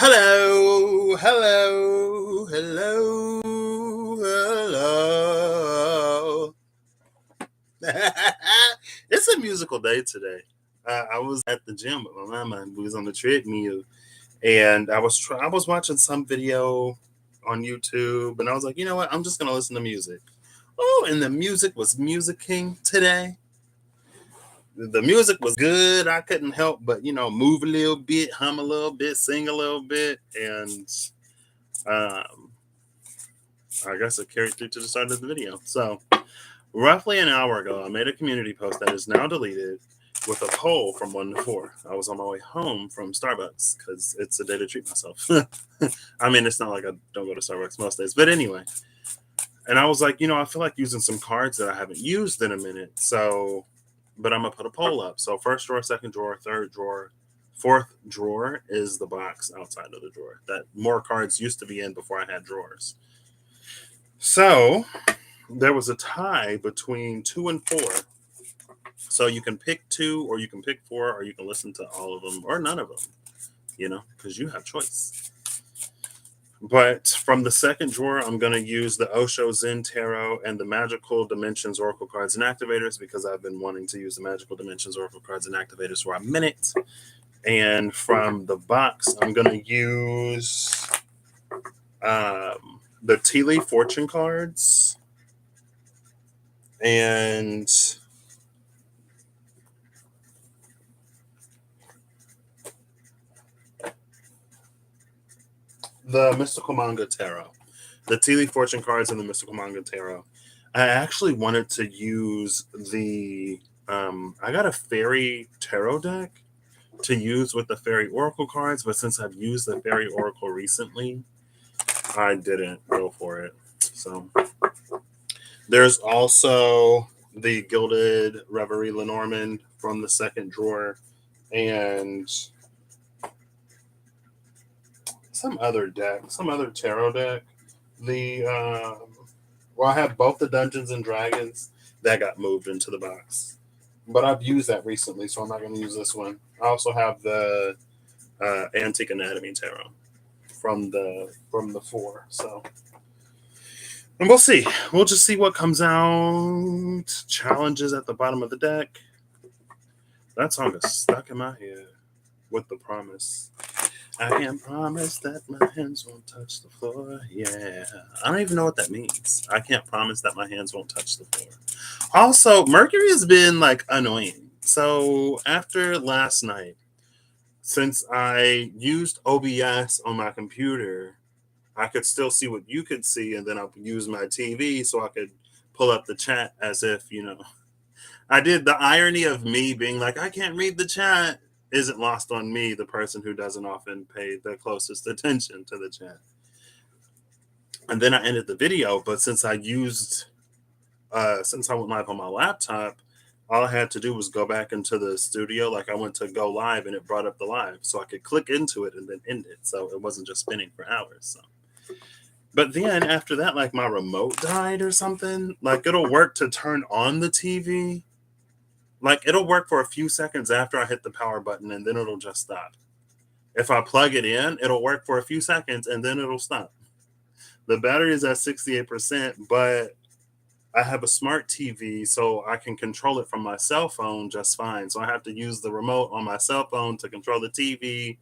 Hello, hello, hello, hello. It's a musical day today. I was at the gym with my mama, and we was on the treadmill, and I was watching some video on YouTube, and I was like, you know what? I'm just gonna listen to music. Oh, and the music was musicking today. The music was good. I couldn't help but move a little bit, hum a little bit, sing a little bit, and um, I guess it carried through to the start of the video. So, roughly an hour ago, I made a community post that is now deleted with a poll from 1 to 4. I was on my way home from Starbucks because it's a day to treat myself. I mean, it's not like I don't go to Starbucks most days, but anyway. And I was like, I feel like using some cards that I haven't used in a minute. So, but I'm going to put a poll up. So, first drawer, second drawer, third drawer, fourth drawer is the box outside of the drawer that more cards used to be in before I had drawers. So, there was a tie between 2 and 4. So you can pick 2, or you can pick 4, or you can listen to all of them, or none of them, because you have choice. But from the second drawer, I'm going to use the Osho Zen Tarot and the Magical Dimensions Oracle cards and activators because I've been wanting to use the Magical Dimensions Oracle cards and activators for a minute. And from the box, I'm going to use the Tea Leaf Fortune cards and the Mystical Manga Tarot. The Tea Leaf Fortune cards and the Mystical Manga Tarot. I actually wanted to use I got a Fairy Tarot deck to use with the Fairy Oracle cards, but since I've used the Fairy Oracle recently, I didn't go for it. So there's also the Gilded Reverie Lenormand from the second drawer, and some other tarot deck. I have both the Dungeons and Dragons that got moved into the box, but I've used that recently, so I'm not going to use this one. I also have the Antique Anatomy Tarot from the 4. So, and we'll see. We'll just see what comes out. Challenges at the bottom of the deck. That song is stuck in my head with the promise. I can promise that my hands won't touch the floor. Yeah. I don't even know what that means. I can't promise that my hands won't touch the floor. Also, Mercury has been annoying. So after last night, since I used OBS on my computer, I could still see what you could see, and then I used my TV so I could pull up the chat as if, I did. The irony of me being like, I can't read the chat isn't lost on me, the person who doesn't often pay the closest attention to the chat. And then I ended the video, but since I went live on my laptop, all I had to do was go back into the studio. I went to go live and it brought up the live, so I could click into it and then end it. So it wasn't just spinning for hours. So, but then after that, my remote died or something. It'll work to turn on the TV. It'll work for a few seconds after I hit the power button, and then it'll just stop. If I plug it in, it'll work for a few seconds, and then it'll stop. The battery is at 68%, but I have a smart TV, so I can control it from my cell phone just fine. So I have to use the remote on my cell phone to control the TV.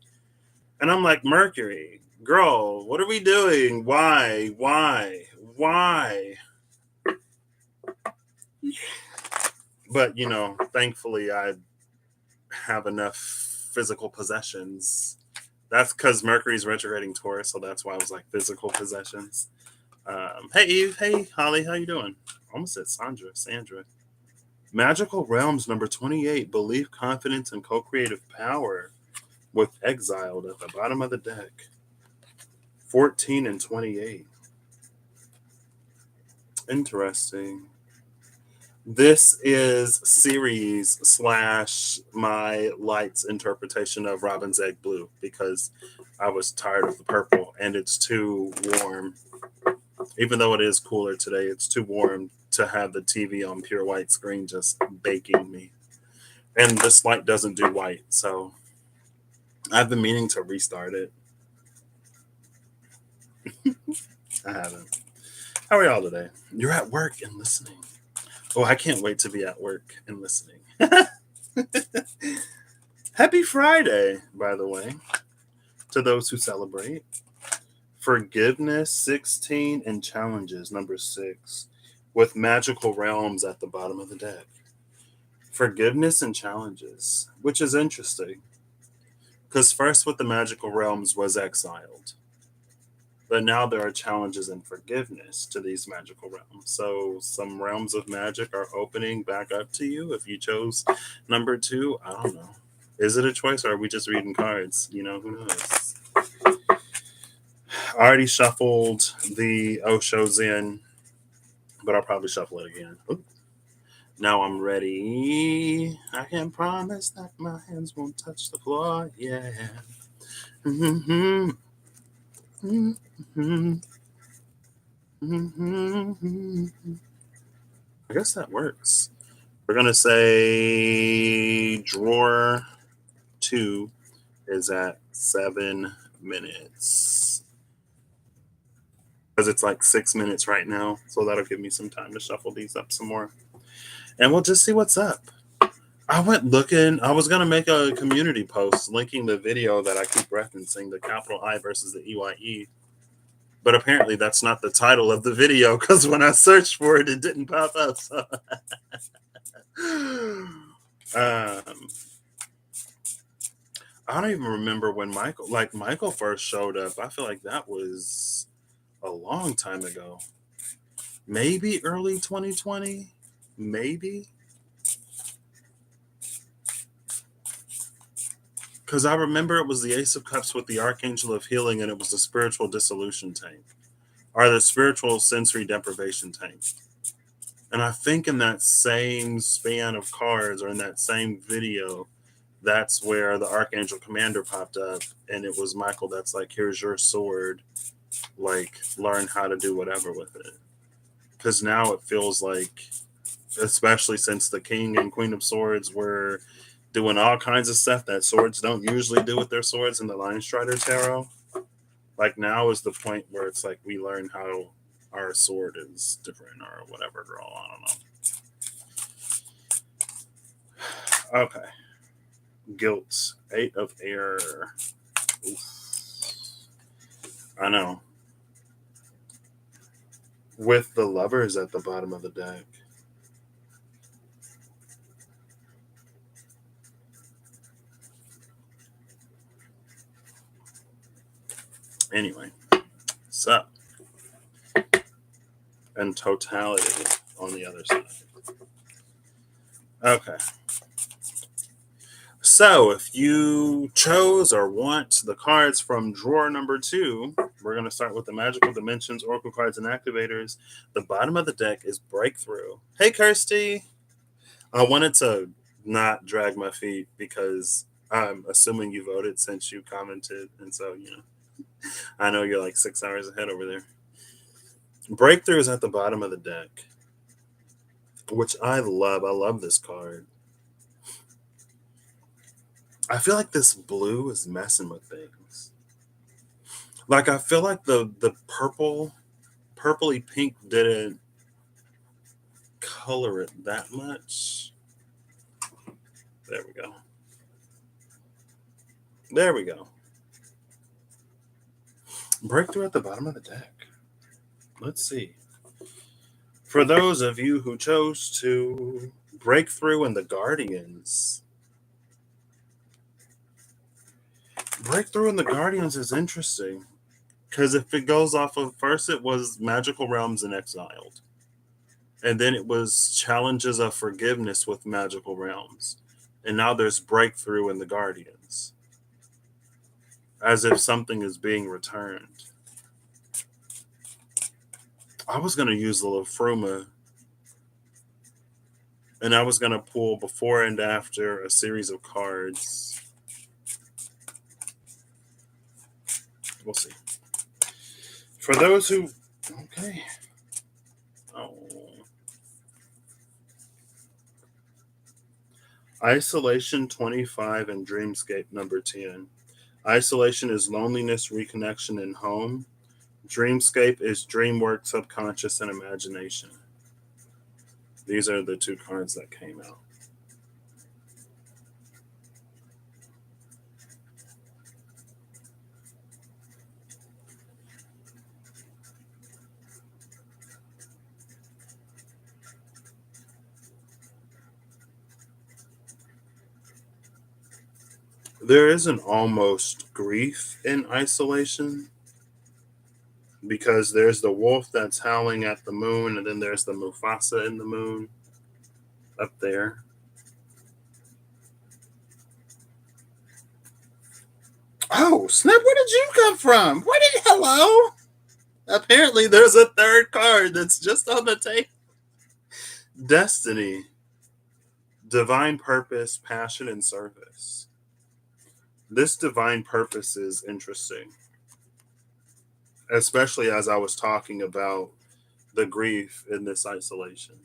And I'm like, Mercury, girl, what are we doing? Why? But, thankfully I have enough physical possessions. That's because Mercury's retrograding Taurus, so that's why I was like physical possessions. Hey Eve, hey Holly, how you doing? Almost said Sandra. Magical Realms number 28, Belief, Confidence, and Co-Creative Power with Exiled at the bottom of the deck. 14 and 28. Interesting. This is series / my light's interpretation of Robin's Egg Blue because I was tired of the purple and it's too warm. Even though it is cooler today, it's too warm to have the TV on pure white screen just baking me. And this light doesn't do white, so I've been meaning to restart it. I haven't. How are y'all today? You're at work and listening. Oh, I can't wait to be at work and listening. Happy Friday, by the way, to those who celebrate. Forgiveness 16 and challenges number 6 with magical realms at the bottom of the deck. Forgiveness and challenges, which is interesting because first with the magical realms was exiled, but now there are challenges and forgiveness to these magical realms. So some realms of magic are opening back up to you if you chose number 2. I don't know. Is it a choice or are we just reading cards? Who knows? I already shuffled the Osho's in, but I'll probably shuffle it again. Ooh. Now I'm ready. I can promise that my hands won't touch the floor. Yeah. Mm-hmm. Mm-hmm. Mm-hmm. I guess that works. We're going to say drawer 2 is at 7 minutes. Because it's like 6 minutes right now. So that'll give me some time to shuffle these up some more. And we'll just see what's up. I went looking. I was going to make a community post linking the video that I keep referencing, the capital I versus the EYE. But apparently that's not the title of the video because when I searched for it, it didn't pop up. So. I don't even remember when Michael first showed up. I feel like that was a long time ago. Maybe early 2020. Maybe. Because I remember it was the Ace of Cups with the Archangel of Healing, and it was the Spiritual Dissolution tank, or the Spiritual Sensory Deprivation tank. And I think in that same span of cards, or in that same video, that's where the Archangel Commander popped up, and it was Michael that's like, here's your sword, like, learn how to do whatever with it. Because now it feels like, especially since the King and Queen of Swords were doing all kinds of stuff that swords don't usually do with their swords in the Lion Strider Tarot. Like now is the point where it's like we learn how our sword is different or whatever, girl. I don't know. Okay. Guilt. 8 of air. Oof. I know. With the lovers at the bottom of the deck. Anyway, so and totality on the other side. Okay. So if you chose or want the cards from drawer number 2, we're going to start with the Magical Dimensions, Oracle Cards, and Activators. The bottom of the deck is Breakthrough. Hey, Kirsty. I wanted to not drag my feet because I'm assuming you voted since you commented. And so, I know you're like 6 hours ahead over there. Breakthrough is at the bottom of the deck, which I love. I love this card. I feel like this blue is messing with things. Like I feel like the purpley pink didn't color it that much. There we go. There we go. Breakthrough at the bottom of the deck. Let's see. For those of you who chose to break through in the Guardians, Breakthrough in the Guardians is interesting because if it goes off of first, it was Magical Realms and Exiled, and then it was Challenges of Forgiveness with Magical Realms, and now there's Breakthrough in the Guardians, as if something is being returned. I was going to use the Lafruma, and I was going to pull before and after a series of cards. We'll see. For those who... Okay. Oh. Isolation 25 and Dreamscape number 10. Isolation is loneliness, reconnection, and home. Dreamscape is dream work, subconscious, and imagination. These are the two cards that came out. There is an almost grief in isolation because there's the wolf that's howling at the moon, and then there's the Mufasa in the moon up there. Oh, snap, where did you come from? Hello? Apparently, there's a third card that's just on the table. Destiny, divine purpose, passion, and service. This divine purpose is interesting, especially as I was talking about the grief in this isolation.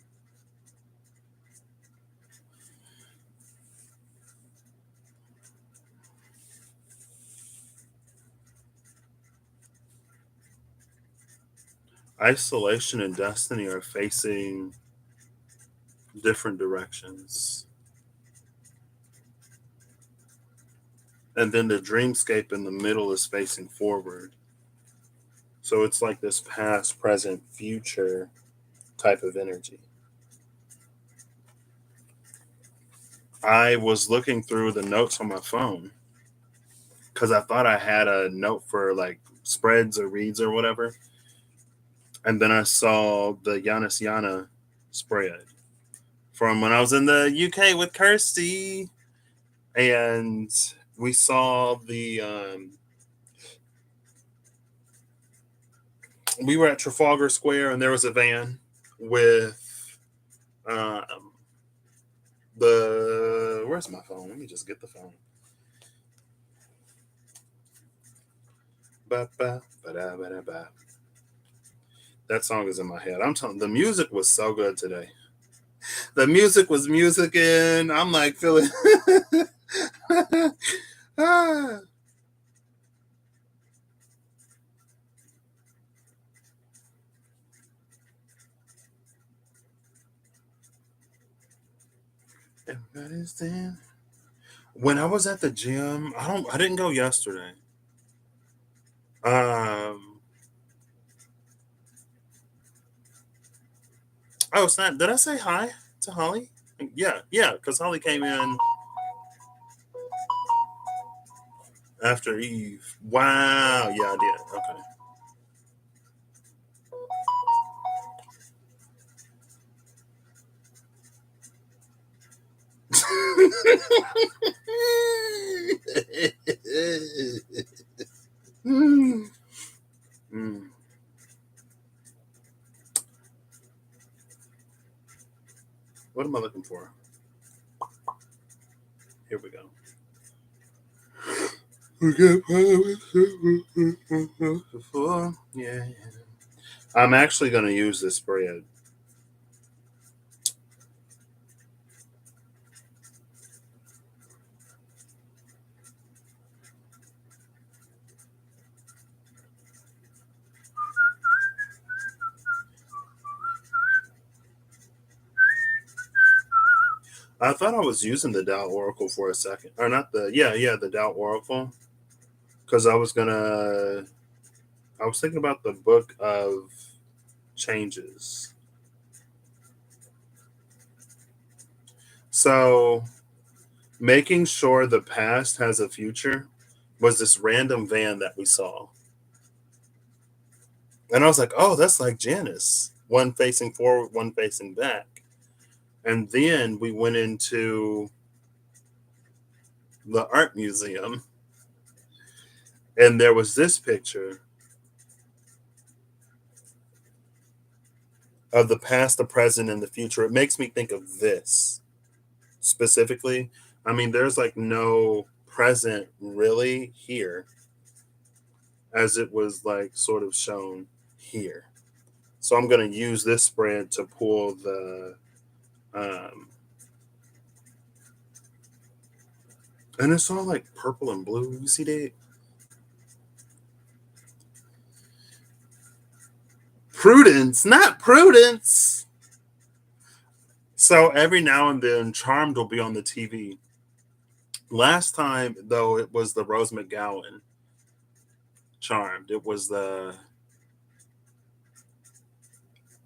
Isolation and destiny are facing different directions. And then the dreamscape in the middle is facing forward. So it's like this past, present, future type of energy. I was looking through the notes on my phone because I thought I had a note for like spreads or reads or whatever. And then I saw the Giannis Yana spread from when I was in the UK with Kirsty. And we saw we were at Trafalgar Square and there was a van with um, where's my phone? Let me just get the phone. Ba, ba, ba, da, ba, da, ba. That song is in my head. I'm telling the music was so good today. The music was music and I'm like feeling ah. Everybody's there. When I was at the gym, I didn't go yesterday. Um oh snap, did I say hi to Holly? Yeah, because Holly came in after Eve. Wow, yeah, I did. Okay. Mm. Mm. What am I looking for? Here we go. Yeah. I'm actually going to use this spread. I thought I was using the Doubt Oracle for a second, or not the Doubt Oracle, because I was thinking about the Book of Changes. So making sure the past has a future was this random van that we saw. And I was like, oh, that's like Janice. One facing forward, one facing back. And then we went into the art museum and there was this picture of the past, the present, and the future. It makes me think of this specifically. I mean, there's like no present really here as it was like sort of shown here. So I'm going to use this spread to pull um, and it's all like purple and blue. You see that? Prudence, not Prudence. So every now and then, Charmed will be on the TV. Last time, though, it was the Rose McGowan Charmed. It was the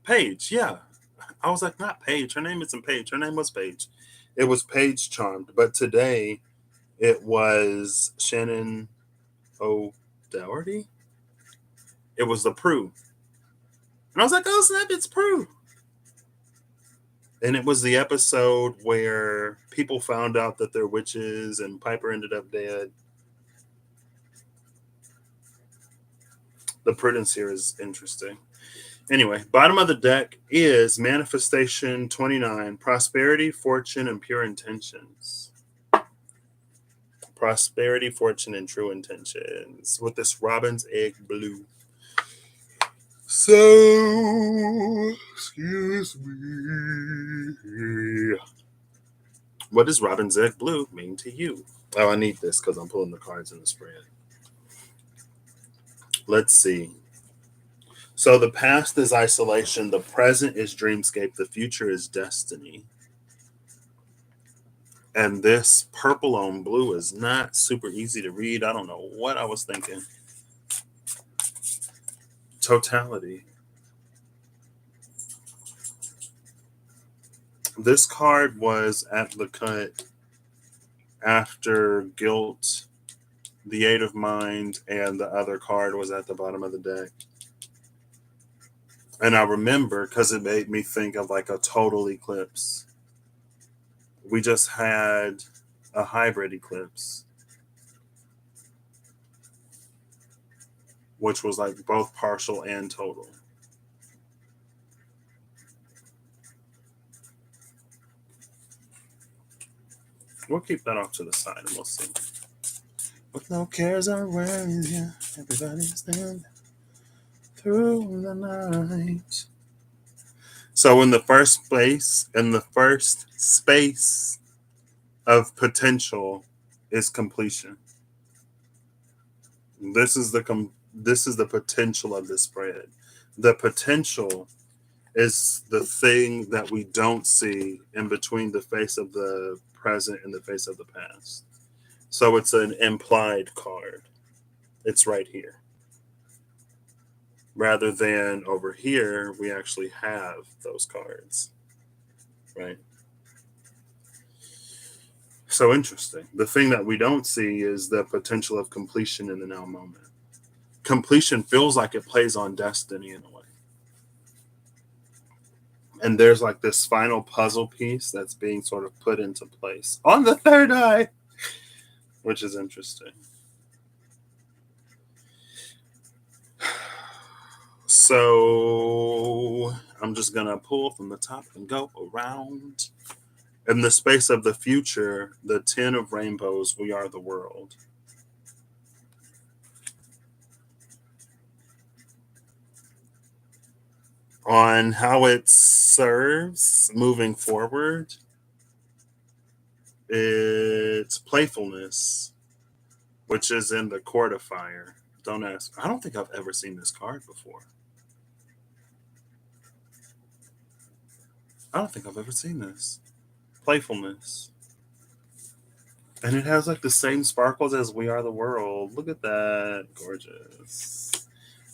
Paige. Yeah, I was like, not Paige. Her name isn't Paige. Her name was Paige. It was Paige Charmed. But today, it was Shannon O'Doherty. It was the Prue. And I was like, oh, snap, it's Prue. And it was the episode where people found out that they're witches and Piper ended up dead. The Prudence here is interesting. Anyway, bottom of the deck is Manifestation 29, Prosperity, Fortune, and Pure Intentions. Prosperity, Fortune, and True Intentions with this Robin's Egg Blue. So, excuse me. What does Robin's Egg Blue mean to you? Oh, I need this because I'm pulling the cards in the spread. Let's see. So the past is isolation, the present is dreamscape, the future is destiny. And this purple on blue is not super easy to read. I don't know what I was thinking. Totality. This card was at the cut after Guilt, the Eight of Mind, and the other card was at the bottom of the deck. And I remember because it made me think of like a total eclipse. We just had a hybrid eclipse, which was like both partial and total. We'll keep that off to the side and we'll see. With no cares or worries, yeah, everybody's stand through the night. So in the first place, in the first space of potential is completion. This is the potential of this spread. The potential is the thing that we don't see in between the face of the present and the face of the past. So it's an implied card. It's right here. Rather than over here, we actually have those cards. Right? So interesting. The thing that we don't see is the potential of completion in the now moment. Completion feels like it plays on destiny in a way. And there's like this final puzzle piece that's being sort of put into place on the third eye, which is interesting. So I'm just going to pull from the top and go around. In the space of the future, the 10 of rainbows, we are the world. On how it serves moving forward, it's playfulness, which is in the court of fire. Don't ask. I don't think I've ever seen this card before. I don't think I've ever seen this. Playfulness. And it has like the same sparkles as We Are the World. Look at that. Gorgeous.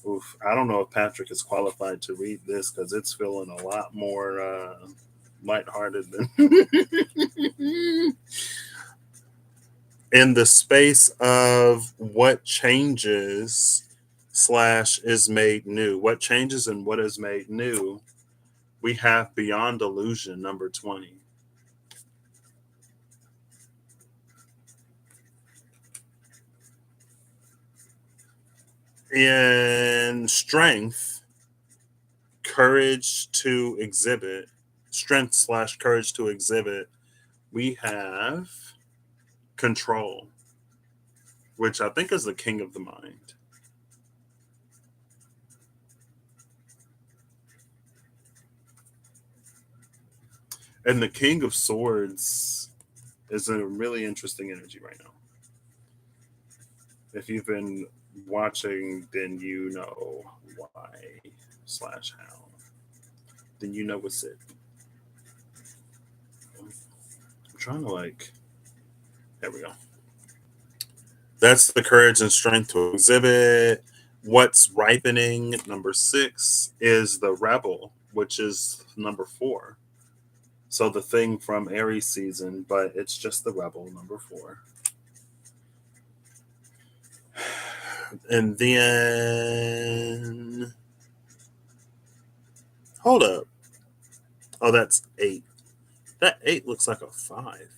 Oof. I don't know if Patrick is qualified to read this because it's feeling a lot more lighthearted than. In the space of what changes / is made new. What changes and what is made new, we have Beyond Illusion, number 20. In strength, courage to exhibit, strength / courage to exhibit, we have control, which I think is the king of the mind. And the king of swords is a really interesting energy right now. If you've been watching, then you know why. /how. Then you know what's it. I'm trying to there we go. That's the courage and strength to exhibit. What's ripening, number 6, is the rebel, which is number 4. So the thing from Aries season, but it's just the rebel, number 4. And then, hold up. Oh, that's 8. That 8 looks like a 5.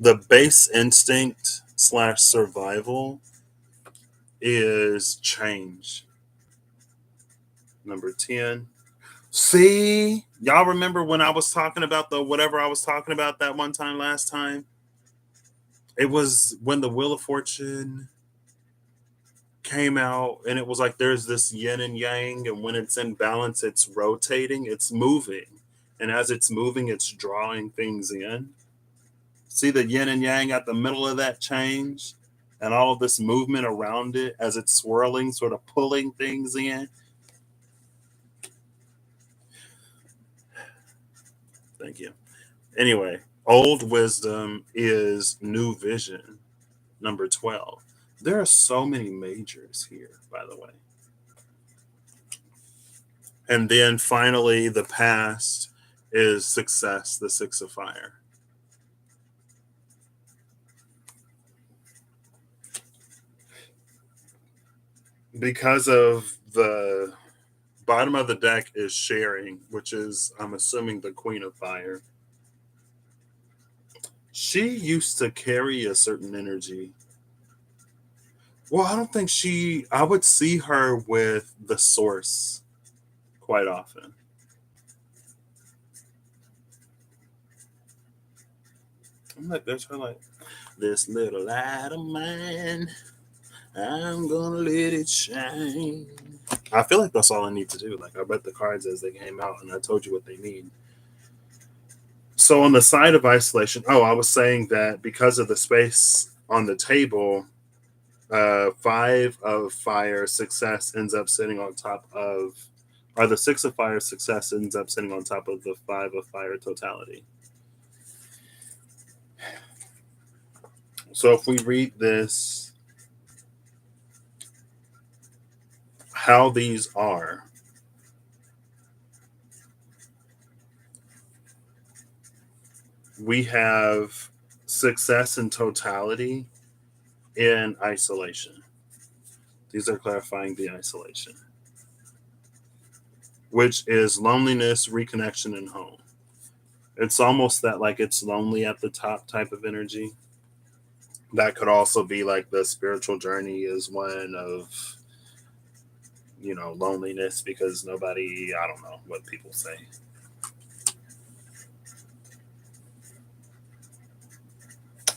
The base instinct / survival is change. Number 10. See, y'all remember when I was talking about the whatever I was talking about that one time last time? It was when the Wheel of Fortune came out, and it was like there's this yin and yang, and when it's in balance, it's rotating, it's moving. And as it's moving, it's drawing things in. See the yin and yang at the middle of that change, and all of this movement around it as it's swirling, sort of pulling things in. Thank you. Anyway, old wisdom is new vision, number 12. There are so many majors here, by the way. And then finally, the past is success, the 6 of fire. Because of the bottom of the deck is sharing, which is, I'm assuming, the Queen of Fire. She used to carry a certain energy. Well, I don't think I would see her with the source quite often. I'm like, there's her this little light of mine, I'm gonna let it shine. I feel like that's all I need to do. I read the cards as they came out and I told you what they mean. So on the side of isolation, I was saying that because of the space on the table, 5 of fire success ends up sitting on top of, or the 6 of fire success ends up sitting on top of the 5 of fire totality. So if we read this, how these are, we have success and totality in isolation. These are clarifying the isolation, which is loneliness, reconnection, and home. It's almost that it's lonely at the top type of energy. That could also be the spiritual journey is one of, loneliness because nobody, I don't know what people say.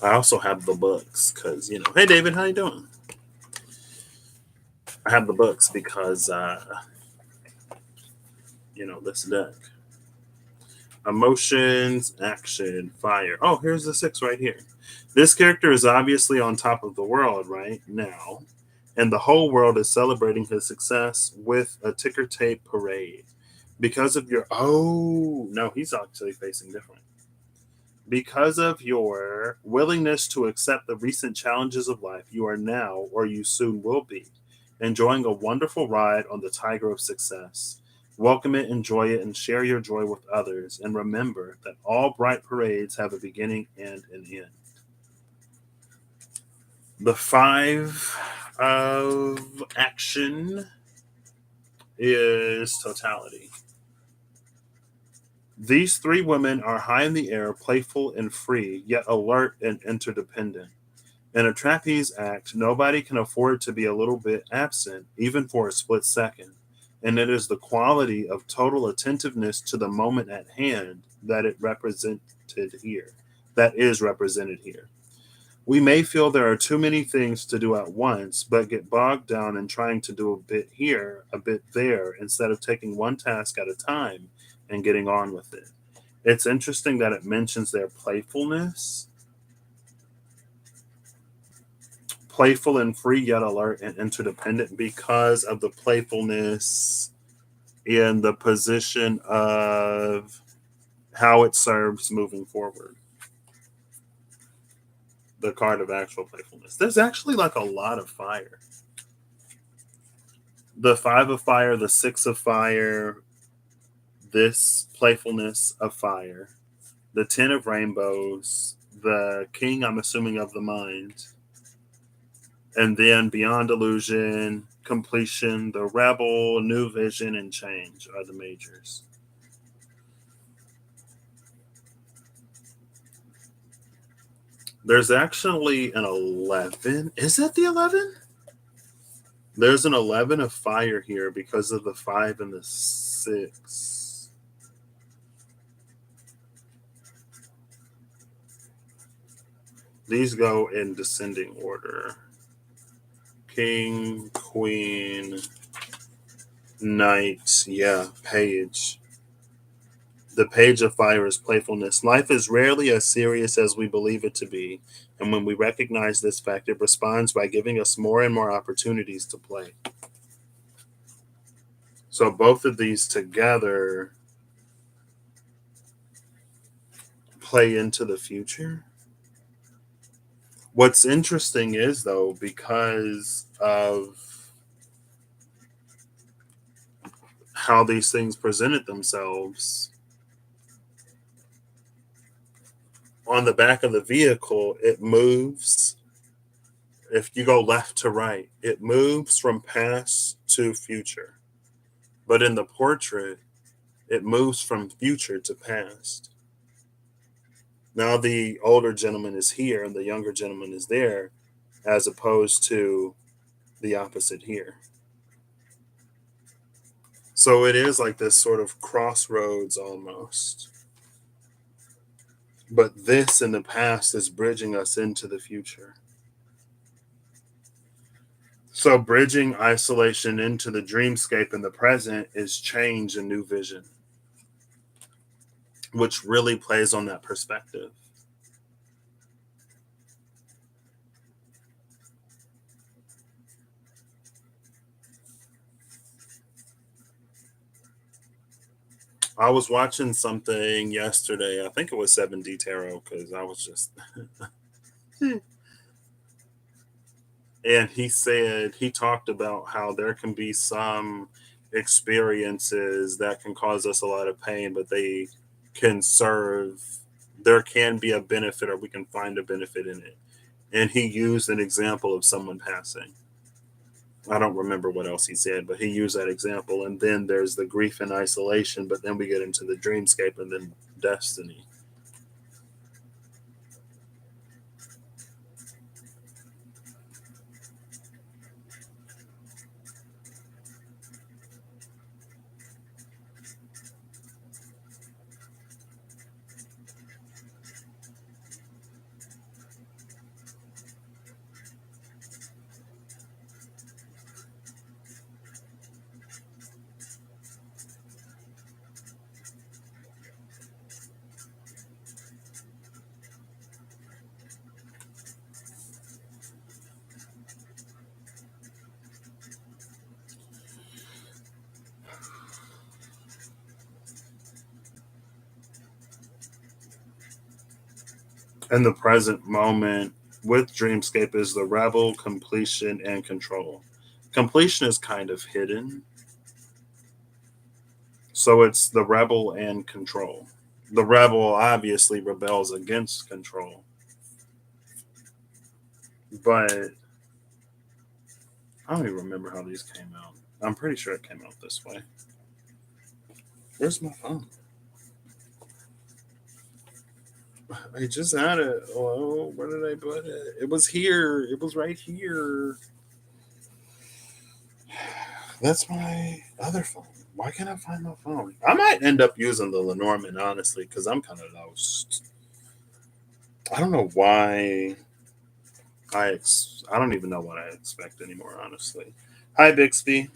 I also have the books because, hey, David, how you doing? I have the books because, this deck. Emotions, action, fire. Oh, here's the 6 right here. This character is obviously on top of the world right now, and the whole world is celebrating his success with a ticker tape parade. Because of your... Oh, no, he's actually facing different. Because of your willingness to accept the recent challenges of life, you are now, or you soon will be, enjoying a wonderful ride on the Tiger of Success. Welcome it, enjoy it, and share your joy with others. And remember that all bright parades have a beginning and an end. The 5 of action is totality. These 3 women are high in the air, playful and free, yet alert and interdependent. In a trapeze act, nobody can afford to be a little bit absent, even for a split second. And it is the quality of total attentiveness to the moment at hand that is represented here. We may feel there are too many things to do at once, but get bogged down in trying to do a bit here, a bit there, instead of taking one task at a time and getting on with it. It's interesting that it mentions their playfulness. playful and free, yet alert and interdependent because of the playfulness and the position of how it serves moving forward. The card of actual playfulness. There's actually like a lot of fire. The five of fire, the six of fire, this playfulness of fire, the 10 of rainbows, the king, I'm assuming, of the mind, and then beyond illusion, completion, the rebel, new vision, and change are the majors. There's actually an 11. Is it the 11? There's an 11 of fire here because of the 5 and the 6. These go in descending order. King, queen, knight, yeah, page. The page of fire is playfulness. Life is rarely as serious as we believe it to be, and when we recognize this fact, it responds by giving us more and more opportunities to play. So both of these together play into the future. What's interesting is, though, because of how these things presented themselves, on the back of the vehicle, it moves. If you go left to right, it moves from past to future. But in the portrait, it moves from future to past. Now the older gentleman is here and the younger gentleman is there, as opposed to the opposite here. So it is like this sort of crossroads almost. But this in the past is bridging us into the future. So bridging isolation into the dreamscape in the present is change and new vision, which really plays on that perspective. I was watching something yesterday. I think it was 7D Tarot because I was just. And he said, he talked about how there can be some experiences that can cause us a lot of pain, but they can serve, there can be a benefit or we can find a benefit in it. And he used an example of someone passing. I don't remember what else he said, but he used that example. And then there's the grief and isolation, but then we get into the dreamscape and then destiny. In the present moment with dreamscape is the rebel, completion, and control. Completion is kind of hidden. So it's the rebel and control. The rebel obviously rebels against control. But I don't even remember how these came out. I'm pretty sure it came out this way. Where's my phone? I just had it. Oh, where did I put it? It was here. It was right here. That's my other phone. Why can't I find my phone? I might end up using the Lenormand, honestly, because I'm kind of lost. I don't know why I don't even know what I expect anymore, honestly. Hi, Bixby.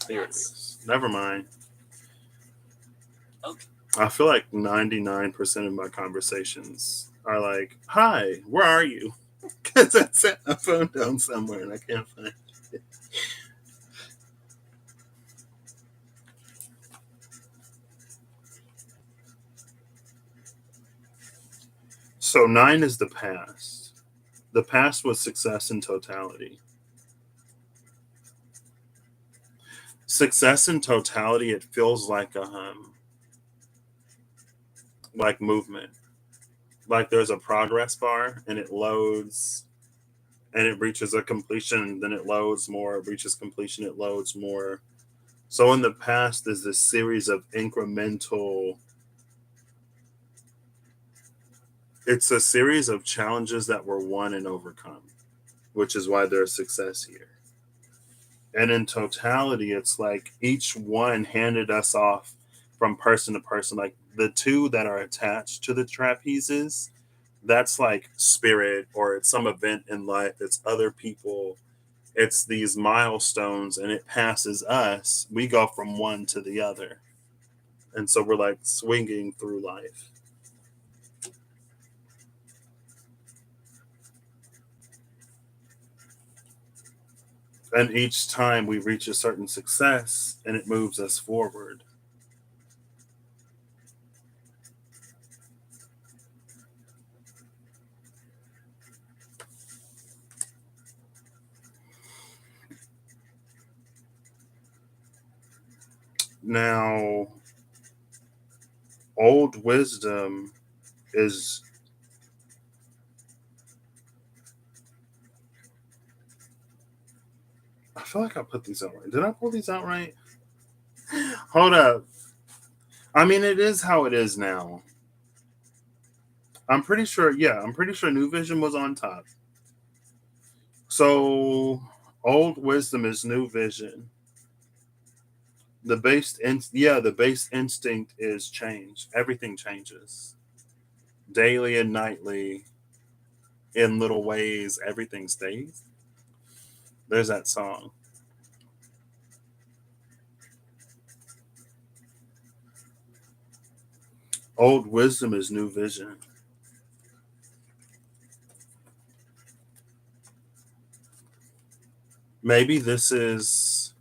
Here it is. Never mind. Okay. I feel like 99% of my conversations are like, "Hi, where are you?" Because I set my phone down somewhere and I can't find it. So 9 is the past. The past was success in totality. Success in totality, it feels like movement. Like there's a progress bar and it loads and it reaches a completion, then it loads more, it reaches completion, it loads more. So in the past, there's this series of incremental, it's a series of challenges that were won and overcome, which is why there's success here. And in totality, it's like each one handed us off from person to person. Like the two that are attached to the trapezes, that's like spirit or it's some event in life, it's other people, it's these milestones, and it passes us. We go from one to the other. And so we're like swinging through life. And each time we reach a certain success and it moves us forward. Now, old wisdom is, I feel like I put these out right. Did I pull these out right? Hold up. I mean, it is how it is now. I'm pretty sure, yeah, I'm pretty sure New Vision was on top. So, old wisdom is New Vision. The base instinct is change. Everything changes daily and nightly in little ways. Everything stays. There's that song. Old wisdom is new vision. Maybe this is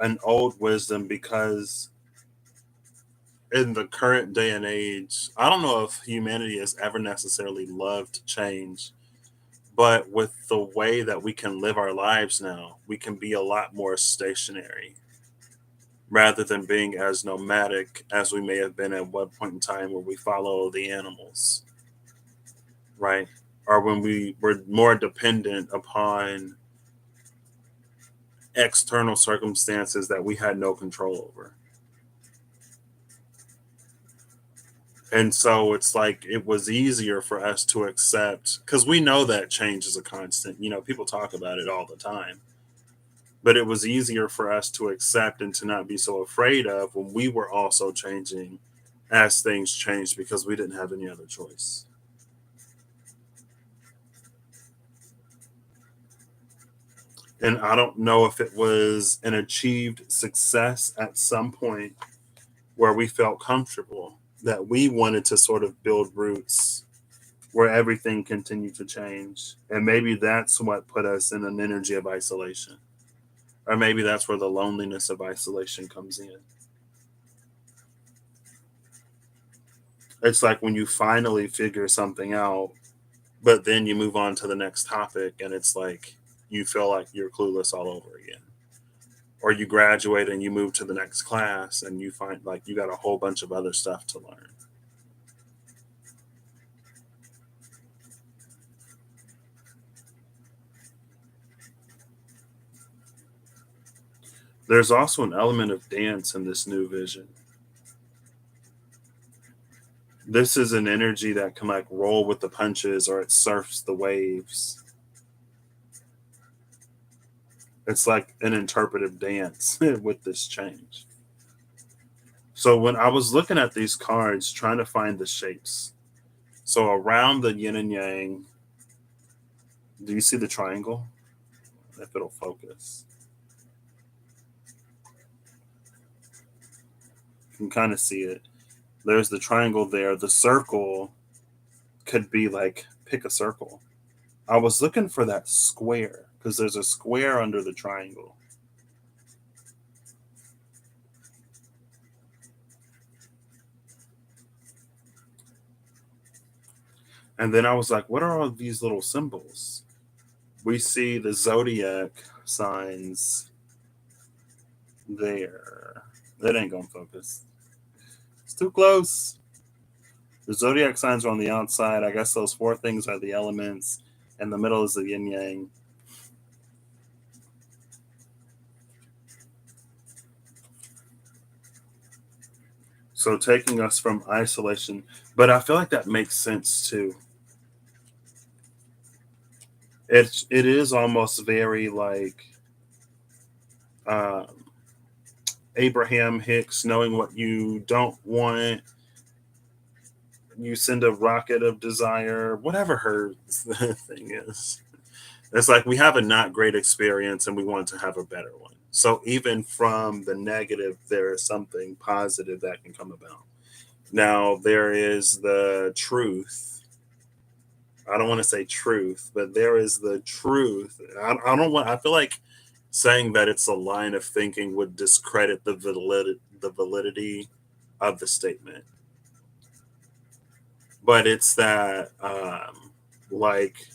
an old wisdom because in the current day and age, I don't know if humanity has ever necessarily loved change, but with the way that we can live our lives now, we can be a lot more stationary rather than being as nomadic as we may have been at one point in time where we follow the animals, right? Or when we were more dependent upon external circumstances that we had no control over. And so it's like it was easier for us to accept because we know that change is a constant. People talk about it all the time. But it was easier for us to accept and to not be so afraid of when we were also changing as things changed because we didn't have any other choice. And I don't know if it was an achieved success at some point where we felt comfortable that we wanted to sort of build roots where everything continued to change. And maybe that's what put us in an energy of isolation. Or maybe that's where the loneliness of isolation comes in. It's like when you finally figure something out, but then you move on to the next topic, and it's like you feel like you're clueless all over again. Or you graduate and you move to the next class, and you find like you got a whole bunch of other stuff to learn. There's also an element of dance in this new vision. This is an energy that can like roll with the punches or it surfs the waves. It's like an interpretive dance with this change. So when I was looking at these cards, trying to find the shapes, so around the yin and yang, do you see the triangle? If it'll focus, you can kind of see it. There's the triangle there, the circle. could be like pick a circle. I was looking for that square because there's a square under the triangle. And then I was like, what are all these little symbols? We see the zodiac signs there. That ain't gonna focus. It's too close. The zodiac signs are on the outside. I guess those four things are the elements. In the middle is the yin yang. So taking us from isolation, but I feel like that makes sense too. It is almost very like um, Abraham Hicks, knowing what you don't want. You send a rocket of desire, whatever her thing is. It's like we have a not great experience and we want to have a better one. So even from the negative, there is something positive that can come about. Now, there is the truth. I don't want to say truth, but there is the truth. I don't want, I feel like saying that it's a line of thinking would discredit the validity of the statement. But it's that, like,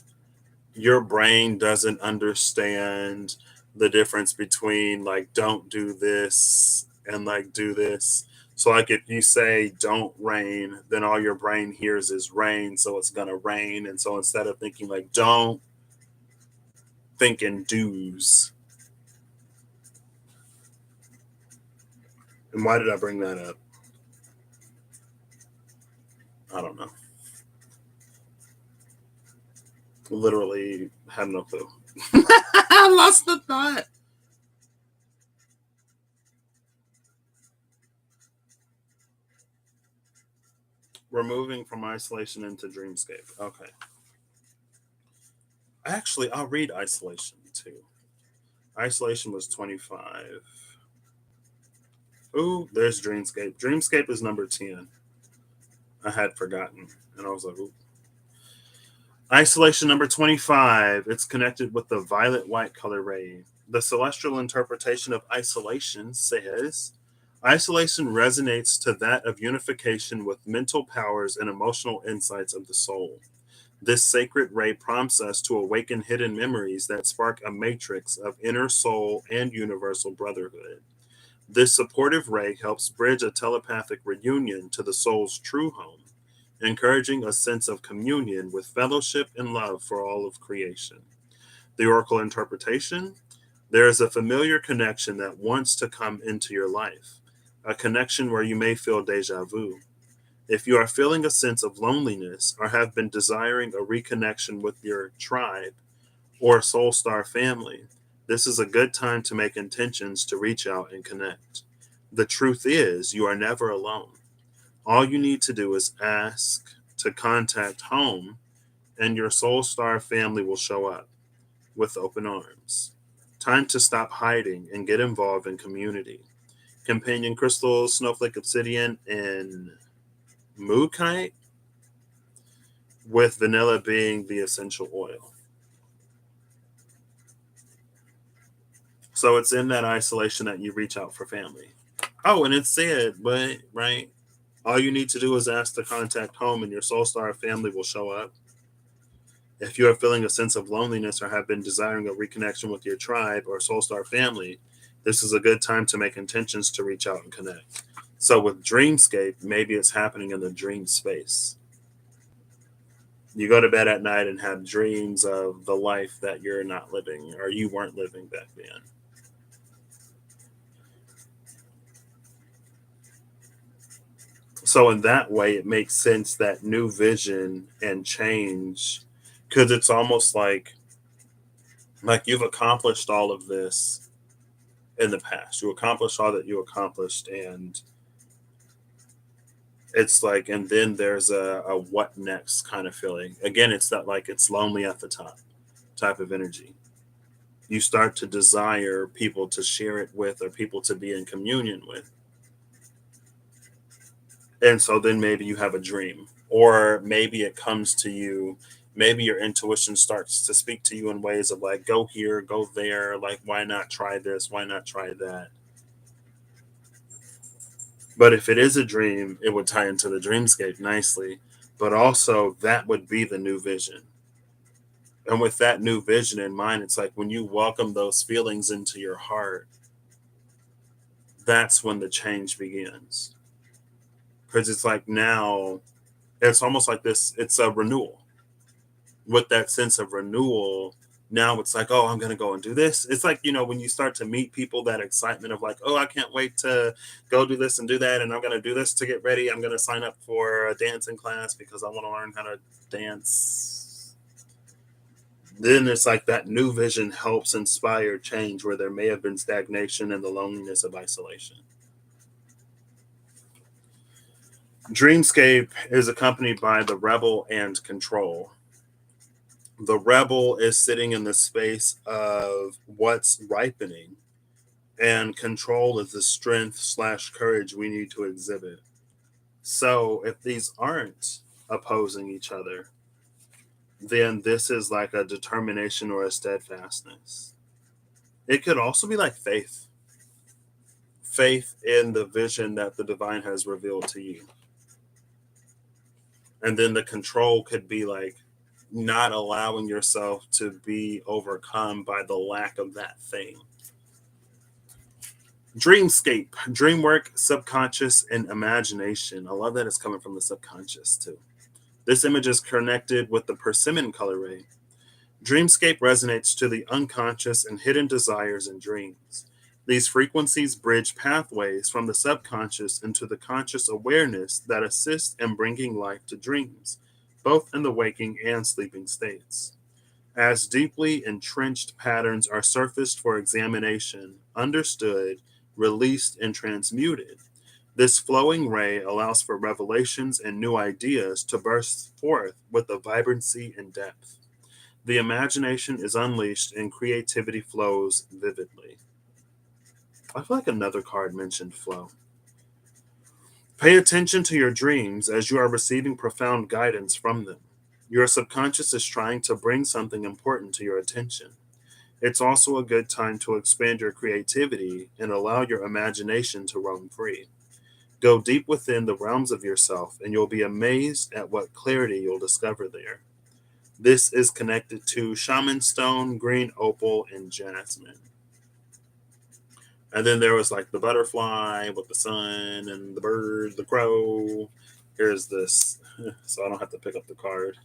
your brain doesn't understand the difference between like don't do this and like do this. So like if you say don't rain, then all your brain hears is rain, so it's gonna rain. And so instead of thinking like don't, think in do's. And why did I bring that up? I don't know. Literally had no clue. I lost the thought. We're moving from isolation into dreamscape. Okay. Actually, I'll read isolation too. Isolation was 25. Ooh, there's Dreamscape. Dreamscape is number 10. I had forgotten. And I was like, ooh. Isolation number 25. It's connected with the violet white color ray. The celestial interpretation of isolation says isolation resonates to that of unification with mental powers and emotional insights of the soul. This sacred ray prompts us to awaken hidden memories that spark a matrix of inner soul and universal brotherhood. This supportive ray helps bridge a telepathic reunion to the soul's true home, encouraging a sense of communion with fellowship and love for all of creation. The oracle interpretation: there is a familiar connection that wants to come into your life, a connection where you may feel deja vu. If you are feeling a sense of loneliness or have been desiring a reconnection with your tribe or soul star family, this is a good time to make intentions to reach out and connect. The truth is, you are never alone. All you need to do is ask to contact home, and your soul star family will show up with open arms. Time to stop hiding and get involved in community. Companion crystals, snowflake obsidian, and mookaite, with vanilla being the essential oil. So it's in that isolation that you reach out for family. Oh, and it said, but right, all you need to do is ask to contact home, and your soul star family will show up. If you are feeling a sense of loneliness or have been desiring a reconnection with your tribe or soul star family, this is a good time to make intentions to reach out and connect. So with Dreamscape, maybe it's happening in the dream space. You go to bed at night and have dreams of the life that you're not living or you weren't living back then. So in that way, it makes sense that new vision and change, because it's almost like you've accomplished all of this in the past. You accomplished all that you accomplished, and it's like, and then there's a what next kind of feeling. Again, it's that like it's lonely at the top type of energy. You start to desire people to share it with or people to be in communion with. And so then maybe you have a dream. Or maybe it comes to you, maybe your intuition starts to speak to you in ways of like, go here, go there, like, why not try this, why not try that. But if it is a dream, it would tie into the dreamscape nicely. But also, that would be the new vision. And with that new vision in mind, it's like when you welcome those feelings into your heart, that's when the change begins. Because it's like now, it's almost like this, it's a renewal. With that sense of renewal, now it's like, oh, I'm going to go and do this. It's like, when you start to meet people, that excitement of like, oh, I can't wait to go do this and do that. And I'm going to do this to get ready. I'm going to sign up for a dancing class because I want to learn how to dance. Then it's like that new vision helps inspire change where there may have been stagnation and the loneliness of isolation. Dreamscape is accompanied by the rebel and control. The rebel is sitting in the space of what's ripening, and control is the strength slash courage we need to exhibit. So if these aren't opposing each other, then this is like a determination or a steadfastness. It could also be like faith in the vision that the divine has revealed to you. And then the control could be like not allowing yourself to be overcome by the lack of that thing. Dreamscape, dream work, subconscious, and imagination. I love that it's coming from the subconscious too. This image is connected with the persimmon color ray. Dreamscape resonates to the unconscious and hidden desires and dreams. These frequencies bridge pathways from the subconscious into the conscious awareness that assists in bringing life to dreams, both in the waking and sleeping states. As deeply entrenched patterns are surfaced for examination, understood, released, and transmuted, this flowing ray allows for revelations and new ideas to burst forth with a vibrancy and depth. The imagination is unleashed and creativity flows vividly. I feel like another card mentioned flow. Pay attention to your dreams as you are receiving profound guidance from them. Your subconscious is trying to bring something important to your attention. It's also a good time to expand your creativity and allow your imagination to roam free. Go deep within the realms of yourself, and you'll be amazed at what clarity you'll discover there. This is connected to shaman stone, green opal, and jasmine. And then there was like the butterfly with the sun and the bird, the crow. Here's this, so I don't have to pick up the card.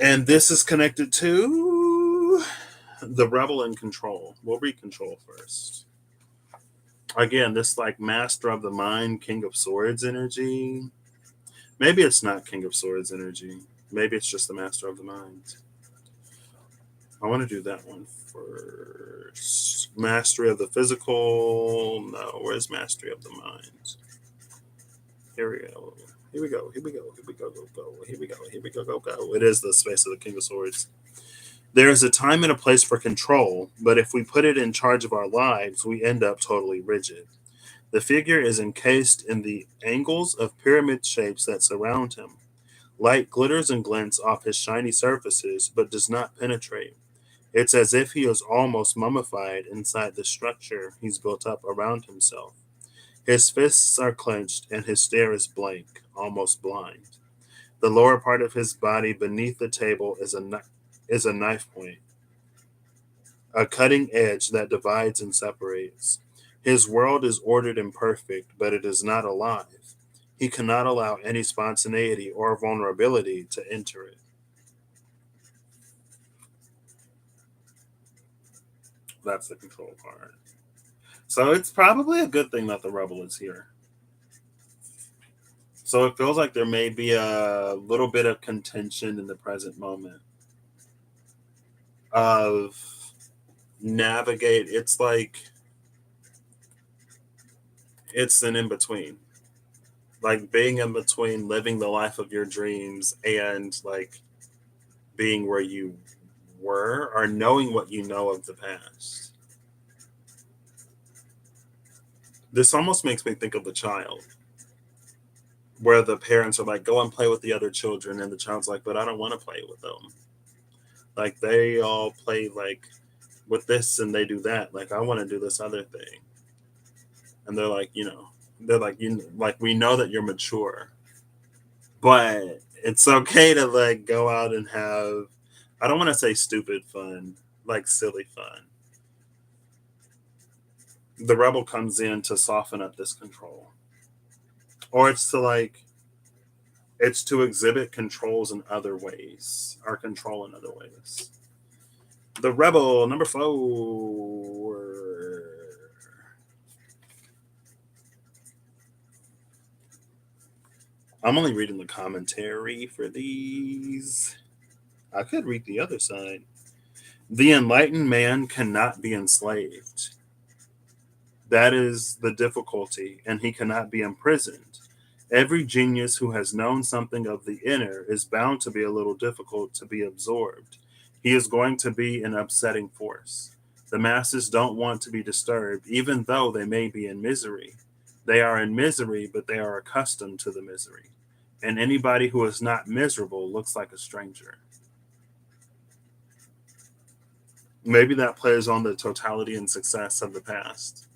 And this is connected to the rebel and control. We'll read control first. Again, this like master of the mind, king of swords energy. Maybe it's not king of swords energy. Maybe it's just the master of the mind. I want to do that one first. Mastery of the physical. No, where's mastery of the mind? Here we go. Here we go. Here we go. Here we go. Go. Go. Here we go. Here we go. Go. Go. It is the space of the king of swords. There is a time and a place for control, but if we put it in charge of our lives, we end up totally rigid. The figure is encased in the angles of pyramid shapes that surround him. Light glitters and glints off his shiny surfaces, but does not penetrate. It's as if he is almost mummified inside the structure he's built up around himself. His fists are clenched, and his stare is blank, almost blind. The lower part of his body beneath the table is a knife point, a cutting edge that divides and separates. His world is ordered and perfect, but it is not alive. He cannot allow any spontaneity or vulnerability to enter it. That's the control part. So it's probably a good thing that the rebel is here. So it feels like there may be a little bit of contention in the present moment of navigate. It's like it's an in between, like being in between living the life of your dreams and like being where you were or knowing what you know of the past. This almost makes me think of the child, where the parents are like, go and play with the other children, and the child's like, but I don't want to play with them. Like they all play like with this and they do that. Like I want to do this other thing. And they're like, they're like, like we know that you're mature, but it's okay to like go out and have, I don't want to say stupid fun, like silly fun. The rebel comes in to soften up this control. Or it's to exhibit controls in other ways, or control in other ways. The rebel, number 4. I'm only reading the commentary for these. I could read the other side. The enlightened man cannot be enslaved. That is the difficulty, and he cannot be imprisoned. Every genius who has known something of the inner is bound to be a little difficult to be absorbed. He is going to be an upsetting force. The masses don't want to be disturbed, even though they may be in misery. They are in misery, but they are accustomed to the misery. And anybody who is not miserable looks like a stranger. Maybe that plays on the totality and success of the past.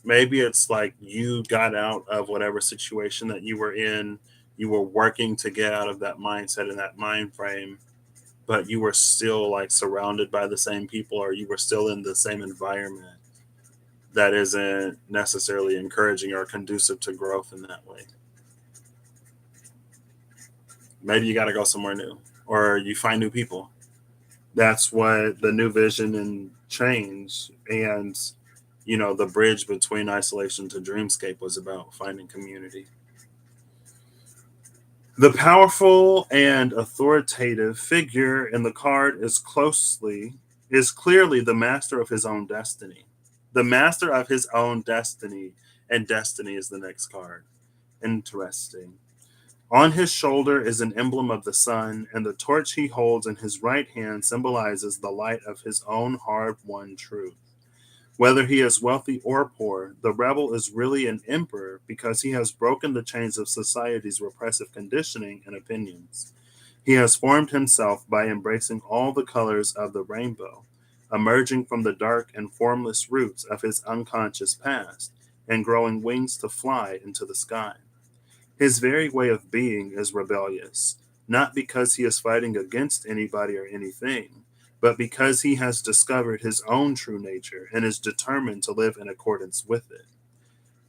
Maybe it's like you got out of whatever situation that you were in. You were working to get out of that mindset and that mind frame, but you were still like surrounded by the same people, or you were still in the same environment that isn't necessarily encouraging or conducive to growth in that way. Maybe you got to go somewhere new, or you find new people. That's what the new vision and change and the bridge between isolation to dreamscape was about, finding community. The powerful and authoritative figure in the card is clearly the master of his own destiny. The master of his own destiny, and destiny is the next card. Interesting. On his shoulder is an emblem of the sun, and the torch he holds in his right hand symbolizes the light of his own hard-won truth. Whether he is wealthy or poor, the rebel is really an emperor because he has broken the chains of society's repressive conditioning and opinions. He has formed himself by embracing all the colors of the rainbow, emerging from the dark and formless roots of his unconscious past, and growing wings to fly into the sky. His very way of being is rebellious, not because he is fighting against anybody or anything, but because he has discovered his own true nature and is determined to live in accordance with it.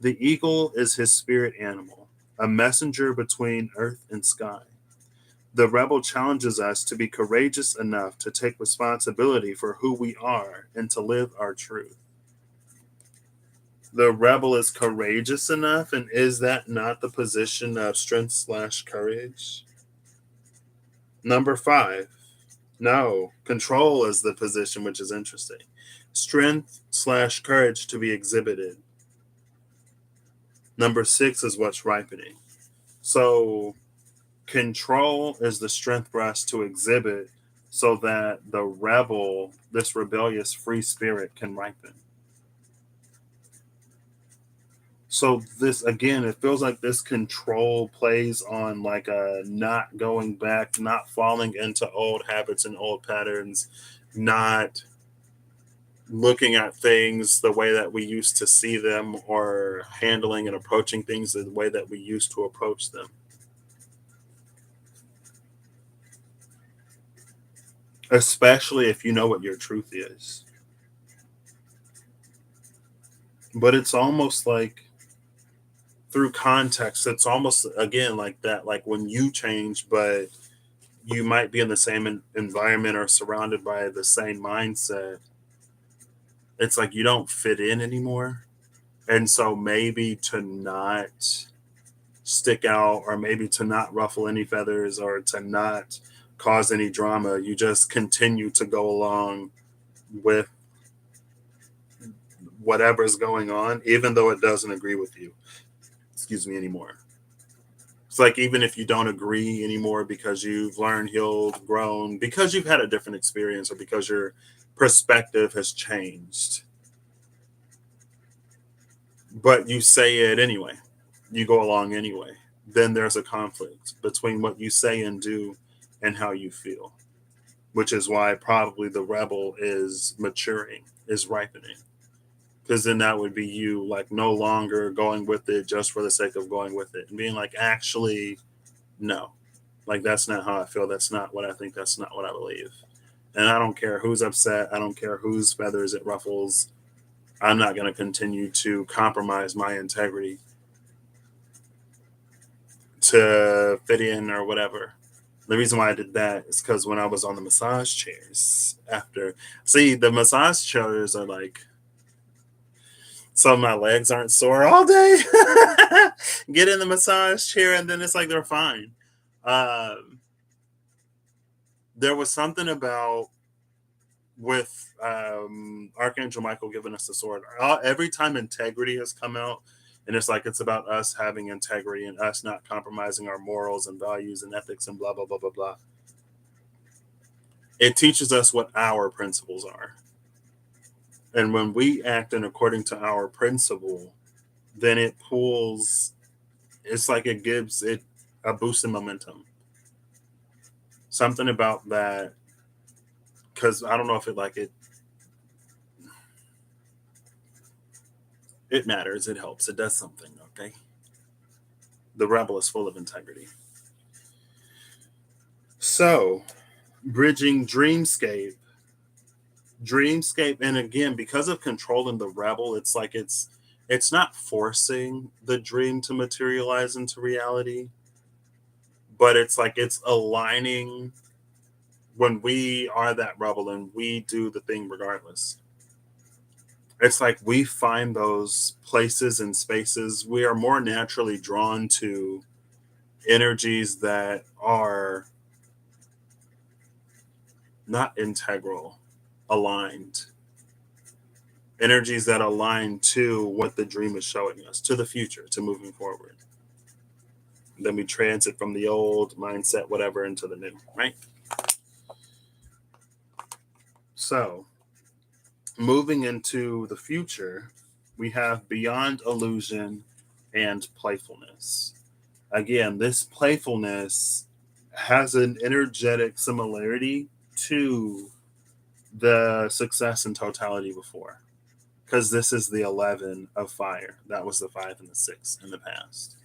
The eagle is his spirit animal, a messenger between earth and sky. The rebel challenges us to be courageous enough to take responsibility for who we are and to live our truth. The rebel is courageous enough, and is that not the position of strength/courage? Number 5. No, control is the position, which is interesting. Strength/courage to be exhibited. Number 6 is what's ripening. So, control is the strength for us to exhibit so that the rebel, this rebellious free spirit, can ripen. So this again, it feels like this control plays on like a not going back, not falling into old habits and old patterns, not looking at things the way that we used to see them, or handling and approaching things the way that we used to approach them. Especially if you know what your truth is. But it's almost like through context, it's almost again like that, like when you change, but you might be in the same environment or surrounded by the same mindset. It's like you don't fit in anymore. And so maybe to not stick out, or maybe to not ruffle any feathers, or to not cause any drama, you just continue to go along with whatever's going on, even though it doesn't agree with you. Excuse me, anymore. It's like even if you don't agree anymore because you've learned, healed, grown, because you've had a different experience or because your perspective has changed, but you say it anyway, you go along anyway, then there's a conflict between what you say and do and how you feel, which is why probably the rebel is maturing, is ripening. Because then that would be you like no longer going with it just for the sake of going with it and being like, actually, no, like that's not how I feel. That's not what I think. That's not what I believe. And I don't care who's upset. I don't care whose feathers it ruffles. I'm not going to continue to compromise my integrity to fit in or whatever. The reason why I did that is because when I was on the massage chairs after, see, the massage chairs are like, so my legs aren't sore all day. Get in the massage chair and then it's like they're fine. Um, there was something about with Archangel Michael giving us the sword. Every time integrity has come out, and it's like it's about us having integrity and us not compromising our morals and values and ethics and blah blah blah blah blah. It teaches us what our principles are, and when we act in according to our principle, then it pulls. It's like it gives it a boost in momentum. Something about that, because I don't know if it matters. It helps. It does something. Okay. The rebel is full of integrity. So, bridging dreamscape, and again, because of controlling the rebel, it's like it's not forcing the dream to materialize into reality, but it's like it's aligning when we are that rebel and we do the thing regardless. It's like we find those places and spaces we are more naturally drawn to energies that are not integral, aligned. Energies that align to what the dream is showing us, to the future, to moving forward. Then we transit from the old mindset, whatever, into the new, right? So, moving into the future, we have beyond illusion and playfulness. Again, this playfulness has an energetic similarity to the success and totality before, because this is the 11 of fire. That was the 5 and the 6 in the past.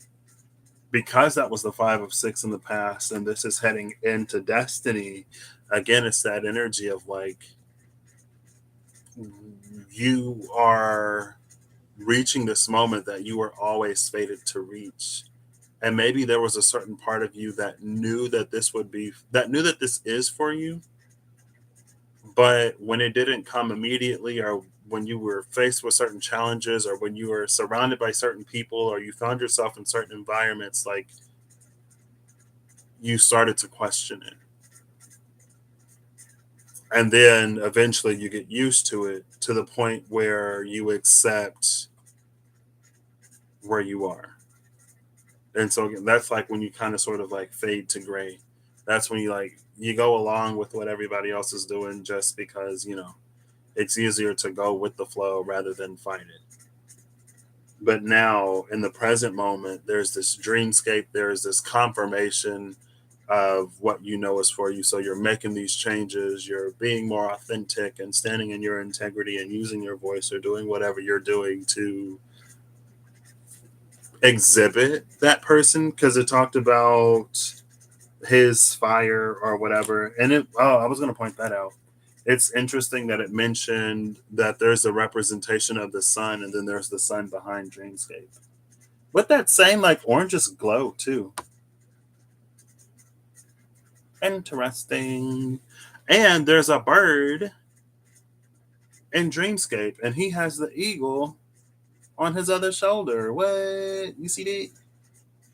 Because that was the 5 of 6 in the past, and this is heading into destiny, again, it's that energy of like you are reaching this moment that you were always fated to reach. And maybe there was a certain part of you that knew that knew that this is for you, but when it didn't come immediately, or when you were faced with certain challenges, or when you were surrounded by certain people, or you found yourself in certain environments, like you started to question it. And then eventually you get used to it to the point where you accept where you are. And so again, that's like when you kind of sort of like fade to gray. That's when you go along with what everybody else is doing just because, it's easier to go with the flow rather than fight it. But now in the present moment, there's this dreamscape, there's this confirmation of what you know is for you. So you're making these changes, you're being more authentic and standing in your integrity and using your voice or doing whatever you're doing to exhibit that person, because it talked about his fire or whatever. And I was going to point that out. It's interesting that it mentioned that there's a representation of the sun and then there's the sun behind dreamscape with that same like oranges glow too. Interesting. And there's a bird in dreamscape and he has the eagle on his other shoulder. What? You see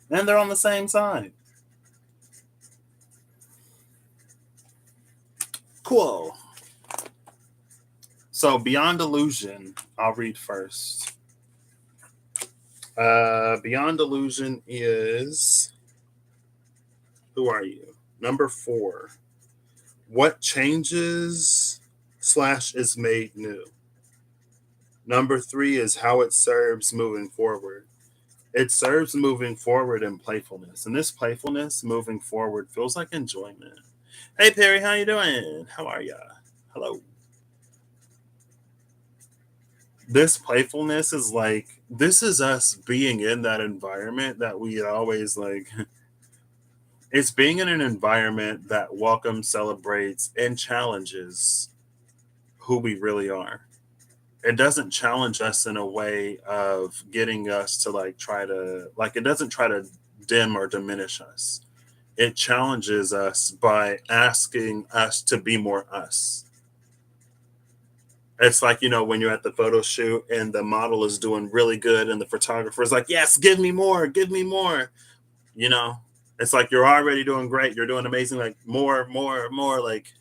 that? And they're on the same side. Cool. So beyond illusion, I'll read first. Beyond illusion is Who are you? Number 4. What changes slash is made new? Number 3 is how it serves moving forward. It serves moving forward in playfulness. And this playfulness moving forward feels like enjoyment. Hey Perry, how you doing? How are ya? Hello. This playfulness is like this is us being in that environment that we always like. It's being in an environment that welcomes, celebrates, and challenges who we really are. It doesn't challenge us in a way of getting us to like try to like it doesn't try to dim or diminish us. It challenges us by asking us to be more us. It's like, when you're at the photo shoot and the model is doing really good and the photographer is like, yes, give me more, give me more. You know, it's like you're already doing great. You're doing amazing, like more, more, more. Like,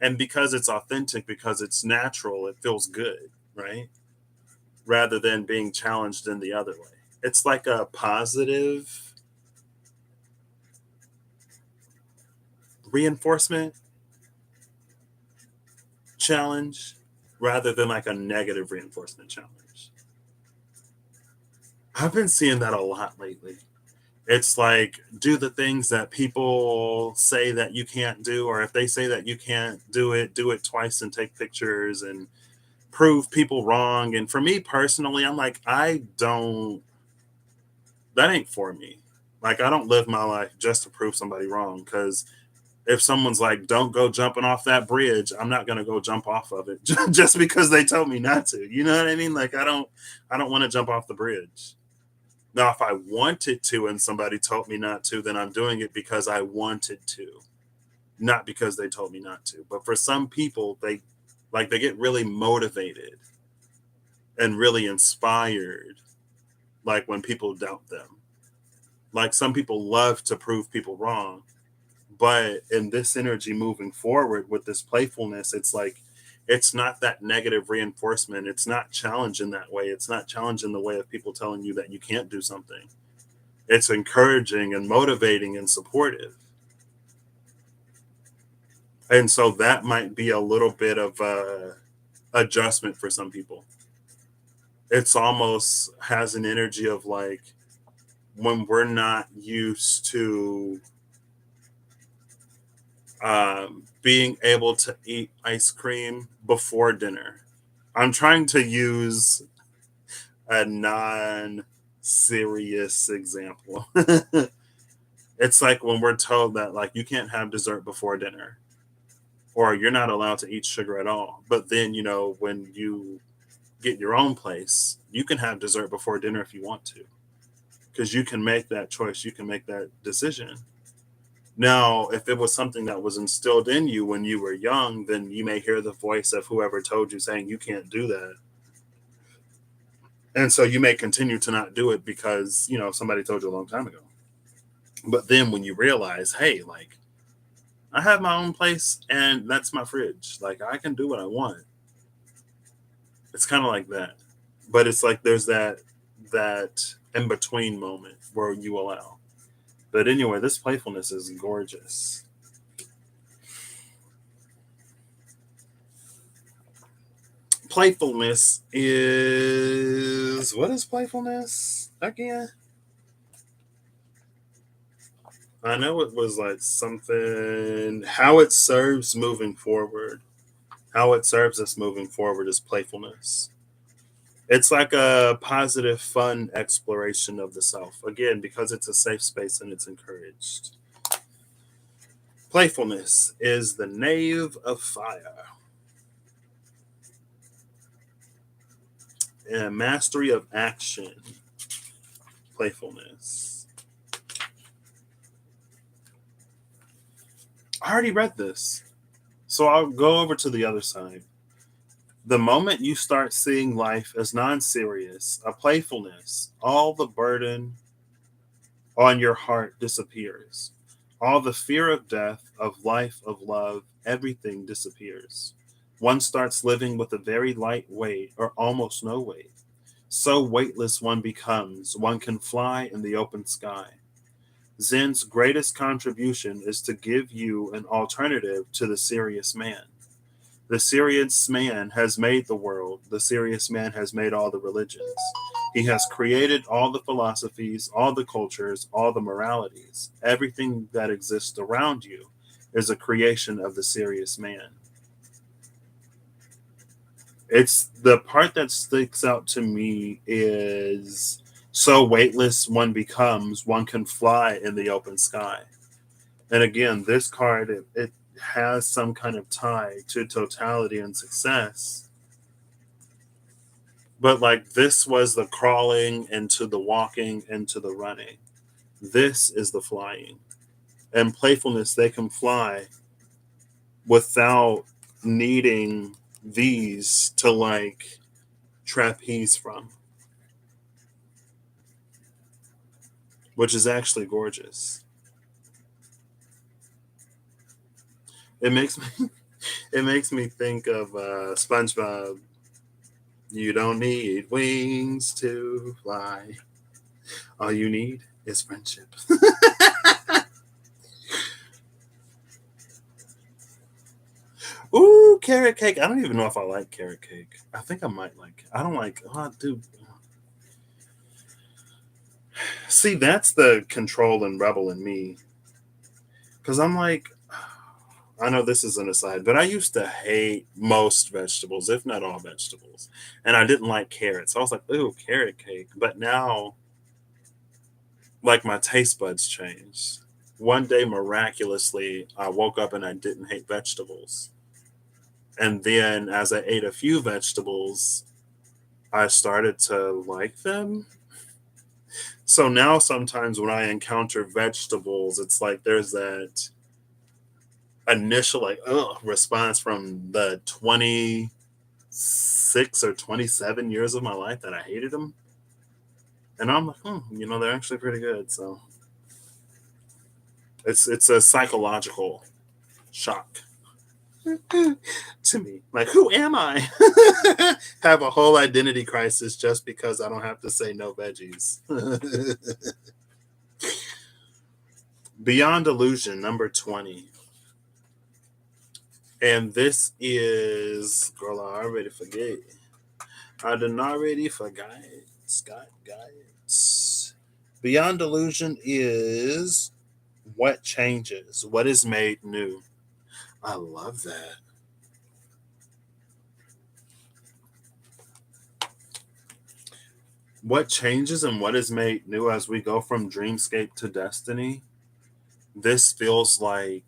and because it's authentic, because it's natural, it feels good, right? Rather than being challenged in the other way. It's like a positive reinforcement challenge rather than like a negative reinforcement challenge. I've been seeing that a lot lately. It's like do the things that people say that you can't do, or if they say that you can't do it twice and take pictures and prove people wrong. And for me personally, I'm like, I don't, that ain't for me. Like, I don't live my life just to prove somebody wrong. Because if someone's like, don't go jumping off that bridge, I'm not going to go jump off of it just because they told me not to. You know what I mean? Like, I don't want to jump off the bridge. Now, if I wanted to and somebody told me not to, then I'm doing it because I wanted to, not because they told me not to. But for some people, they get really motivated and really inspired, like when people doubt them. Like some people love to prove people wrong, but in this energy moving forward with this playfulness, it's like it's not that negative reinforcement. It's not challenge in that way. It's not challenge in the way of people telling you that you can't do something. It's encouraging and motivating and supportive. And so that might be a little bit of a adjustment for some people. It's almost has an energy of like when we're not used to being able to eat ice cream before dinner. I'm trying to use a non serious example. It's like when we're told that like you can't have dessert before dinner or you're not allowed to eat sugar at all. But then, when you get your own place, you can have dessert before dinner if you want to because you can make that choice, you can make that decision. Now, if it was something that was instilled in you when you were young, then you may hear the voice of whoever told you saying you can't do that. And so you may continue to not do it because, somebody told you a long time ago. But then when you realize, hey, like I have my own place and that's my fridge. Like I can do what I want. It's kind of like that. But it's like there's that in between moment where you allow. But anyway, this playfulness is gorgeous. Playfulness is what is playfulness again? I know it was like something how it serves moving forward. How it serves us moving forward is playfulness. It's like a positive, fun exploration of the self. Again, because it's a safe space and it's encouraged. Playfulness is the knave of fire. And mastery of action. Playfulness. I already read this. So I'll go over to the other side. The moment you start seeing life as non serious, a playfulness, all the burden on your heart disappears. All the fear of death, of life, of love, everything disappears. One starts living with a very light weight or almost no weight. So weightless one becomes, one can fly in the open sky. Zen's greatest contribution is to give you an alternative to the serious man. The serious man has made the world. The serious man has made all the religions. He has created all the philosophies, all the cultures, all the moralities. Everything that exists around you is a creation of the serious man. It's the part that sticks out to me is so weightless one becomes, one can fly in the open sky. And again, this card, it has some kind of tie to totality and success. But like this was the crawling into the walking into the running. This is the flying. And playfulness, they can fly without needing these to like trapeze from, which is actually gorgeous. It makes me it makes me think of SpongeBob. You don't need wings to fly. All you need is friendship. Ooh, carrot cake. I don't even know if I like carrot cake. I think I might like. I don't like. Oh, dude. See, that's the control and rebel in me. Because I'm like, I know this is an aside, but I used to hate most vegetables, if not all vegetables. And I didn't like carrots. I was like, ooh, carrot cake. But now, like, my taste buds changed. One day, miraculously, I woke up and I didn't hate vegetables. And then, as I ate a few vegetables, I started to like them. So now, sometimes when I encounter vegetables, it's like there's that initial, like, ugh, response from the 26 or 27 years of my life that I hated them. And I'm like, they're actually pretty good. So it's a psychological shock to me. Like, who am I? Have a whole identity crisis just because I don't have to say no veggies. Beyond Illusion, number 20. And this is, girl, I already forget. I done already forgot. Scott Guides. Beyond Illusion is what changes, what is made new. I love that. What changes and what is made new as we go from dreamscape to destiny. This feels like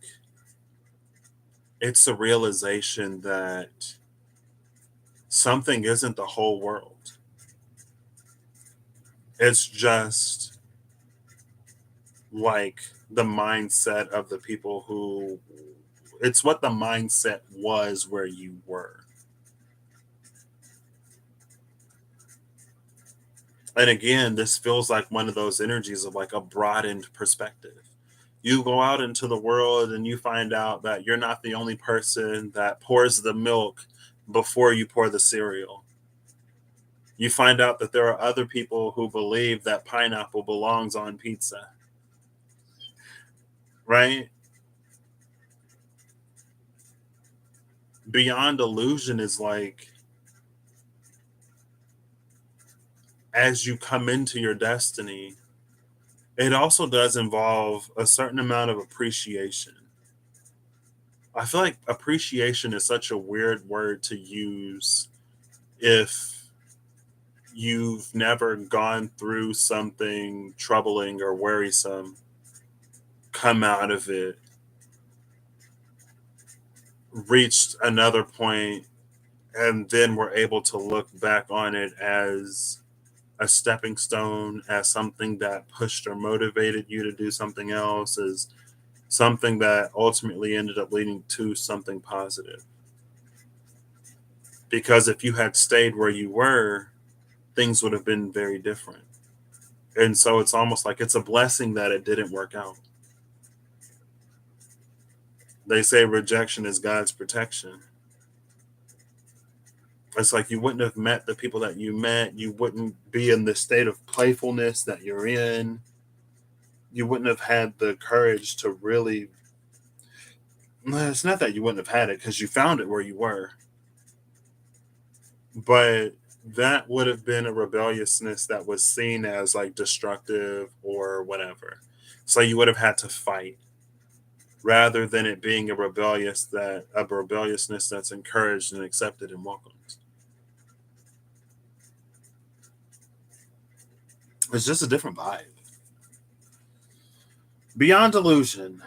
it's a realization that something isn't the whole world. It's just like the mindset of the people who, it's what the mindset was where you were. And again, this feels like one of those energies of like a broadened perspective. You go out into the world and you find out that you're not the only person that pours the milk before you pour the cereal. You find out that there are other people who believe that pineapple belongs on pizza, right? Beyond Illusion is like, as you come into your destiny, it also does involve a certain amount of appreciation. I feel like appreciation is such a weird word to use if you've never gone through something troubling or worrisome, come out of it, reached another point, and then we're able to look back on it as a stepping stone, as something that pushed or motivated you to do something else, as something that ultimately ended up leading to something positive. Because if you had stayed where you were, things would have been very different. And so it's almost like it's a blessing that it didn't work out. They say rejection is God's protection. It's like you wouldn't have met the people that you met. You wouldn't be in the state of playfulness that you're in. you wouldn't have had the courage to really. No, it's not that you wouldn't have had it because you found it where you were, but that would have been a rebelliousness that was seen as like destructive or whatever. So you would have had to fight rather than it being a rebelliousness that's encouraged and accepted and welcomed. It's just a different vibe. Beyond illusion,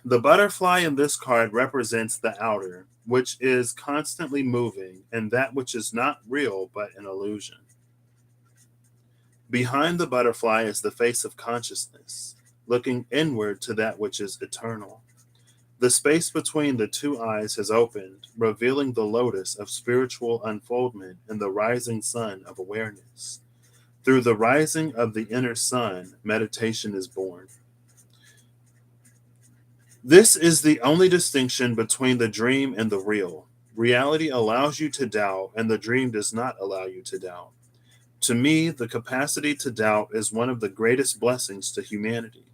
the butterfly in this card represents the outer, which is constantly moving, and that which is not real but an illusion. Behind the butterfly is the face of consciousness, looking inward to that which is eternal. The space between the two eyes has opened, revealing the lotus of spiritual unfoldment and the rising sun of awareness. Through the rising of the inner sun, meditation is born. This is the only distinction between the dream and the real. Reality allows you to doubt, and the dream does not allow you to doubt. To me, the capacity to doubt is one of the greatest blessings to humanity.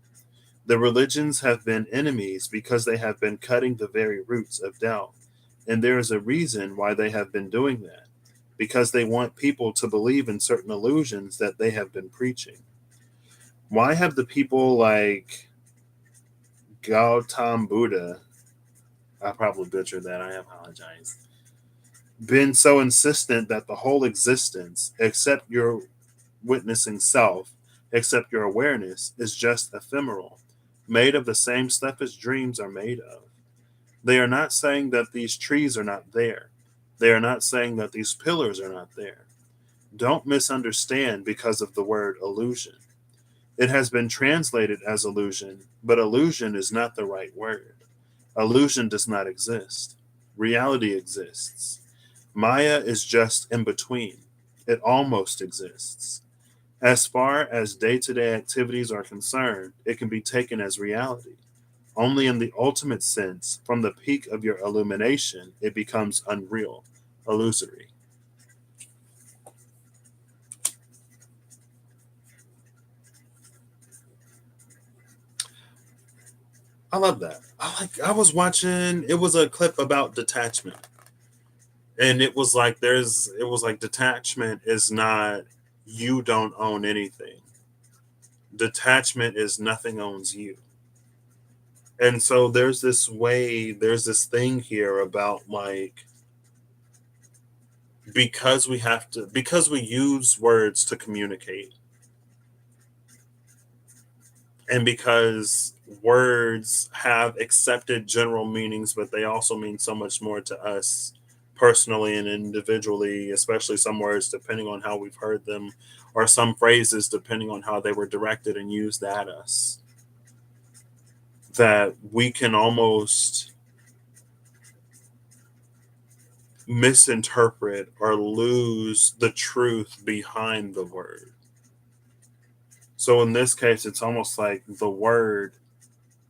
The religions have been enemies because they have been cutting the very roots of doubt. And there is a reason why they have been doing that. Because they want people to believe in certain illusions that they have been preaching. Why have the people like Gautam Buddha, I probably butchered that, I apologize, been so insistent that the whole existence, except your witnessing self, except your awareness, is just ephemeral, made of the same stuff as dreams are made of? They are not saying that these trees are not there. They are not saying that these pillars are not there. Don't misunderstand because of the word illusion. It has been translated as illusion, but illusion is not the right word. Illusion does not exist. Reality exists. Maya is just in between. It almost exists. As far as day to day activities are concerned, it can be taken as reality. Only in the ultimate sense, from the peak of your illumination, it becomes unreal, illusory. I love that. I was watching, it was a clip about detachment. And it was like detachment is not, you don't own anything. Detachment is nothing owns you. And so there's this thing here about like, because we use words to communicate, and because words have accepted general meanings, but they also mean so much more to us personally and individually, especially some words depending on how we've heard them, or some phrases depending on how they were directed and used at us, that we can almost misinterpret or lose the truth behind the word. So in this case, it's almost like the word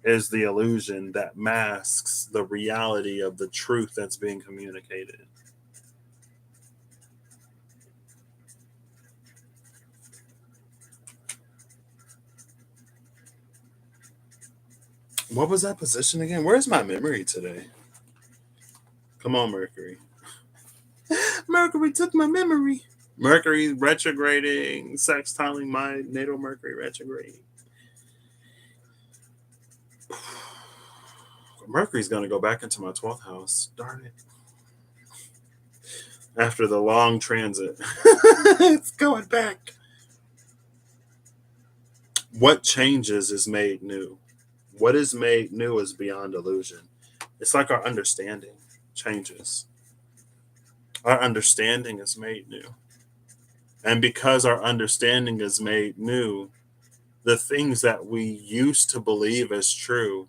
is the illusion that masks the reality of the truth that's being communicated. What was that position again? Where's my memory today? Come on, Mercury. Mercury took my memory. Mercury retrograding, sextiling my natal Mercury retrograde. Mercury's going to go back into my 12th house. Darn it. After the long transit, it's going back. What changes is made new. What is made new is beyond illusion. It's like our understanding changes. Our understanding is made new. And because our understanding is made new, the things that we used to believe as true,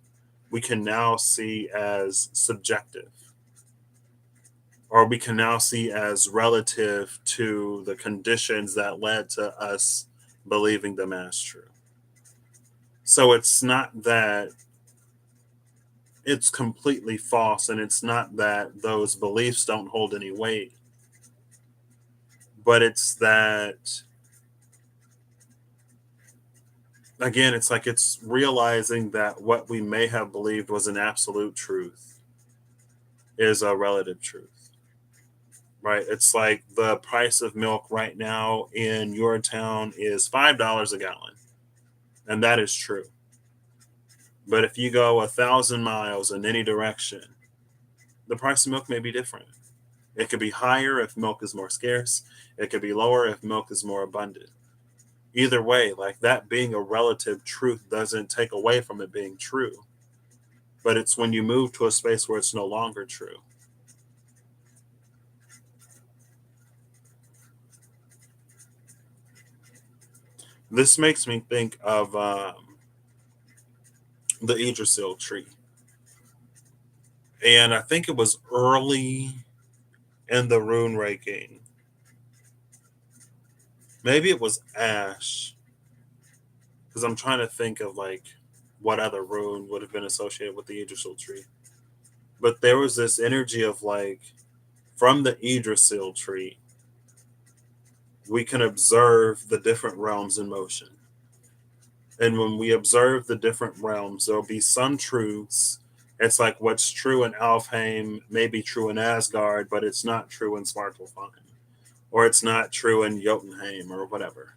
we can now see as subjective, or we can now see as relative to the conditions that led to us believing them as true. So it's not that it's completely false, and it's not that those beliefs don't hold any weight, but it's that again, it's like it's realizing that what we may have believed was an absolute truth is a relative truth, right? It's like the price of milk right now in your town is $5 a gallon, and that is true. But if you go 1,000 miles in any direction, the price of milk may be different. It could be higher if milk is more scarce. It could be lower if milk is more abundant. Either way, like that being a relative truth doesn't take away from it being true. But it's when you move to a space where it's no longer true. This makes me think of the Yggdrasil tree. And I think it was early in the rune raking. Maybe it was Ash. Because I'm trying to think of like what other rune would have been associated with the Yggdrasil tree. But there was this energy of like, from the Yggdrasil tree, we can observe the different realms in motion. And when we observe the different realms, there'll be some truths. It's like what's true in Alfheim may be true in Asgard, but it's not true in Svartalfheim. Or it's not true in Jotunheim or whatever.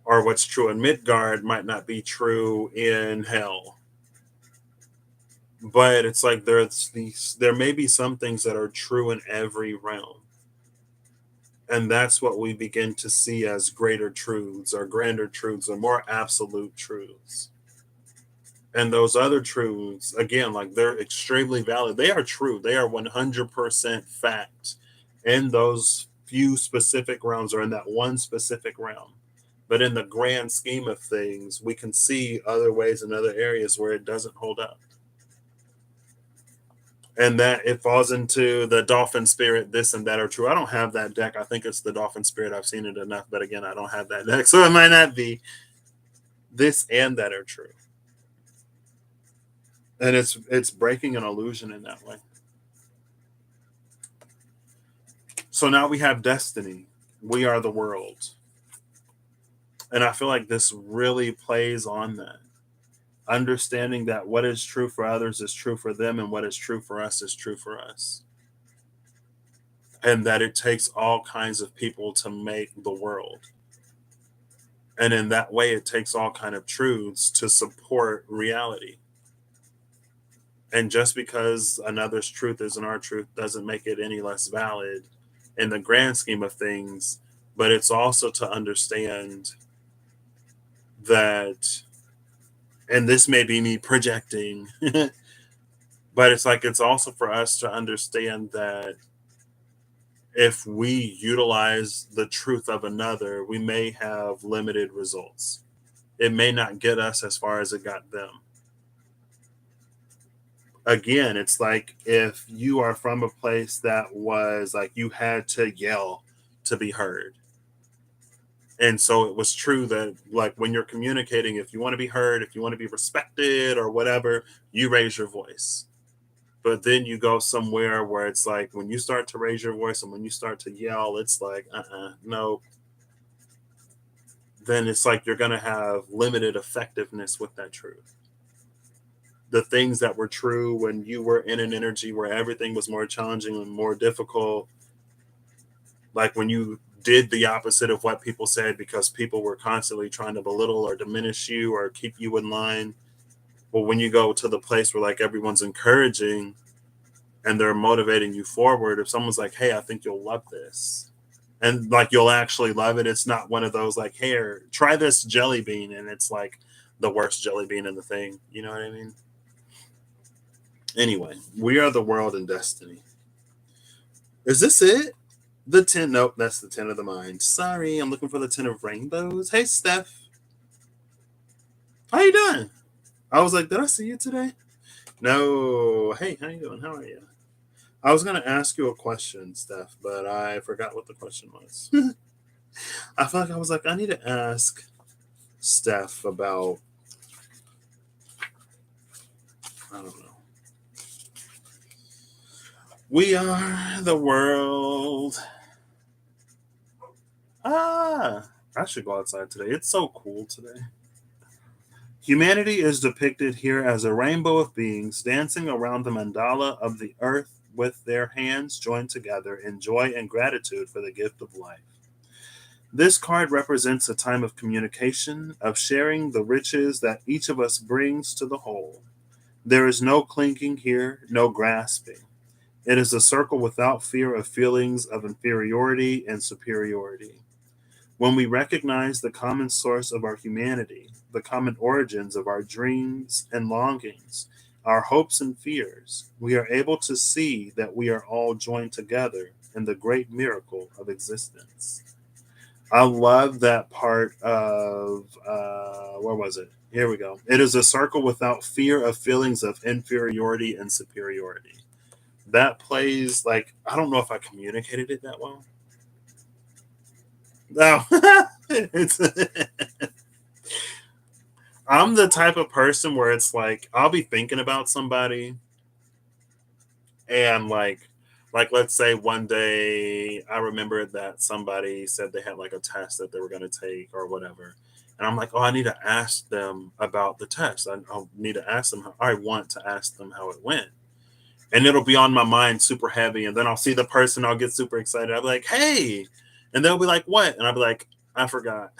Or what's true in Midgard might not be true in Hell. But it's like there may be some things that are true in every realm. And that's what we begin to see as greater truths or grander truths or more absolute truths. And those other truths, again, like they're extremely valid. They are true. They are 100% fact in those few specific realms or in that one specific realm. But in the grand scheme of things, we can see other ways in other areas where it doesn't hold up. And that it falls into the dolphin spirit, this and that are true. I don't have that deck. I think it's the dolphin spirit. I've seen it enough, but again, I don't have that deck. So it might not be this and that are true. And it's breaking an illusion in that way. So now we have destiny. We are the world. And I feel like this really plays on that. Understanding that what is true for others is true for them, and what is true for us is true for us. And that it takes all kinds of people to make the world. And in that way, it takes all kind of truths to support reality. And just because another's truth isn't our truth doesn't make it any less valid in the grand scheme of things. But it's also to understand that, and this may be me projecting, but it's like it's also for us to understand that if we utilize the truth of another, we may have limited results. It may not get us as far as it got them. Again, it's like if you are from a place that was like you had to yell to be heard. And so it was true that like when you're communicating, if you want to be heard, if you want to be respected or whatever, you raise your voice. But then you go somewhere where it's like when you start to raise your voice and when you start to yell, it's like, no. Then it's like you're going to have limited effectiveness with that truth. The things that were true when you were in an energy where everything was more challenging and more difficult, like when you did the opposite of what people said because people were constantly trying to belittle or diminish you or keep you in line. But when you go to the place where like everyone's encouraging and they're motivating you forward, if someone's like, hey, I think you'll love this, and like you'll actually love it, it's not one of those like, here, try this jelly bean, and it's like the worst jelly bean in the thing. You know what I mean? Anyway, we are the world and destiny. Is this it? The 10? Nope, that's the 10 of the mind. Sorry, I'm looking for the 10 of rainbows. Hey, Steph. How you doing? I was like, did I see you today? No. Hey, how you doing? How are you? I was going to ask you a question, Steph, but I forgot what the question was. I feel like I was like, I need to ask Steph about, I don't know. We are the world. I should go outside today. It's so cool today. Humanity is depicted here as a rainbow of beings dancing around the mandala of the earth with their hands joined together in joy and gratitude for the gift of life. This card represents a time of communication, of sharing the riches that each of us brings to the whole. There is no clinking here, no grasping. It is a circle without fear of feelings of inferiority and superiority. When we recognize the common source of our humanity, the common origins of our dreams and longings, our hopes and fears, we are able to see that we are all joined together in the great miracle of existence. I love that part of, where was it? Here we go. It is a circle without fear of feelings of inferiority and superiority. That plays like, I don't know if I communicated it that well. No, it's I'm the type of person where it's like I'll be thinking about somebody and like let's say one day I remember that somebody said they had like a test that they were going to take or whatever. And I'm like, oh, I need to ask them about the test. I'll need to ask them how I want to ask them how it went. And it'll be on my mind super heavy. And then I'll see the person, I'll get super excited. I'll be like, hey. And they'll be like, what? And I'll be like, I forgot.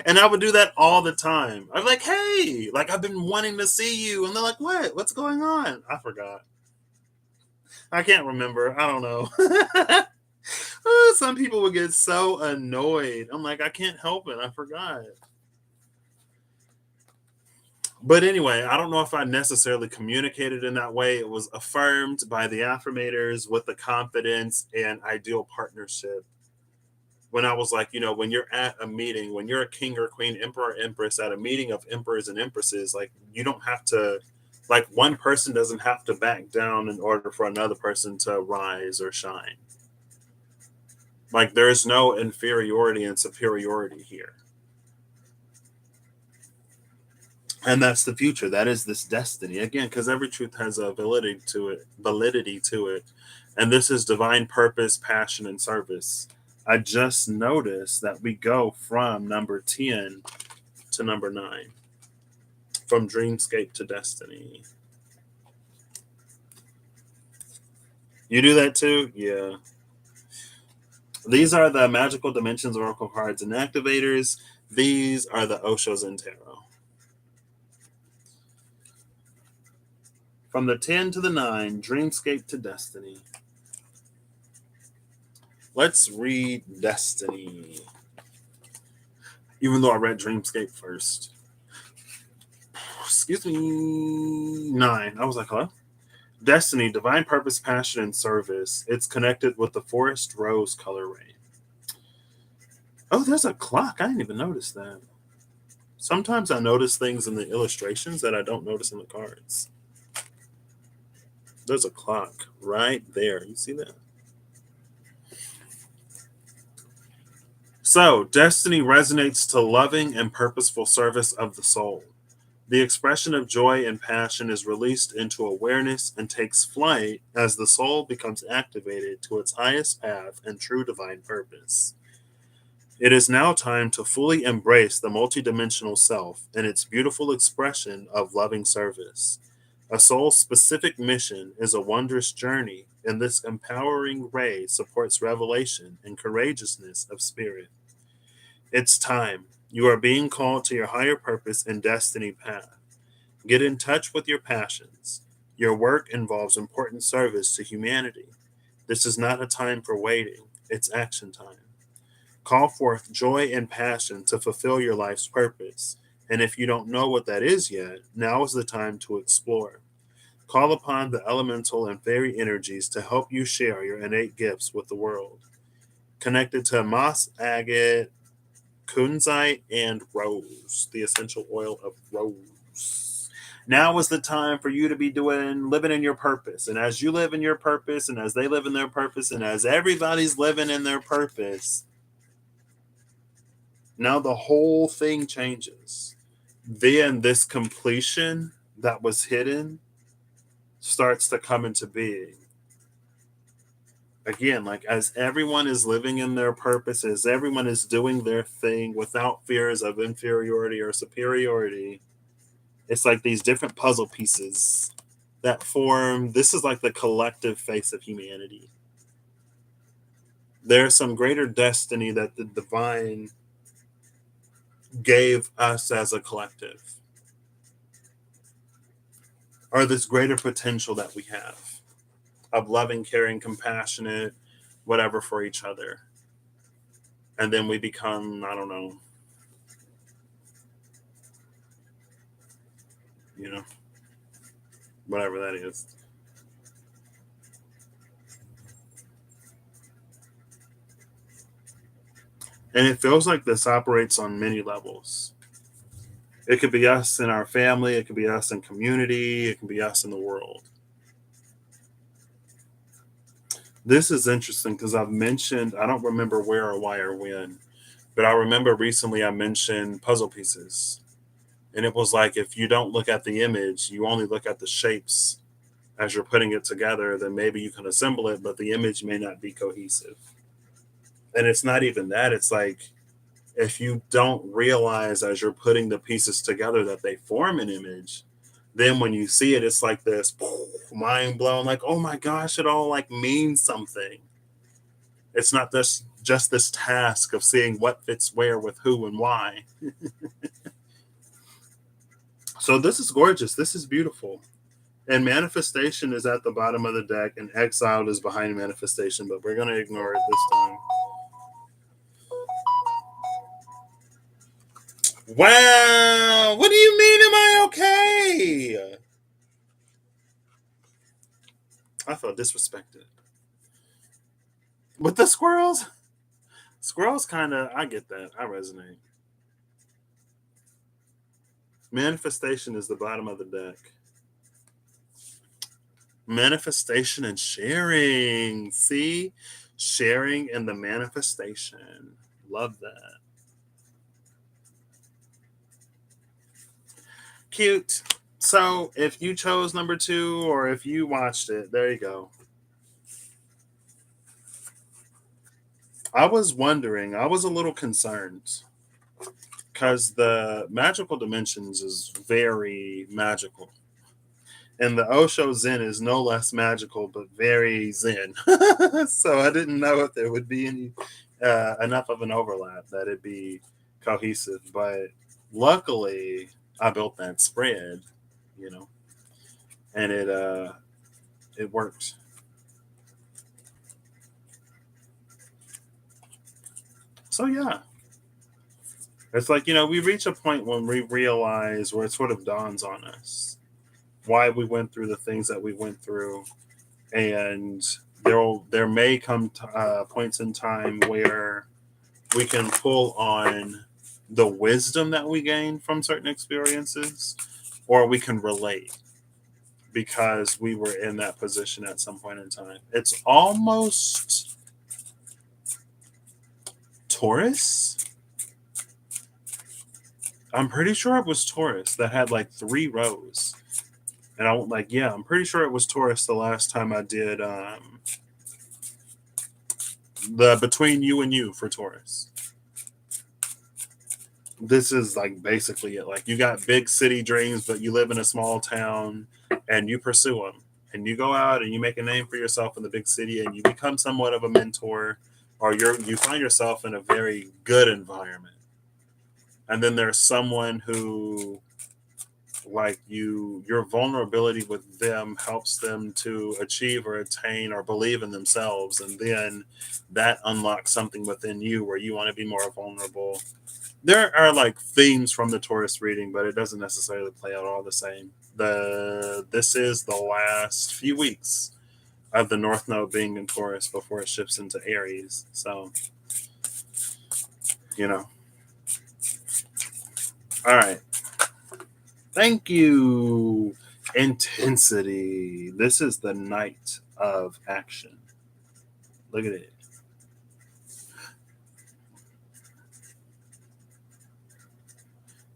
And I would do that all the time. I'm like, hey, like I've been wanting to see you. And they're like, what? What's going on? I forgot. I can't remember. I don't know. Some people would get so annoyed. I'm like, I can't help it. I forgot. But anyway, I don't know if I necessarily communicated in that way. It was affirmed by the affirmators with the confidence and ideal partnership. When I was like, when you're at a meeting, when you're a king or queen, emperor, or empress at a meeting of emperors and empresses, like you don't have to, like one person doesn't have to back down in order for another person to rise or shine. Like there's no inferiority and superiority here. And that's the future. That is this destiny. Again, because every truth has a validity to it. And this is divine purpose, passion, and service. I just noticed that we go from number 10 to number 9. From dreamscape to destiny. You do that too? Yeah. These are the magical dimensions oracle cards and activators. These are the Oshos and Tarot. From the 10 to the 9, dreamscape to destiny. Let's read destiny. Even though I read dreamscape first. Excuse me. 9. I was like, hello? Destiny, divine purpose, passion, and service. It's connected with the forest rose colorway. Oh, there's a clock. I didn't even notice that. Sometimes I notice things in the illustrations that I don't notice in the cards. There's a clock right there. You see that? So, destiny resonates to loving and purposeful service of the soul. The expression of joy and passion is released into awareness and takes flight as the soul becomes activated to its highest path and true divine purpose. It is now time to fully embrace the multidimensional self and its beautiful expression of loving service. A soul's specific mission is a wondrous journey, and this empowering ray supports revelation and courageousness of spirit. It's time. You are being called to your higher purpose and destiny path. Get in touch with your passions. Your work involves important service to humanity. This is not a time for waiting, it's action time. Call forth joy and passion to fulfill your life's purpose. And if you don't know what that is yet, now is the time to explore. Call upon the elemental and fairy energies to help you share your innate gifts with the world. Connected to moss, agate, kunzite, and rose, the essential oil of rose. Now is the time for you to be living in your purpose. And as you live in your purpose, and as they live in their purpose, and as everybody's living in their purpose, now the whole thing changes. Then this completion that was hidden starts to come into being. again, like as everyone is living in their purposes, everyone is doing their thing without fears of inferiority or superiority. It's like these different puzzle pieces that form this is like the collective face of humanity. There's some greater destiny that the divine gave us as a collective, or this greater potential that we have of loving, caring, compassionate, whatever for each other. And then we become, I don't know, you know, whatever that is. And it feels like this operates on many levels. It could be us in our family, it could be us in community, it can be us in the world. This is interesting because I've mentioned, I don't remember where or why or when, but I remember recently I mentioned puzzle pieces. And it was like if you don't look at the image, you only look at the shapes as you're putting it together, then maybe you can assemble it, but the image may not be cohesive. And it's not even that. It's like if you don't realize as you're putting the pieces together that they form an image, then when you see it, it's like this mind blown, like, oh my gosh, it all like means something. It's not this just this task of seeing what fits where with who and why. So this is gorgeous. This is beautiful. And manifestation is at the bottom of the deck, and exiled is behind manifestation, but we're gonna ignore it this time. Wow, what do you mean? Am I okay? I felt disrespected with the squirrels. Squirrels kind of, I get that. I resonate. Manifestation is the bottom of the deck. Manifestation and sharing. See, sharing and the manifestation. Love that. Cute. So if you chose number two or if you watched it, there you go. I was wondering, I was a little concerned because the magical dimensions is very magical. And the Osho Zen is no less magical, but very Zen. So I didn't know if there would be any enough of an overlap that it'd be cohesive. But luckily, I built that spread, you know, and it worked. So yeah, it's like we reach a point when we realize where it sort of dawns on us why we went through the things that we went through, and there may come points in time where we can pull on the wisdom that we gain from certain experiences, or we can relate because we were in that position at some point in time. It's almost Taurus. I'm pretty sure it was Taurus that had like 3 rows. And I like, yeah, I'm pretty sure it was Taurus the last time I did the between you and you for Taurus. This is like basically it. Like you got big city dreams, but you live in a small town and you pursue them. And you go out and you make a name for yourself in the big city and you become somewhat of a mentor, or you find yourself in a very good environment. And then there's someone who like your vulnerability with them helps them to achieve or attain or believe in themselves, and then that unlocks something within you where you want to be more vulnerable. There are like themes from the Taurus reading, but it doesn't necessarily play out all the same. This is the last few weeks of the North Node being in Taurus before it shifts into Aries. So, you know. All right. Thank you. Intensity. This is the night of action. Look at it.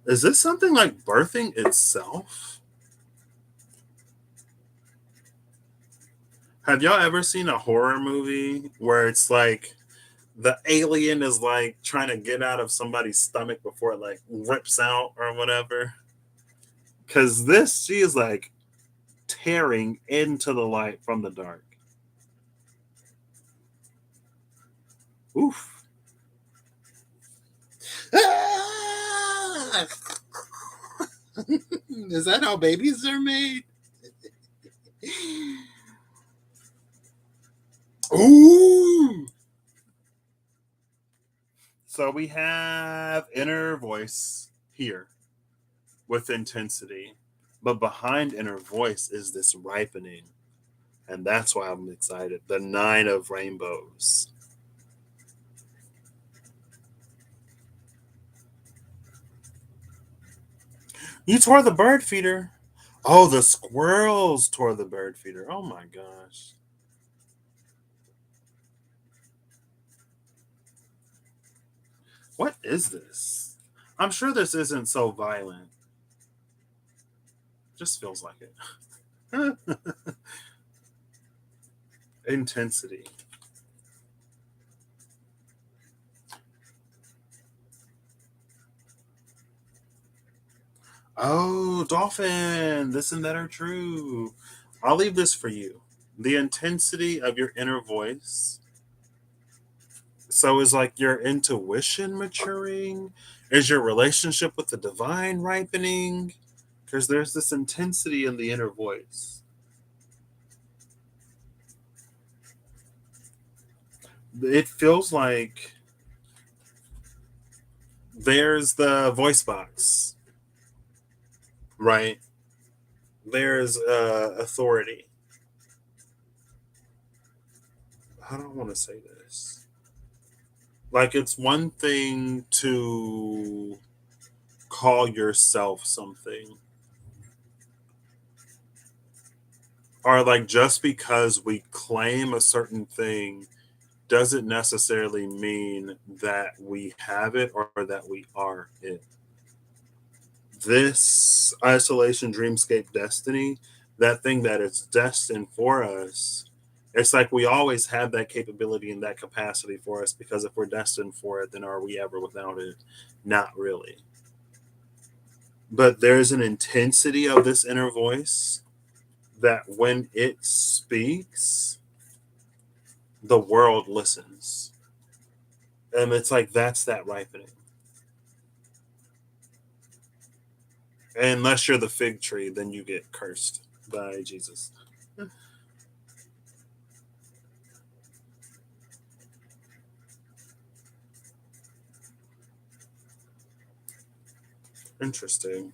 Is this something like birthing itself? Have y'all ever seen a horror movie where it's like the alien is like trying to get out of somebody's stomach before it like rips out or whatever? Because this, she is like tearing into the light from the dark. Oof. Ah! Is that how babies are made? Ooh. So we have inner voice here with intensity, but behind inner voice is this ripening, and that's why I'm excited. The nine of rainbows. You tore the bird feeder. Oh, the squirrels tore the bird feeder. Oh my gosh. What is this? I'm sure this isn't so violent. Just feels like it. Intensity. Oh, dolphin. This and that are true. I'll leave this for you. The intensity of your inner voice. So is like your intuition maturing? Is your relationship with the divine ripening? Because there's this intensity in the inner voice. It feels like there's the voice box, right? There's authority. How do I want to say this? Like, it's one thing to call yourself something, or like just because we claim a certain thing doesn't necessarily mean that we have it or that we are it. This isolation dreamscape destiny, that thing that is destined for us, it's like we always have that capability and that capacity for us, because if we're destined for it, then are we ever without it? Not really. But there's an intensity of this inner voice that when it speaks, the world listens. And it's like that's that ripening. Unless you're the fig tree, then you get cursed by Jesus. Interesting.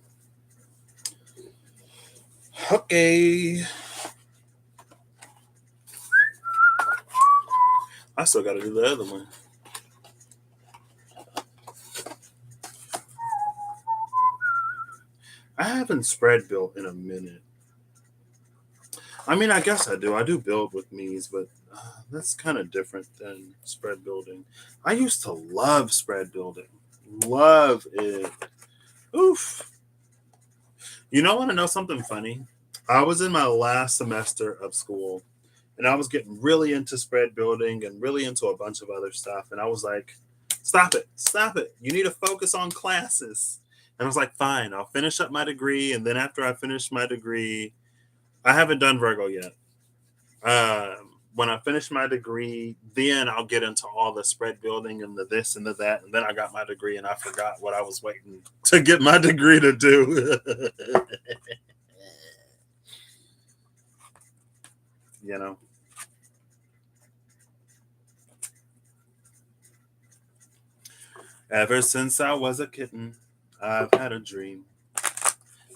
Okay. I still got to do the other one. I haven't spread built in a minute. I mean, I guess I do. I do build with me's, but that's kind of different than spread building. I used to love spread building. Love it. Oof. You know, want to know something funny? I was in my last semester of school and I was getting really into spread building and really into a bunch of other stuff. And I was like, stop it, stop it. You need to focus on classes. And I was like, fine, I'll finish up my degree. And then after I finish my degree, I haven't done Virgo yet. When I finish my degree, then I'll get into all the spread building and the this and the that. And then I got my degree and I forgot what I was waiting to get my degree to do. you know, ever since I was a kitten, I've had a dream.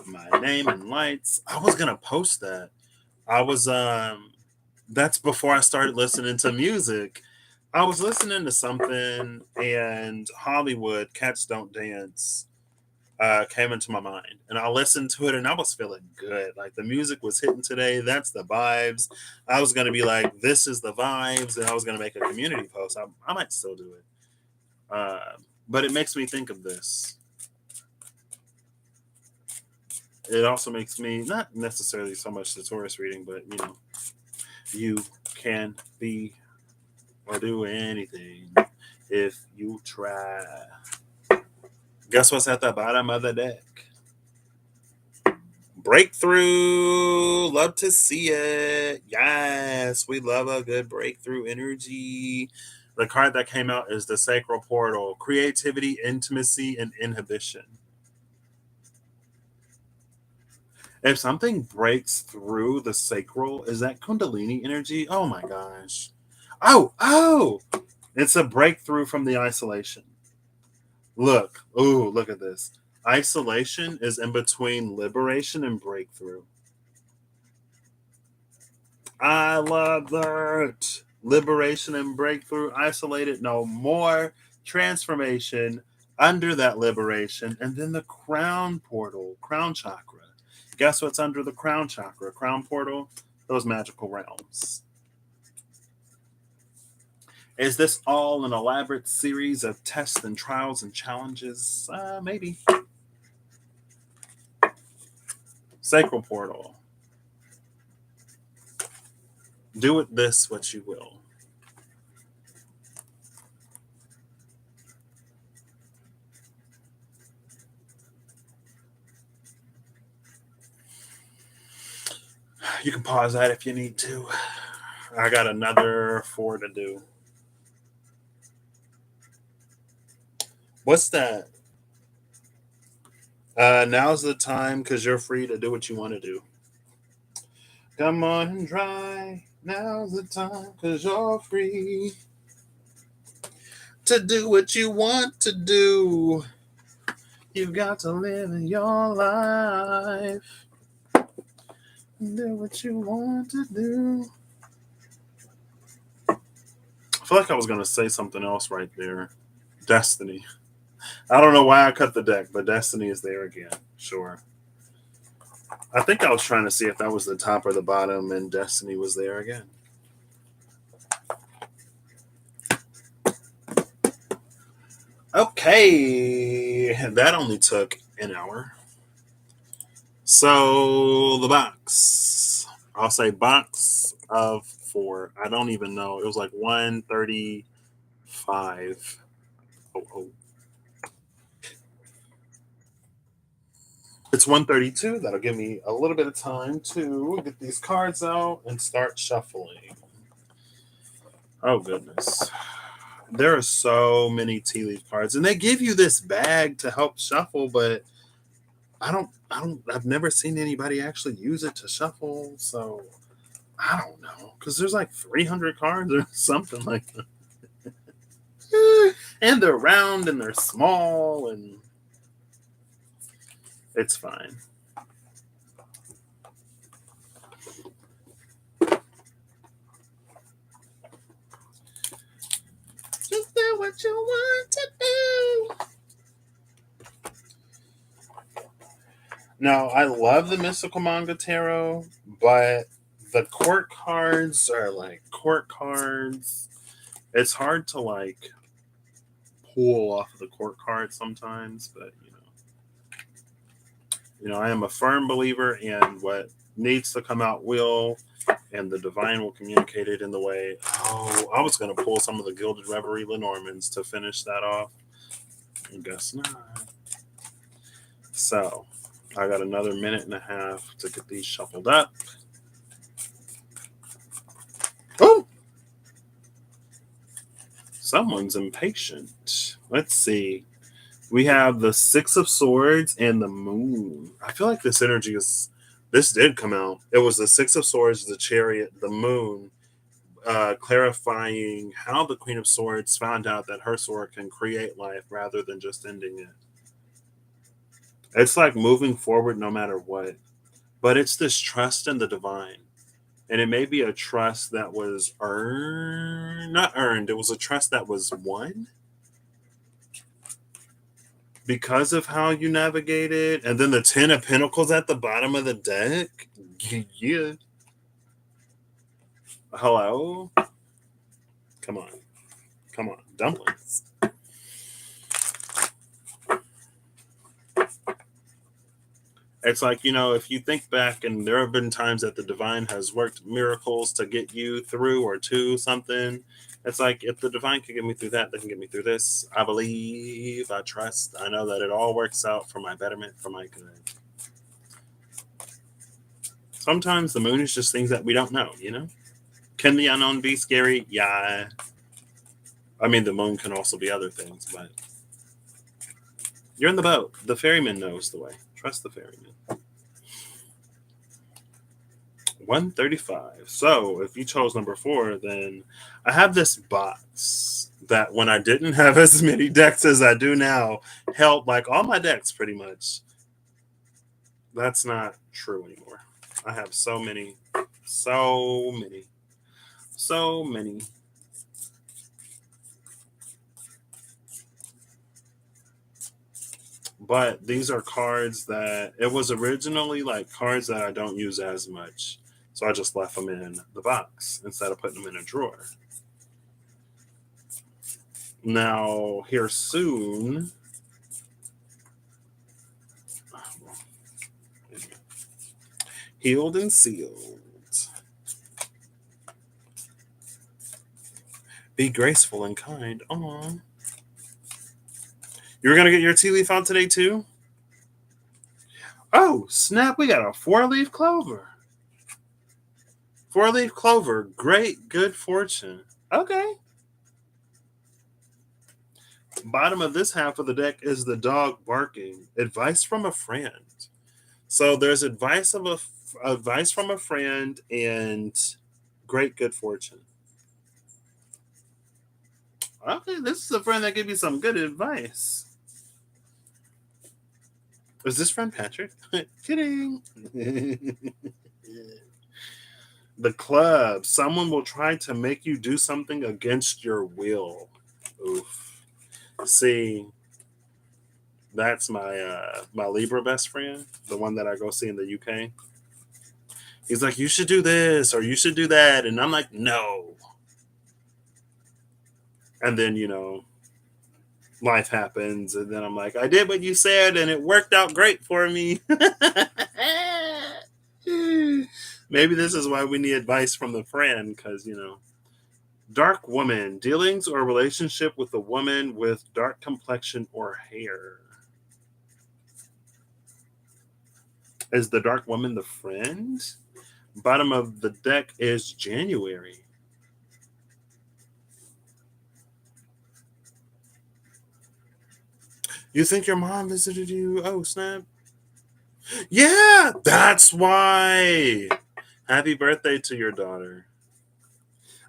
My name in lights. I was gonna post that. I was that's before I started listening to music. I was listening to something and Hollywood Cats Don't Dance came into my mind. And I listened to it and I was feeling good. Like the music was hitting today. That's the vibes. I was gonna be like, this is the vibes, and I was gonna make a community post. I might still do it. But it makes me think of this. It also makes me not necessarily so much the Taurus reading, but You can be or do anything if you try. Guess what's at the bottom of the deck? Breakthrough. Love to see it. Yes, we love a good breakthrough energy. The card that came out is the Sacral Portal. Creativity, intimacy, and inhibition. If something breaks through the sacral, is that Kundalini energy? Oh my gosh. Oh, it's a breakthrough from the isolation. Look at this. Isolation is in between liberation and breakthrough. I love that. Liberation and breakthrough, isolated no more, transformation under that liberation, and then the crown portal, crown chakra. Guess what's under the crown chakra? Crown portal, those magical realms. Is this all an elaborate series of tests and trials and challenges? Maybe. Sacral portal. Do with this what you will. You can pause that if you need to. I got another 4 to do. What's that? Now's the time because you're free to do what you want to do. Come on and try. Now's the time because you're free to do what you want to do. You've got to live in your life. Do what you want to do. I feel like I was going to say something else right there. Destiny. I don't know why I cut the deck, but Destiny is there again. Sure. I think I was trying to see if that was the top or the bottom, and Destiny was there again. Okay, that only took an hour. So the box, I'll say box of 4. I don't even know. It was like 135. Oh. It's 132. That'll give me a little bit of time to get these cards out and start shuffling. Oh goodness. There are so many tea leaf cards, and they give you this bag to help shuffle, but I've never seen anybody actually use it to shuffle, so I don't know, because there's like 300 cards or something like that. And they're round and they're small, and it's fine. Just do what you want to do. Now, I love the Mystical Manga Tarot, but the court cards are like court cards. It's hard to like pull off of the court card sometimes, but I am a firm believer in what needs to come out will, and the divine will communicate it in the way. Oh, I was going to pull some of the Gilded Reverie Lenormands to finish that off. I guess not. So, I got another minute and a half to get these shuffled up. Oh! Someone's impatient. Let's see. We have the 6 of Swords and the Moon. I feel like this energy is... This did come out. It was the 6 of Swords, the Chariot, the Moon, clarifying how the Queen of Swords found out that her sword can create life rather than just ending it. It's like moving forward no matter what. But it's this trust in the divine. And it may be a trust that was not earned. It was a trust that was won because of how you navigated. And then the 10 of Pentacles at the bottom of the deck. Yeah. Hello? Come on. Dumplings. It's like, if you think back, and there have been times that the divine has worked miracles to get you through or to something. It's like, if the divine can get me through that, they can get me through this. I believe, I trust, I know that it all works out for my betterment, for my good. Sometimes the moon is just things that we don't know. Can the unknown be scary? Yeah. I mean, the moon can also be other things, but you're in the boat. The ferryman knows the way. Trust the ferryman. 135. So if you chose number 4, then I have this box that when I didn't have as many decks as I do now, held like all my decks pretty much. That's not true anymore. I have so many, so many, so many. But these are cards that it was originally like cards that I don't use as much. So I just left them in the box instead of putting them in a drawer. Now, here soon, healed and sealed. Be graceful and kind. Aw. You were going to get your tea leaf out today, too? Oh, snap. We got a 4-leaf clover. 4-leaf clover. Great, good fortune. Okay. Bottom of this half of the deck is the dog barking. Advice from a friend. So there's advice from a friend and great good fortune. Okay, this is a friend that gave you some good advice. Is this friend Patrick? Kidding. The club. Someone will try to make you do something against your will. Oof. See, that's my Libra best friend, the one that I go see in the UK. He's like, you should do this or you should do that, and I'm like, no. And then life happens, and then I'm like, I did what you said, and it worked out great for me. Maybe this is why we need advice from the friend, because dark woman, dealings or relationship with a woman with dark complexion or hair. Is the dark woman the friend? Bottom of the deck is January. You think your mom visited you? Oh, snap. Yeah, that's why. Happy birthday to your daughter.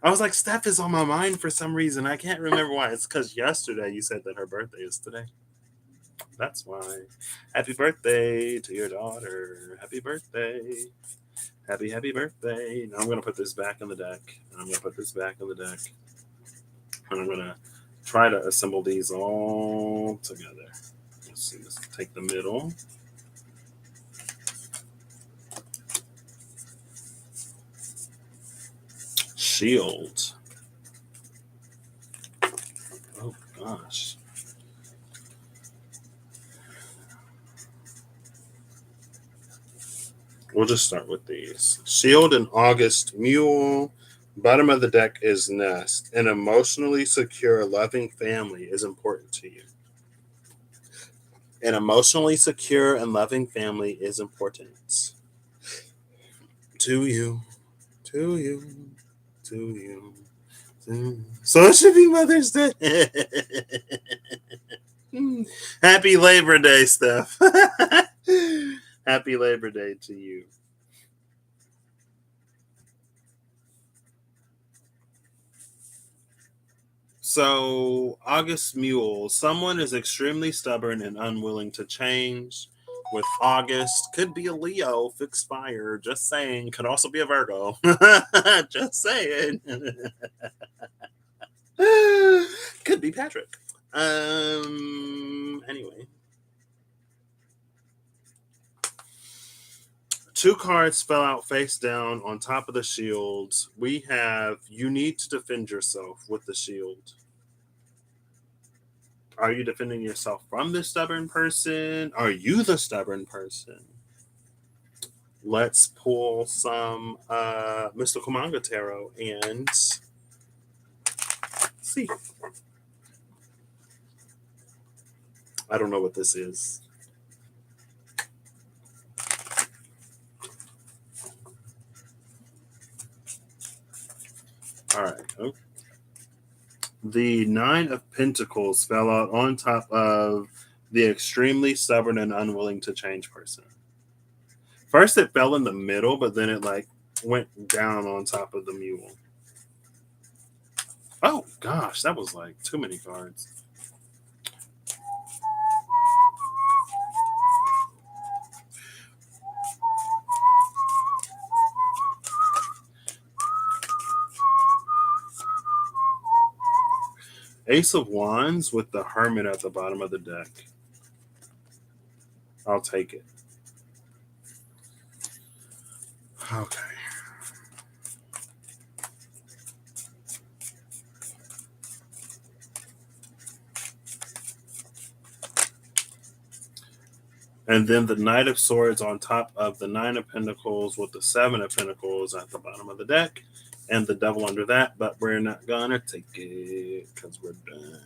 I was like, Steph is on my mind for some reason. I can't remember why. It's because yesterday you said that her birthday is today. That's why. Happy birthday to your daughter. Happy birthday. Happy birthday. Now I'm going to put this back in the deck. I'm going to put this back in the deck. And I'm going to try to assemble these all together. Let's see. Let's take the middle. Shield. Oh, gosh. We'll just start with these. Shield and August Mule. Bottom of the deck is Nest. An emotionally secure, loving family is important to you. An emotionally secure and loving family is important to you. To you. To you. So it should be Mother's Day. Happy Labor Day, Steph. Happy Labor Day to you. So, August Mule. Someone is extremely stubborn and unwilling to change. With August, could be a Leo, fixed fire. Just saying. Could also be a Virgo. Just saying. Could be Patrick. Anyway. 2 cards fell out face down on top of the shield. We have you need to defend yourself with the shield. Are you defending yourself from the stubborn person? Are you the stubborn person? let's pull some mystical manga tarot and see. I don't know what this is. All right. Oh. The Nine of Pentacles fell out on top of the extremely stubborn and unwilling to change person. First, it fell in the middle, but then it like went down on top of the mule. Oh gosh, that was like too many cards. Ace of Wands with the Hermit at the bottom of the deck. I'll take it. Okay. And then the Knight of Swords on top of the Nine of Pentacles with the Seven of Pentacles at the bottom of the deck. And the Devil under that, but we're not gonna take it because we're done.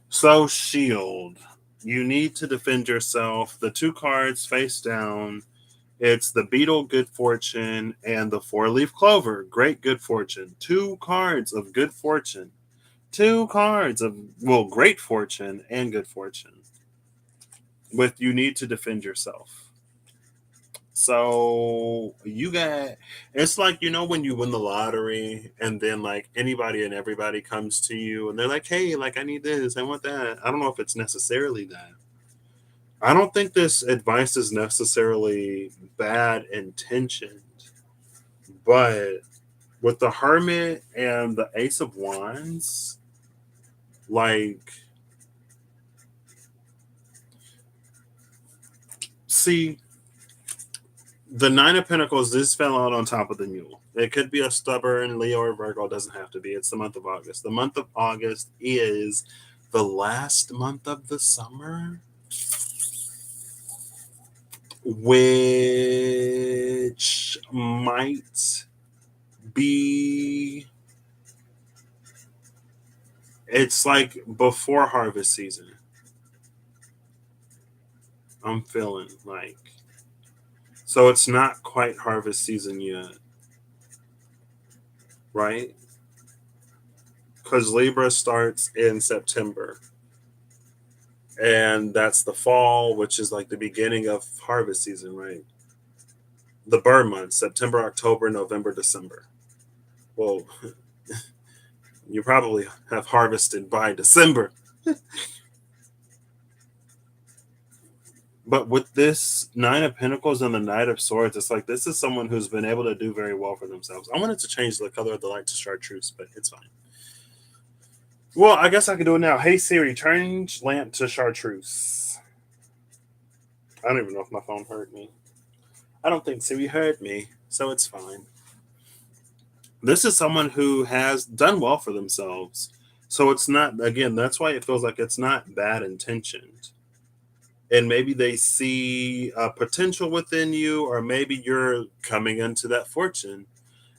So, Shield. You need to defend yourself. The two cards face down. It's the Beetle, Good Fortune, and the Four-Leaf Clover, Great Good Fortune. Two cards of good fortune. Two cards of, well, great fortune and good fortune. With you need to defend yourself. So you got, it's like, you know, when you win the lottery and then like anybody and everybody comes to you and they're like, hey, like I need this, I want that. I don't know if it's necessarily that. I don't think this advice is necessarily bad intentioned, but with the Hermit and the Ace of Wands, like, see, the Nine of Pentacles, this fell out on top of the mule. It could be a stubborn Leo or Virgo. It doesn't have to be. It's the month of August. The month of August is the last month of the summer, which might be, it's like before harvest season. I'm feeling like, so it's not quite harvest season yet, right? Because Libra starts in September, and that's the fall, which is like the beginning of harvest season, right? The burn months: September, October, November, December. Well, you probably have harvested by December. But with this Nine of Pentacles and the Knight of Swords, it's like this is someone who's been able to do very well for themselves. I wanted to change the color of the light to chartreuse, but it's fine. Well, I guess I can do it now. Hey Siri, change lamp to chartreuse. I don't even know if my phone heard me. I don't think Siri heard me, so it's fine. This is someone who has done well for themselves. So it's not, again, that's why it feels like it's not bad intentioned. And maybe they see a potential within you, or maybe you're coming into that fortune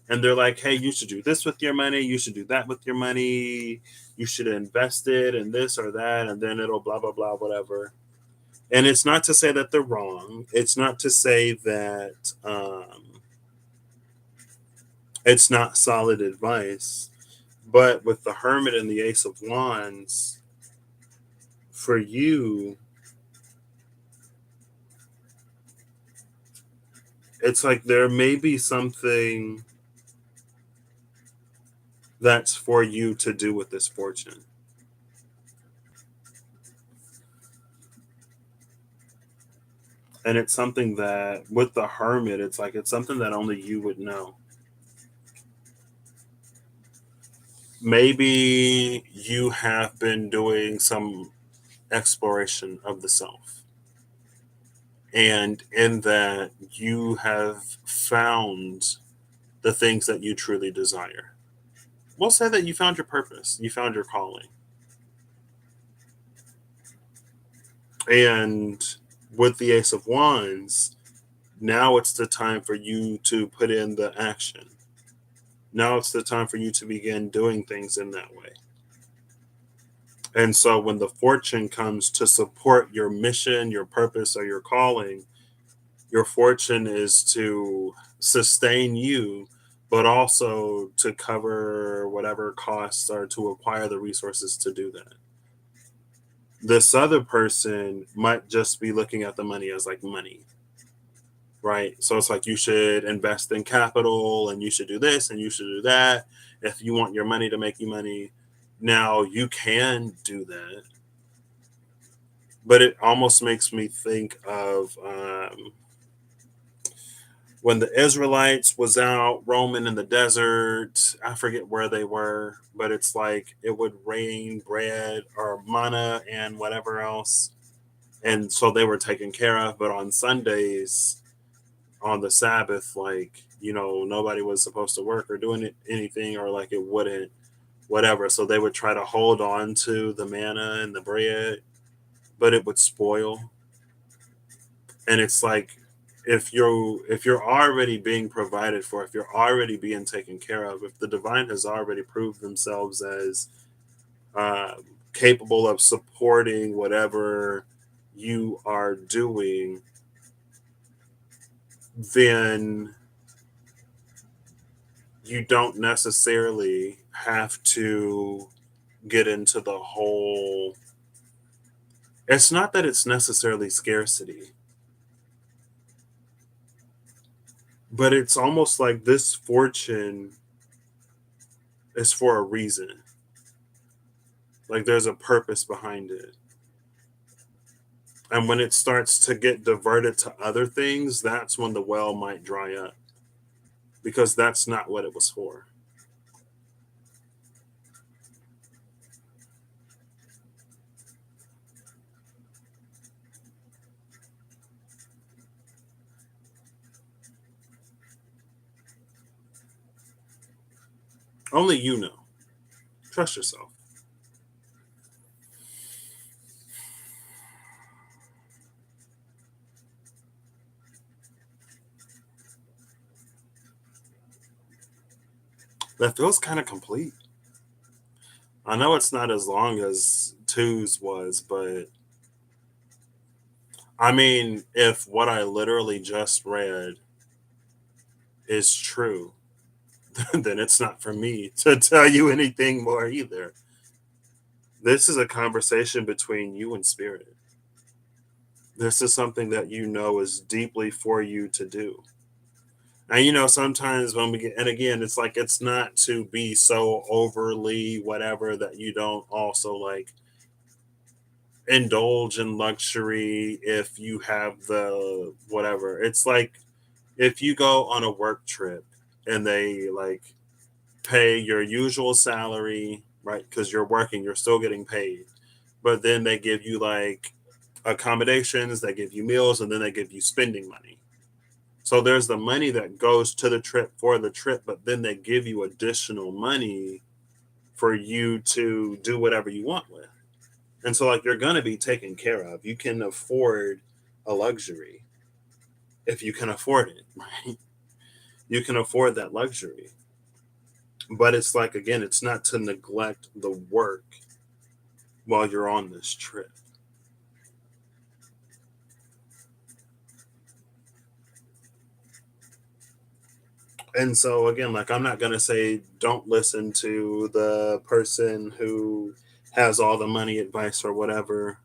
and they're like, hey, you should do this with your money. You should do that with your money. You should invest it in this or that. And then it'll blah, blah, blah, whatever. And it's not to say that they're wrong. It's not to say that it's not solid advice. But with the Hermit and the Ace of Wands, for you, it's like there may be something that's for you to do with this fortune. And it's something that, with the Hermit, it's like it's something that only you would know. Maybe you have been doing some exploration of the self. And in that, you have found the things that you truly desire. We'll say that you found your purpose, you found your calling. And with the Ace of Wands, now it's the time for you to put in the action. Now it's the time for you to begin doing things in that way. And so when the fortune comes to support your mission, your purpose, or your calling, your fortune is to sustain you, but also to cover whatever costs are to acquire the resources to do that. This other person might just be looking at the money as like money, right? So it's like you should invest in capital and you should do this and you should do that if you want your money to make you money. Now you can do that, but it almost makes me think of when the Israelites was out roaming in the desert. I forget where they were, but it's like it would rain bread or manna and whatever else, and so they were taken care of. But on Sundays, on the Sabbath, like nobody was supposed to work or doing anything, or like it wouldn't, whatever. So they would try to hold on to the manna and the bread, but it would spoil. And it's like if you're already being provided for, if you're already being taken care of, if the divine has already proved themselves as uh, capable of supporting whatever you are doing, then you don't necessarily have to get into the whole. It's not that it's necessarily scarcity, but it's almost like this fortune is for a reason. Like there's a purpose behind it. And when it starts to get diverted to other things, that's when the well might dry up because that's not what it was for. Only you know. Trust yourself. That feels kind of complete. I know it's not as long as twos was, but I mean, if what I literally just read is true, then it's not for me to tell you anything more either. This is a conversation between you and spirit. This is something that you know is deeply for you to do. And sometimes when we get, and again, it's like it's not to be so overly whatever that you don't also like indulge in luxury if you have the whatever. It's like if you go on a work trip and they like pay your usual salary, right? Because you're working, you're still getting paid, but then they give you like accommodations, they give you meals, and then they give you spending money. So there's the money that goes to the trip for the trip, but then they give you additional money for you to do whatever you want with. And so like you're going to be taken care of. You can afford a luxury if you can afford it, right? You can afford that luxury. But it's like again, it's not to neglect the work while you're on this trip. And so again, like I'm not gonna say don't listen to the person who has all the money advice or whatever.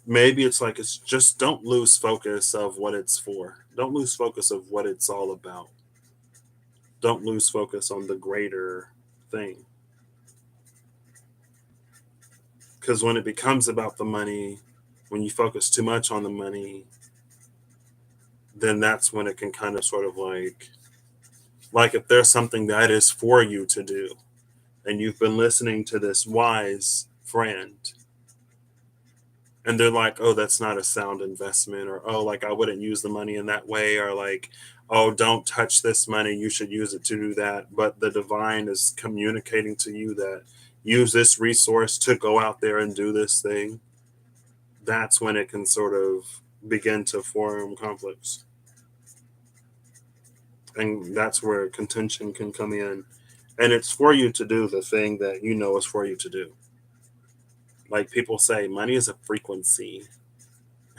Maybe it's like it's just don't lose focus of what it's for. Don't lose focus of what it's all about. Don't lose focus on the greater thing. Because when it becomes about the money, when you focus too much on the money, then that's when it can kind of sort of like if there's something that is for you to do and you've been listening to this wise friend and they're like, oh, that's not a sound investment, or oh, like I wouldn't use the money in that way, or like, oh, don't touch this money, you should use it to do that. But the divine is communicating to you that use this resource to go out there and do this thing, that's when it can sort of begin to form conflicts. And that's where contention can come in. And it's for you to do the thing that you know is for you to do. Like people say, money is a frequency,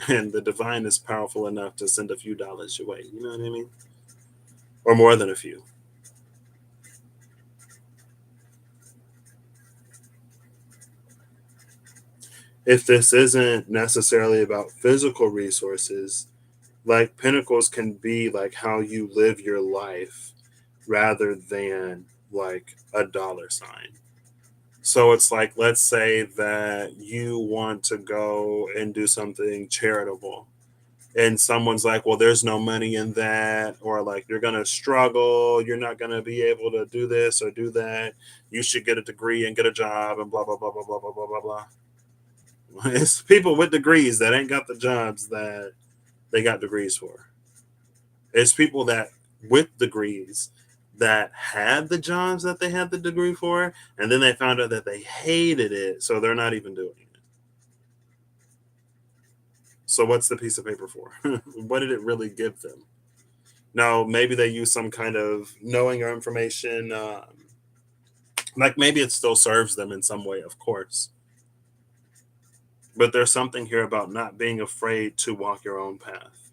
and the divine is powerful enough to send a few dollars your way. You know what I mean? Or more than a few. If this isn't necessarily about physical resources, like pentacles can be like how you live your life rather than like a dollar sign. So it's like, let's say that you want to go and do something charitable, and someone's like, well, there's no money in that, or like, you're going to struggle, you're not going to be able to do this or do that, you should get a degree and get a job and blah blah blah blah blah blah blah blah blah. It's people with degrees that ain't got the jobs that they got degrees for. It's people that with degrees that had the jobs that they had the degree for, and then they found out that they hated it, so they're not even doing it. So what's the piece of paper for? What did it really give them? Now, maybe they use some kind of knowing or information. Like maybe it still serves them in some way, of course. But there's something here about not being afraid to walk your own path.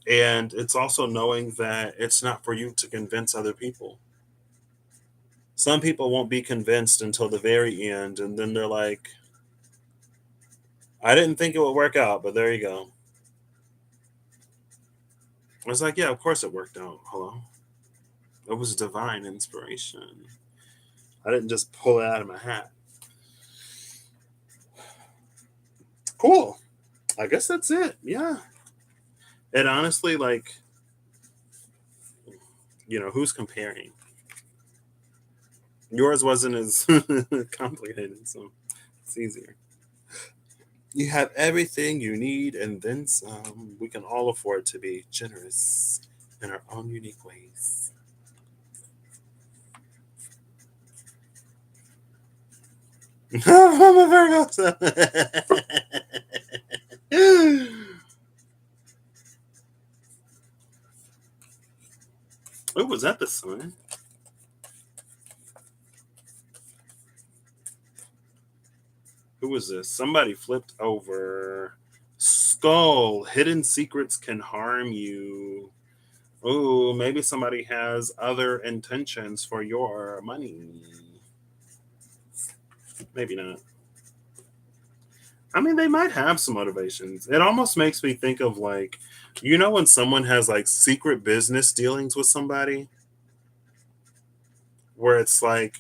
And it's also knowing that it's not for you to convince other people. Some people won't be convinced until the very end, and then they're like, I didn't think it would work out, but there you go. I was like, yeah, of course it worked out. Hello? It was divine inspiration. I didn't just pull it out of my hat. Cool. I guess that's it. Yeah. And honestly, like, who's comparing? Yours wasn't as complicated, so it's easier. You have everything you need and then some. We can all afford to be generous in our own unique ways. I'm a Virgo. Oh, was that the sun? Who was this? Somebody flipped over. Skull. Hidden secrets can harm you. Oh, maybe somebody has other intentions for your money. Maybe not. I mean, they might have some motivations. It almost makes me think of like, when someone has like secret business dealings with somebody, where it's like,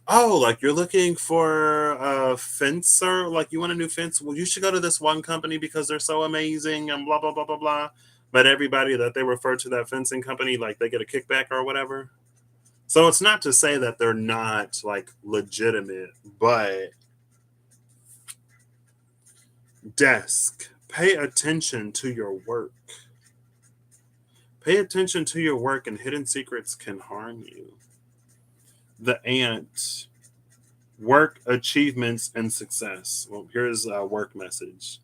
oh, like you're looking for a fencer, like you want a new fence. Well, you should go to this one company because they're so amazing and blah, blah, blah, blah, blah. But everybody that they refer to that fencing company, like they get a kickback or whatever. So it's not to say that they're not like legitimate, but desk, pay attention to your work. Pay attention to your work, and hidden secrets can harm you. The ant, work, achievements, and success. Well, here's a work message.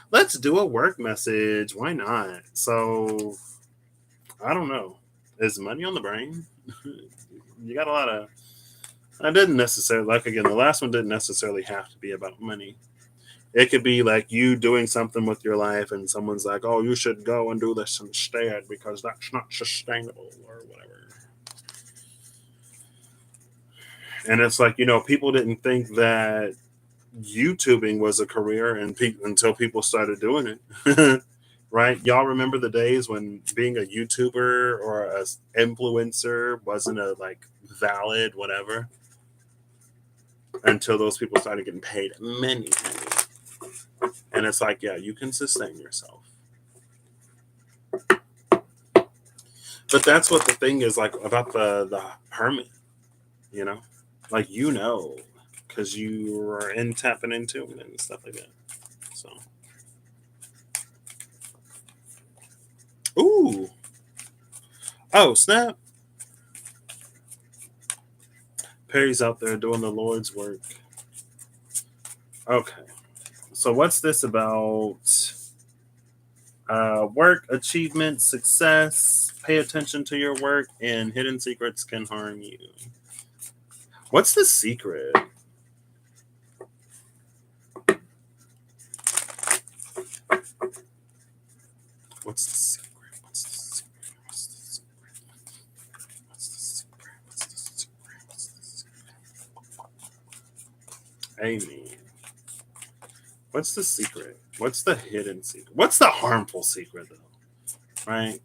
Let's do a work message. Why not? So, I don't know. Is money on the brain? You got a lot of. I didn't necessarily, like, again, the last one didn't necessarily have to be about money. It could be like you doing something with your life, and someone's like, oh, you should go and do this instead because that's not sustainable or whatever. And it's like, people didn't think that YouTubing was a career until people started doing it. Right? Y'all remember the days when being a YouTuber or a influencer wasn't a like valid whatever until those people started getting paid many. And it's like, yeah, you can sustain yourself. But that's what the thing is like about the hermit, you know? Like, because you are in tapping into it and stuff like that. So, ooh. Oh, snap. Perry's out there doing the Lord's work. Okay. So what's this about? Work, achievement, success. Pay attention to your work, and hidden secrets can harm you. What's the secret? What's the secret? What's the secret? What's the secret? What's the secret? What's the secret? What's the secret? Amen. What's the secret? What's the hidden secret? What's the harmful secret, though? Right?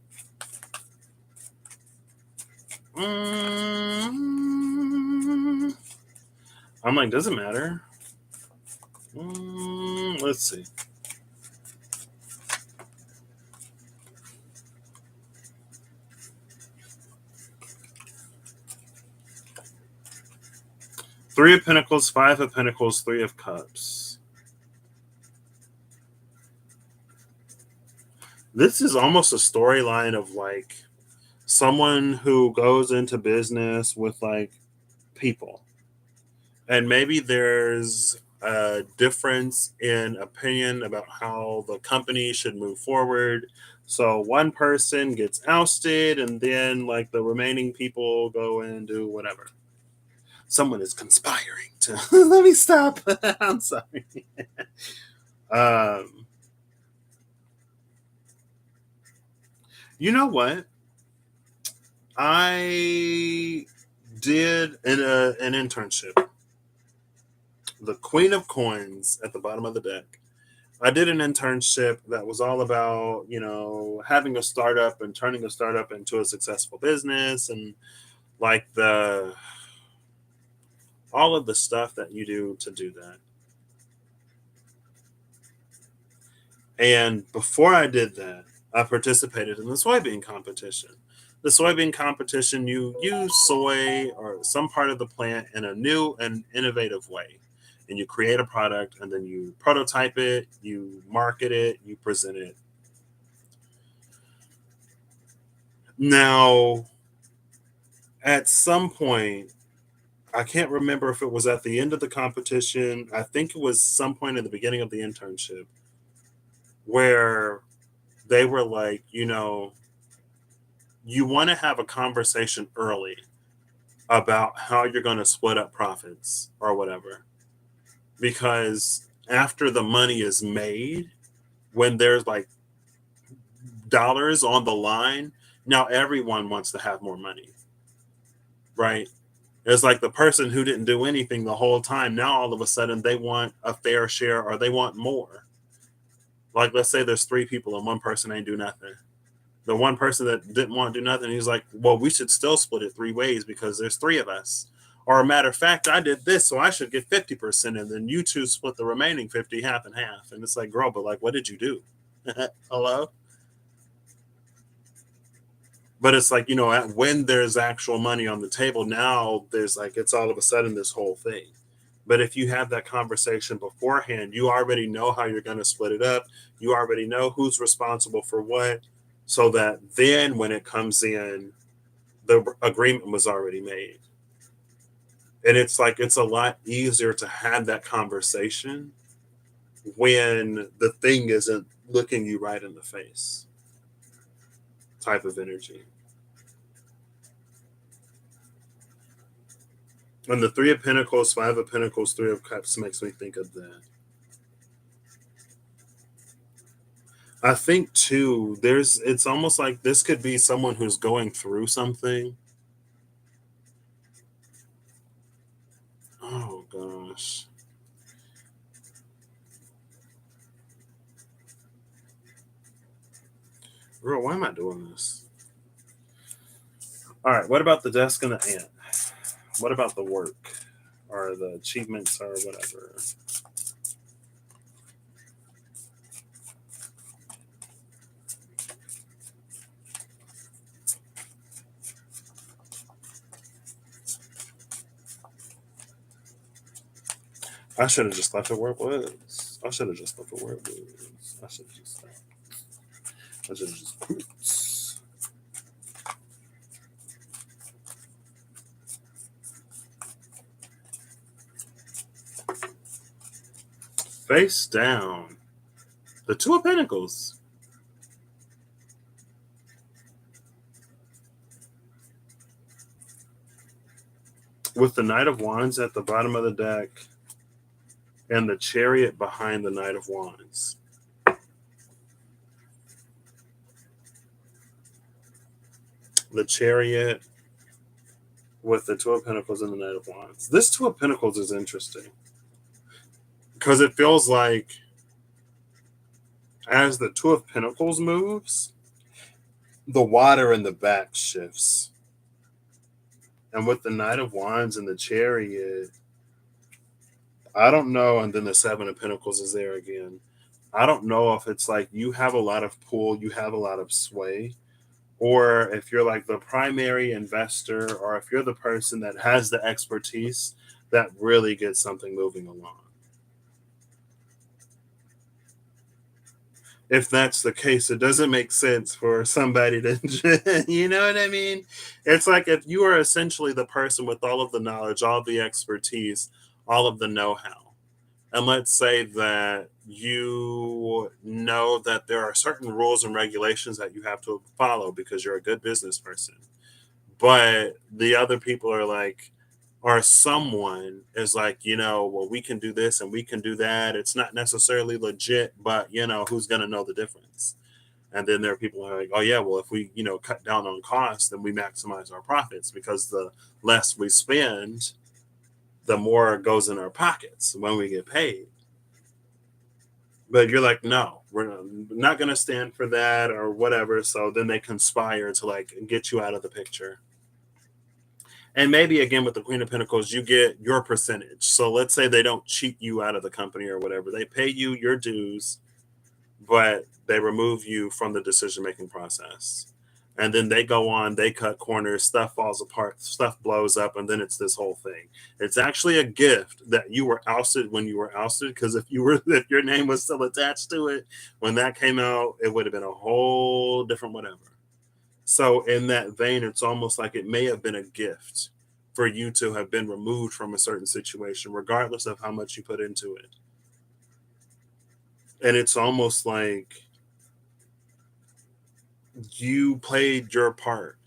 I'm like, doesn't matter. Let's see. Three of Pentacles, Five of Pentacles, Three of Cups. This is almost a storyline of like someone who goes into business with like people. And maybe there's a difference in opinion about how the company should move forward. So one person gets ousted, and then like the remaining people go and do whatever. Someone is conspiring to let me stop. I'm sorry. um, you know what? I did an internship. The Queen of Coins at the bottom of the deck. I did an internship that was all about, having a startup and turning a startup into a successful business, and like all of the stuff that you do to do that. And before I did that, I participated in the soybean competition. The soybean competition, you use soy or some part of the plant in a new and innovative way. And you create a product, and then you prototype it, you market it, you present it. Now, at some point, I can't remember if it was at the end of the competition. I think it was some point in the beginning of the internship where they were like, you want to have a conversation early about how you're going to split up profits or whatever. Because after the money is made, when there's like dollars on the line, now everyone wants to have more money, right? It's like the person who didn't do anything the whole time, now all of a sudden they want a fair share or they want more. Like, let's say there's three people and one person ain't do nothing. The one person that didn't want to do nothing, he's like, well, we should still split it three ways because there's three of us. Or a matter of fact, I did this, so I should get 50%, and then you two split the remaining 50 half and half. And it's like, girl, but like, what did you do? Hello? But it's like, when there's actual money on the table, now there's like, it's all of a sudden this whole thing. But if you have that conversation beforehand, you already know how you're going to split it up. You already know who's responsible for what, so that then when it comes in, the agreement was already made. And it's like, it's a lot easier to have that conversation when the thing isn't looking you right in the face type of energy. And the Three of Pentacles, Five of Pentacles, Three of Cups makes me think of that. I think too, it's almost like this could be someone who's going through something. Oh gosh. Girl, why am I doing this? All right, what about the desk and the ant? What about the work or the achievements or whatever? I should have just left it where it was. I should have just left it where it was. I should have just quit. Face down, the Two of Pentacles. With the Knight of Wands at the bottom of the deck and the Chariot behind the Knight of Wands. The Chariot with the Two of Pentacles and the Knight of Wands. This Two of Pentacles is interesting because it feels like as the Two of Pentacles moves, the water in the back shifts. And with the Knight of Wands and the Chariot, I don't know. And then the Seven of Pentacles is there again. I don't know if it's like you have a lot of pull, you have a lot of sway, or if you're like the primary investor, or if you're the person that has the expertise that really gets something moving along. If that's the case, it doesn't make sense for somebody to, you know what I mean? It's like if you are essentially the person with all of the knowledge, all the expertise, all of the know-how, and let's say that you know that there are certain rules and regulations that you have to follow because you're a good business person, but the other people are like, or someone is like, well, we can do this and we can do that. It's not necessarily legit, but who's going to know the difference? And then there are people who are like, oh yeah, well, if we, cut down on costs, then we maximize our profits because the less we spend, the more goes in our pockets when we get paid. But you're like, no, we're not going to stand for that or whatever. So then they conspire to like get you out of the picture. And maybe again with the Queen of Pentacles, you get your percentage. So let's say they don't cheat you out of the company or whatever. They pay you your dues, but they remove you from the decision-making process. And then they go on, they cut corners, stuff falls apart, stuff blows up, and then it's this whole thing. It's actually a gift that you were ousted when you were ousted, because if your name was still attached to it when that came out, it would have been a whole different whatever. So in that vein, it's almost like it may have been a gift for you to have been removed from a certain situation, regardless of how much you put into it. And it's almost like you played your part.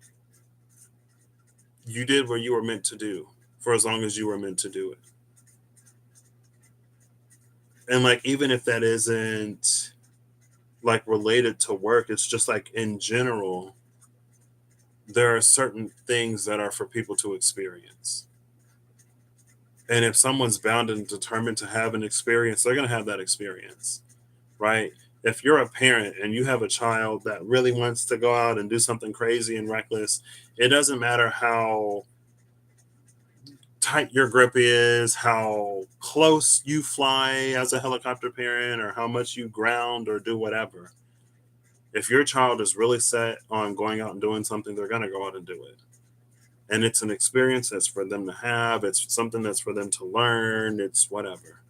You did what you were meant to do for as long as you were meant to do it. And like, even if that isn't like related to work, it's just like in general, there are certain things that are for people to experience. And if someone's bound and determined to have an experience, they're going to have that experience, right? If you're a parent and you have a child that really wants to go out and do something crazy and reckless, it doesn't matter how tight your grip is, how close you fly as a helicopter parent, or how much you ground or do whatever. If your child is really set on going out and doing something, they're going to go out and do it. And it's an experience that's for them to have. It's something that's for them to learn. It's whatever.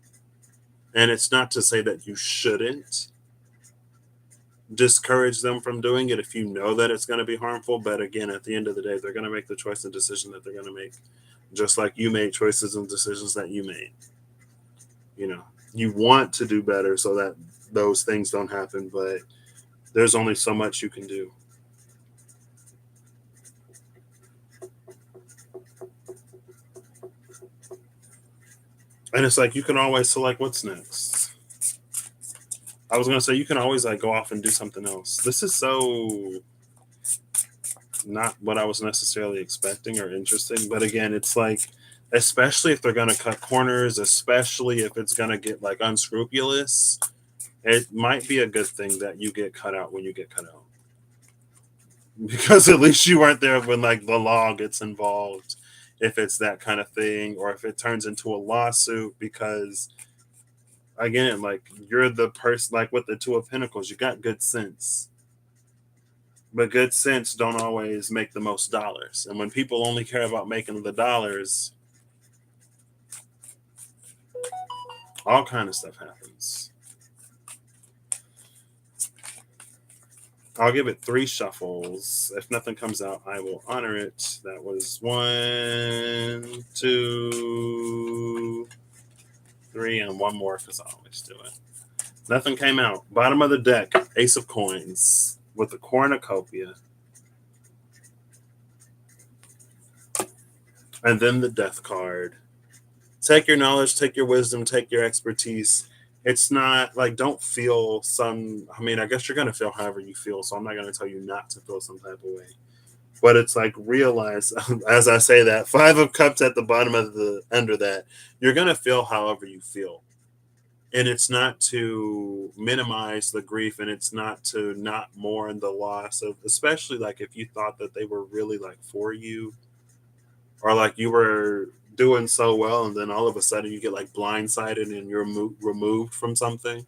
And it's not to say that you shouldn't discourage them from doing it if you know that it's going to be harmful. But again, at the end of the day, they're going to make the choice and decision that they're going to make, just like you made choices and decisions that you made. You want to do better so that those things don't happen, but there's only so much you can do. And it's like you can always select what's next. I was going to say you can always like go off and do something else. This is so not what I was necessarily expecting or interesting. But again, it's like, especially if they're going to cut corners, especially if it's going to get like unscrupulous, it might be a good thing that you get cut out when you get cut out. Because at least you weren't there when like the law gets involved, if it's that kind of thing, or if it turns into a lawsuit. Because again, like you're the person, like with the Two of Pentacles, you got good sense. But good sense don't always make the most dollars. And when people only care about making the dollars, all kind of stuff happens. I'll give it 3 shuffles. If nothing comes out, I will honor it. That was 1, 2, 3, and one more because I always do it. Nothing came out. Bottom of the deck, Ace of Coins with the cornucopia. And then the Death card. Take your knowledge, take your wisdom, take your expertise. It's not like, don't feel I guess you're going to feel however you feel. So I'm not going to tell you not to feel some type of way. But it's like, realize, as I say that, 5 of Cups at the bottom of the under that, you're going to feel however you feel. And it's not to minimize the grief, and it's not to not mourn the loss of, especially like if you thought that they were really like for you, or like you were doing so well and then all of a sudden you get like blindsided and you're removed from something.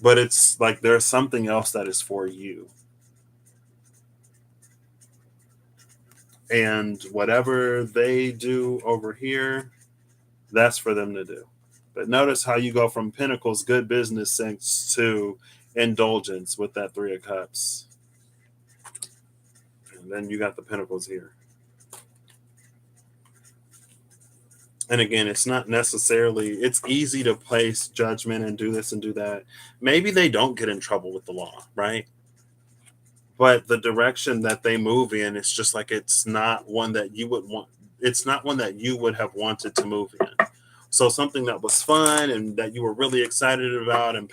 But it's like there's something else that is for you. And whatever they do over here, that's for them to do. But notice how you go from Pentacles, good business sense, to indulgence with that 3 of Cups. And then you got the Pentacles here. And again, it's not necessarily, it's easy to place judgment and do this and do that. Maybe they don't get in trouble with the law, right? But the direction that they move in, it's just like, it's not one that you would want. It's not one that you would have wanted to move in. So something that was fun and that you were really excited about and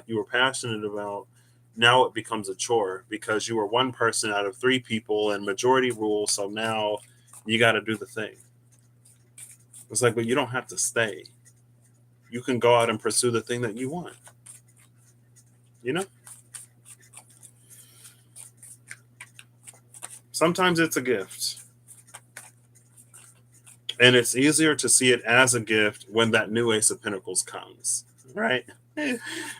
you were passionate about, now it becomes a chore because you were one person out of 3 people and majority rule. So now you got to do the thing. It's like, but you don't have to stay. You can go out and pursue the thing that you want. You know? Sometimes it's a gift. And it's easier to see it as a gift when that new Ace of Pentacles comes, right?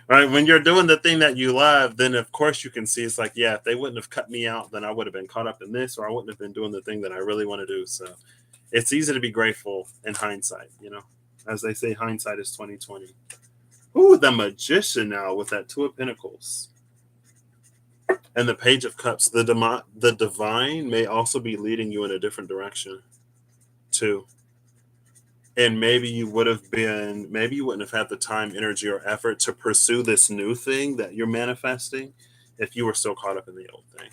Right? When you're doing the thing that you love, then of course you can see it's like, yeah, if they wouldn't have cut me out, then I would have been caught up in this, or I wouldn't have been doing the thing that I really want to do. So it's easy to be grateful in hindsight, you know? As they say, hindsight is 20/20. Ooh, the Magician now with that 2 of Pentacles. And the Page of Cups. The divine may also be leading you in a different direction too. And maybe you wouldn't have had the time, energy, or effort to pursue this new thing that you're manifesting if you were still caught up in the old thing.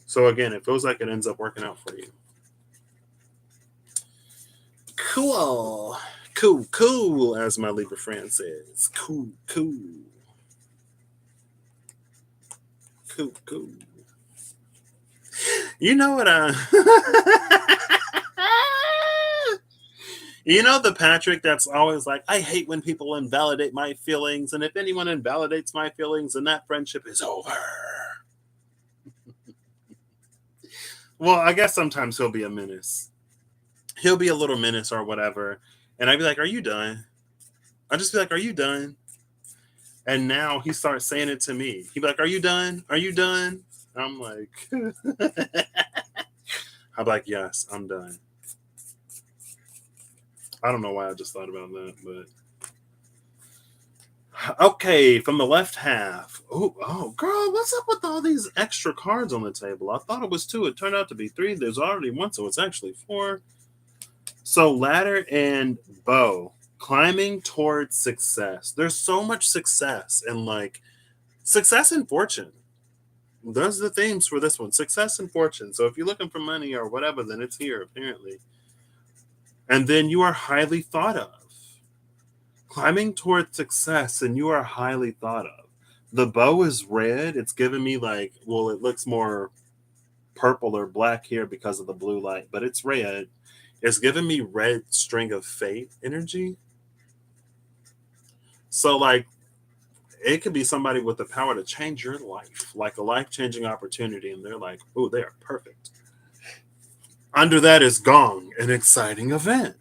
So again, it feels like it ends up working out for you. Cool. Cool, as my Libra friend says. Cool. You know what you know the Patrick that's always like, I hate when people invalidate my feelings, and if anyone invalidates my feelings, then that friendship is over. Well, I guess sometimes he'll be a menace. He'll be a little menace or whatever. And I'd be like, are you done? I'd just be like, are you done? And now he starts saying it to me. He'd be like, are you done? Are you done? I'm like, I'm like, yes, I'm done. I don't know why I just thought about that, but okay, from the left half. Oh, girl, what's up with all these extra cards on the table? I thought it was 2. It turned out to be 3. There's already 1, so it's actually 4. So ladder and bow, climbing towards success. There's so much success, and like success and fortune. Those are the themes for this one, success and fortune. So if you're looking for money or whatever, then it's here apparently. And then you are highly thought of. Climbing towards success, and you are highly thought of. The bow is red. It's giving me like, well, it looks more purple or black here because of the blue light, but it's red. It's giving me red string of fate energy. So like, it could be somebody with the power to change your life, like a life-changing opportunity, and they're like, oh, they are perfect. Under that is gong, an exciting event.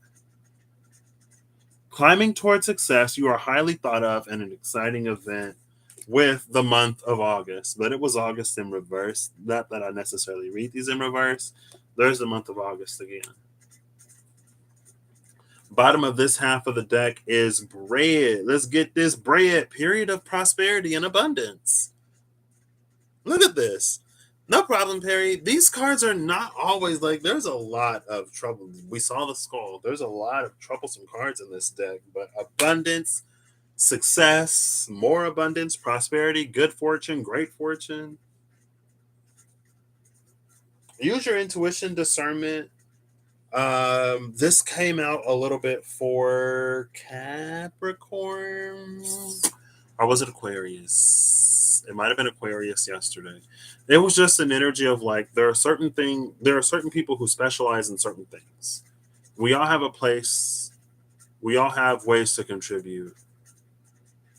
Climbing towards success, you are highly thought of, and an exciting event with the month of August. But it was August in reverse. Not that I necessarily read these in reverse. There's the month of August again. Bottom of this half of the deck is bread. Let's get this bread. Period of prosperity and abundance. Look at this. No problem, Perry. These cards are not always like, there's a lot of trouble. We saw the skull. There's a lot of troublesome cards in this deck, but abundance, success, more abundance, prosperity, good fortune, great fortune. Use your intuition, discernment. This came out a little bit for Capricorn, or was it Aquarius? It might have been Aquarius yesterday. It was just an energy of like, there are certain people who specialize in certain things. We all have a place. We all have ways to contribute.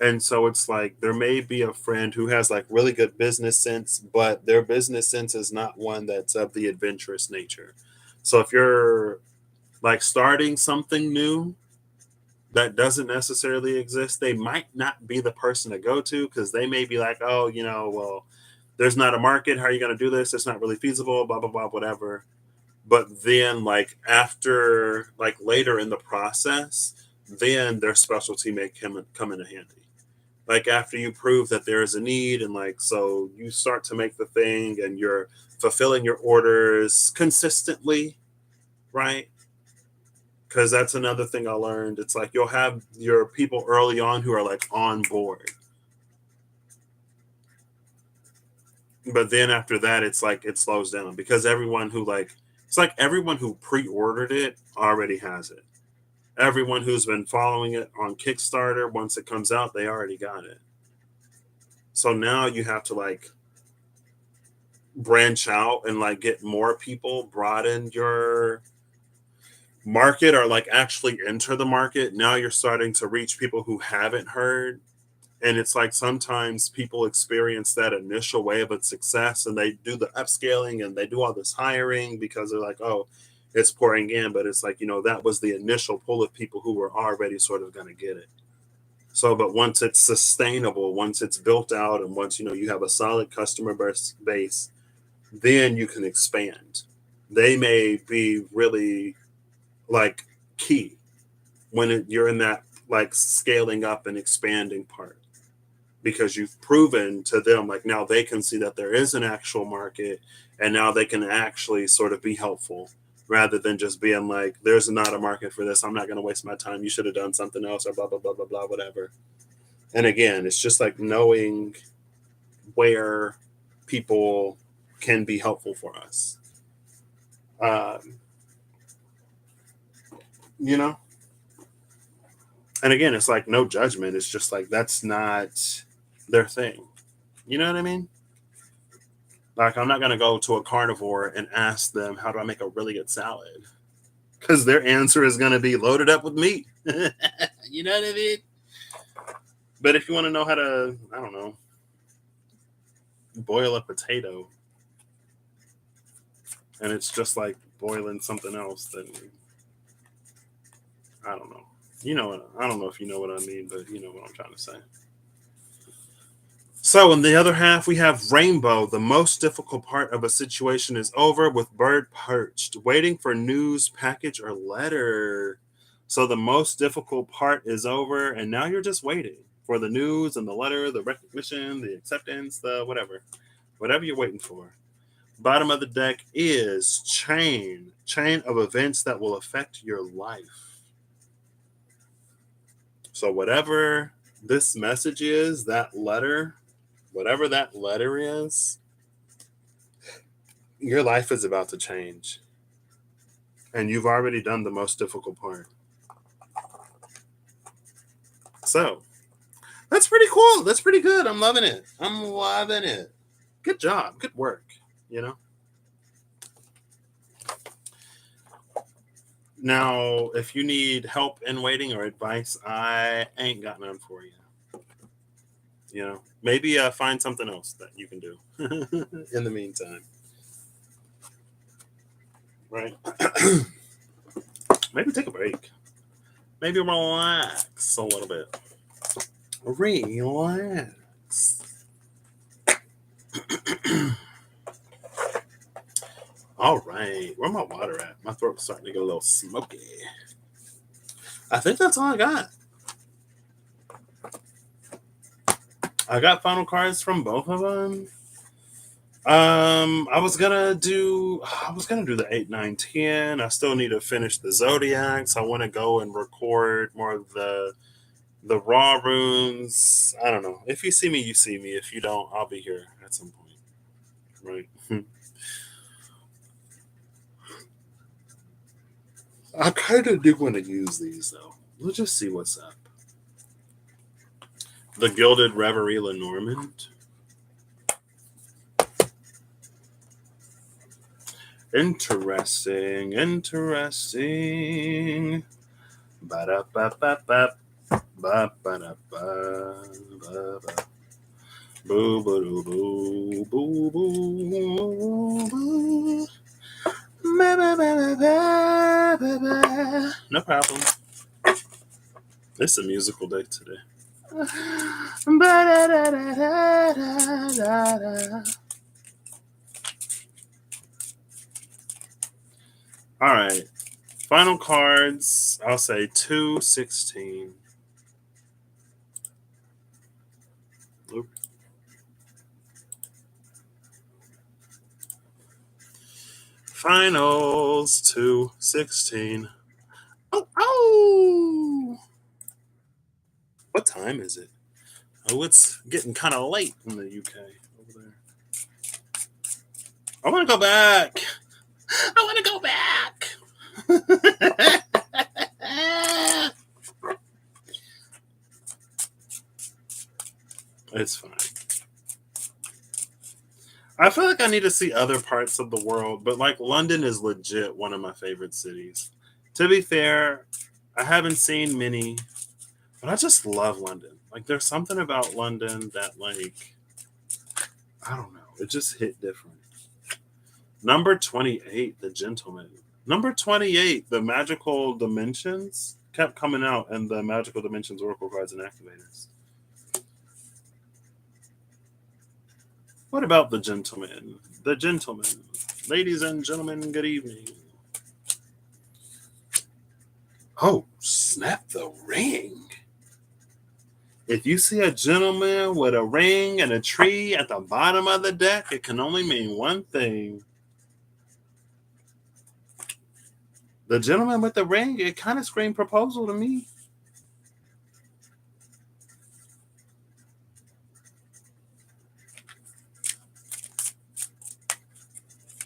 And so it's like there may be a friend who has like really good business sense, but their business sense is not one that's of the adventurous nature. So if you're like starting something new that doesn't necessarily exist, they might not be the person to go to, because they may be like, oh, well, there's not a market. How are you going to do this? It's not really feasible, blah, blah, blah, whatever. But then, like, after, like, later in the process, then their specialty may come into handy. Like, after you prove that there is a need, and, like, so you start to make the thing and you're fulfilling your orders consistently, right? Because that's another thing I learned. It's like you'll have your people early on who are like on board, but then after that, it's like it slows down, because everyone who pre-ordered it already has it. Everyone who's been following it on Kickstarter, once it comes out, they already got it. So now you have to like branch out and like get more people, broaden your market, or like actually enter the market. Now you're starting to reach people who haven't heard. And it's like sometimes people experience that initial wave of success and they do the upscaling and they do all this hiring because they're like, oh, it's pouring in. But it's like, that was the initial pull of people who were already sort of going to get it. So, but once it's sustainable, once it's built out, and once, you have a solid customer base, then you can expand. They may be really like key when you're in that like scaling up and expanding part, because you've proven to them, like, now they can see that there is an actual market, and now they can actually sort of be helpful, rather than just being like, there's not a market for this, I'm not going to waste my time, you should have done something else, or blah blah blah blah blah, whatever. And again, it's just like knowing where people can be helpful for us. um, you know and again, it's like no judgment, it's just like that's not their thing. You know what I mean? Like, I'm not going to go to a carnivore and ask them, how do I make a really good salad? Because their answer is going to be loaded up with meat. You know what I mean? But if you want to know how to, I don't know, boil a potato, and it's just like boiling something else, then I don't know. I don't know if you know what I mean, but you know what I'm trying to say. So, in the other half, we have Rainbow. The most difficult part of a situation is over, with bird perched, waiting for news, package, or letter. So, the most difficult part is over, and now you're just waiting for the news and the letter, the recognition, the acceptance, the whatever you're waiting for. Bottom of the deck is chain of events that will affect your life. So, whatever this message is, that letter, whatever that letter is, your life is about to change. And you've already done the most difficult part. So, that's pretty cool. That's pretty good. I'm loving it. I'm loving it. Good job. Good work. Now, if you need help in waiting or advice, I ain't got none for you. Maybe find something else that you can do in the meantime. Right? Maybe take a break. Maybe relax a little bit. Relax. All right. Where my water at? My throat's starting to get a little smoky. I think that's all I got. I got final cards from both of them. I was gonna do the 8, 9, 10. I still need to finish the zodiacs. I want to go and record more of the raw runes. I don't know. If you see me, you see me. If you don't, I'll be here at some point. Right. I kind of do want to use these though. We'll just see what's up. The Gilded Reverie Lenormand. Interesting, interesting. Ba-da-ba-ba-ba. Ba-ba-da-ba-ba-ba. Boo boo boo boo boo boo. Ba-ba-ba-ba-ba-ba. No problem. It's a musical day today. Ba-da-da-da-da-da-da. All right. Final cards. I'll say 216. Oop. Finals 216. Oh, oh! What time is it? Oh, it's getting kind of late in the UK over there. I want to go back. I want to go back. It's fine. I feel like I need to see other parts of the world, but like London is legit one of my favorite cities. To be fair, I haven't seen many, but I just love London. Like there's something about London that like I don't know, it just hit different. Number 28, The Gentleman. Number 28, The Magical Dimensions kept coming out and the Magical Dimensions Oracle cards and activators. What about The Gentleman? The Gentleman. Ladies and gentlemen, good evening. Oh, snap the ring. If you see a gentleman with a ring and a tree at the bottom of the deck, it can only mean one thing. The gentleman with the ring, it kind of screamed proposal to me.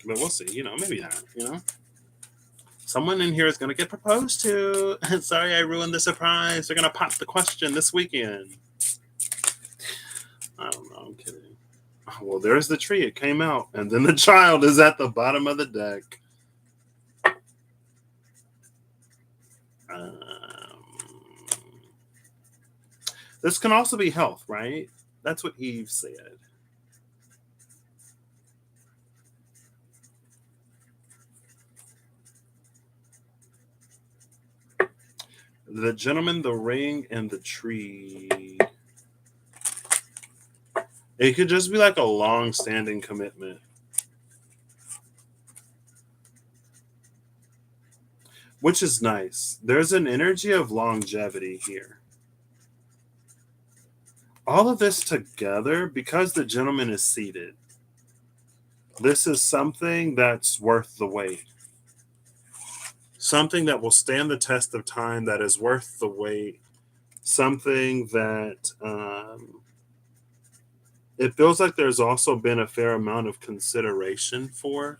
But we'll see, maybe not, Someone in here is going to get proposed to. Sorry, I ruined the surprise. They're going to pop the question this weekend. I don't know. I'm kidding. Oh, well, there's the tree. It came out. And then the child is at the bottom of the deck. This can also be health, right? That's what Eve said. The gentleman, the ring, and the tree. It could just be like a long-standing commitment. Which is nice. There's an energy of longevity here. All of this together, because the gentleman is seated, this is something that's worth the wait. Something that will stand the test of time, that is worth the wait. Something that it feels like there's also been a fair amount of consideration for.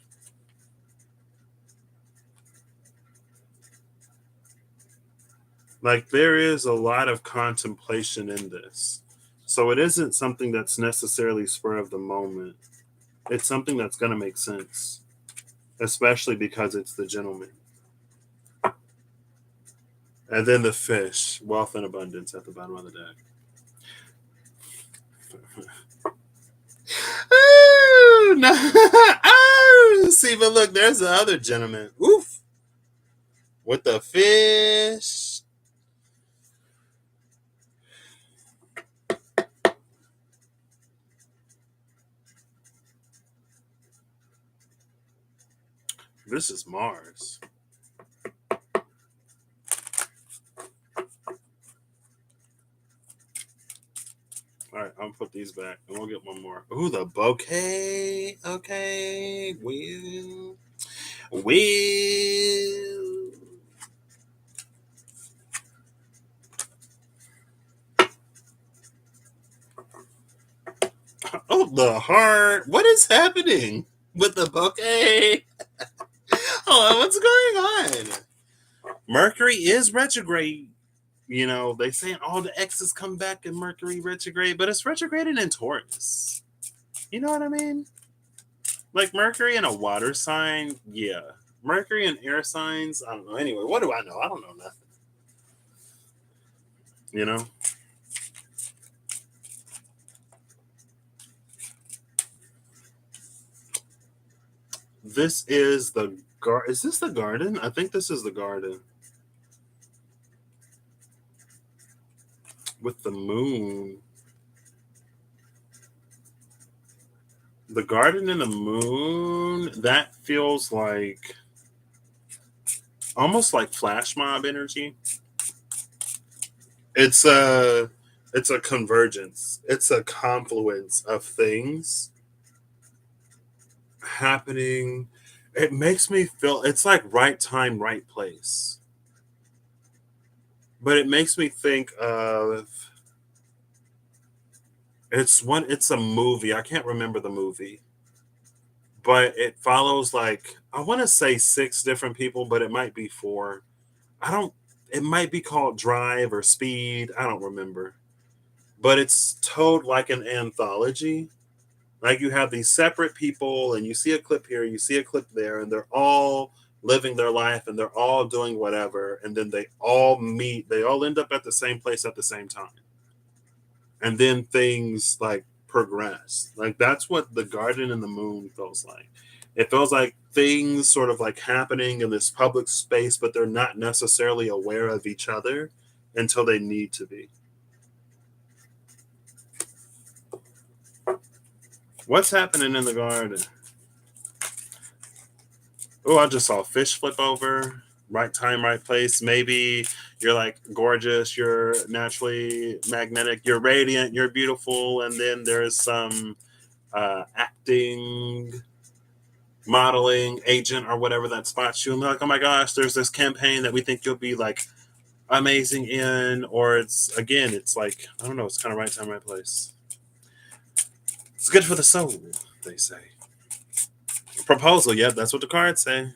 Like there is a lot of contemplation in this. So it isn't something that's necessarily spur of the moment. It's something that's going to make sense, especially because it's the gentleman. And then the fish, wealth and abundance at the bottom of the deck. Oh, no. Oh, see, but look, there's the other gentleman. Oof. With the fish. This is Mars. All right, I'll put these back and we'll get one more. Ooh, the bouquet. Okay. Will. Oh, the heart. What is happening with the bouquet? Oh, what's going on? Mercury is retrograde. You know, they saying all the exes come back in Mercury retrograde, but it's retrograded in Taurus. You know what I mean? Like Mercury in a water sign, yeah. Mercury in air signs, I don't know. Anyway, what do I know? I don't know nothing. You know? This is the is this the garden? I think this is the garden. With the moon. The garden and the moon, that feels like almost like flash mob energy. It's a convergence. It's a confluence of things happening. It makes me feel it's like right time, right place. But it makes me think of it's a movie. I can't remember the movie. But it follows like I want to say six different people, but it might be four. I don't it might be called Drive or Speed. I don't remember. But it's told like an anthology. Like you have these separate people, and you see a clip here, you see a clip there, and they're all living their life and they're all doing whatever. And then they all meet, they all end up at the same place at the same time. And then things like progress. Like that's what the garden and the moon feels like. It feels like things sort of like happening in this public space, but they're not necessarily aware of each other until they need to be. What's happening in the garden? Oh, I just saw a fish flip over. Right time, right place. Maybe you're like gorgeous, you're naturally magnetic, you're radiant, you're beautiful, and then there's some acting, modeling agent or whatever that spots you and they're like, oh my gosh, there's this campaign that we think you'll be like amazing in, or it's again, it's like I don't know, it's kind of right time, right place. It's good for the soul, they say. Proposal, yeah, that's what the cards say.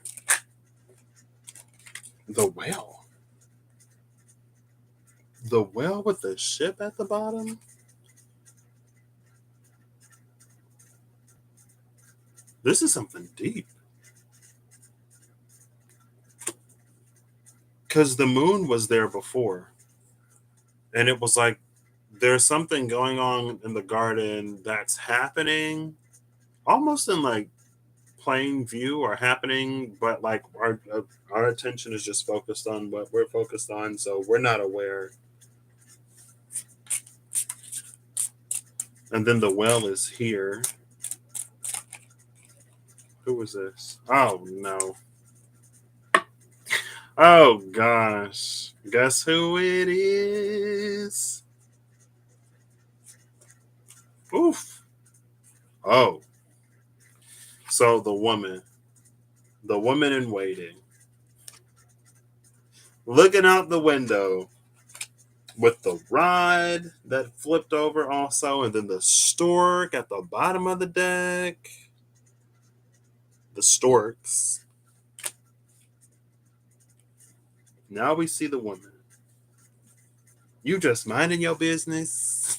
The whale. The whale with the ship at the bottom? This is something deep. Because the moon was there before. And it was like, there's something going on in the garden that's happening almost in like plain view or happening, but like our attention is just focused on what we're focused on. So we're not aware. And then the well is here. Who was this? Oh no. Oh gosh. Guess who it is? Oof. Oh. So the woman in waiting, looking out the window with the rod that flipped over also, and then the stork at the bottom of the deck. The storks. Now we see the woman. You just minding your business,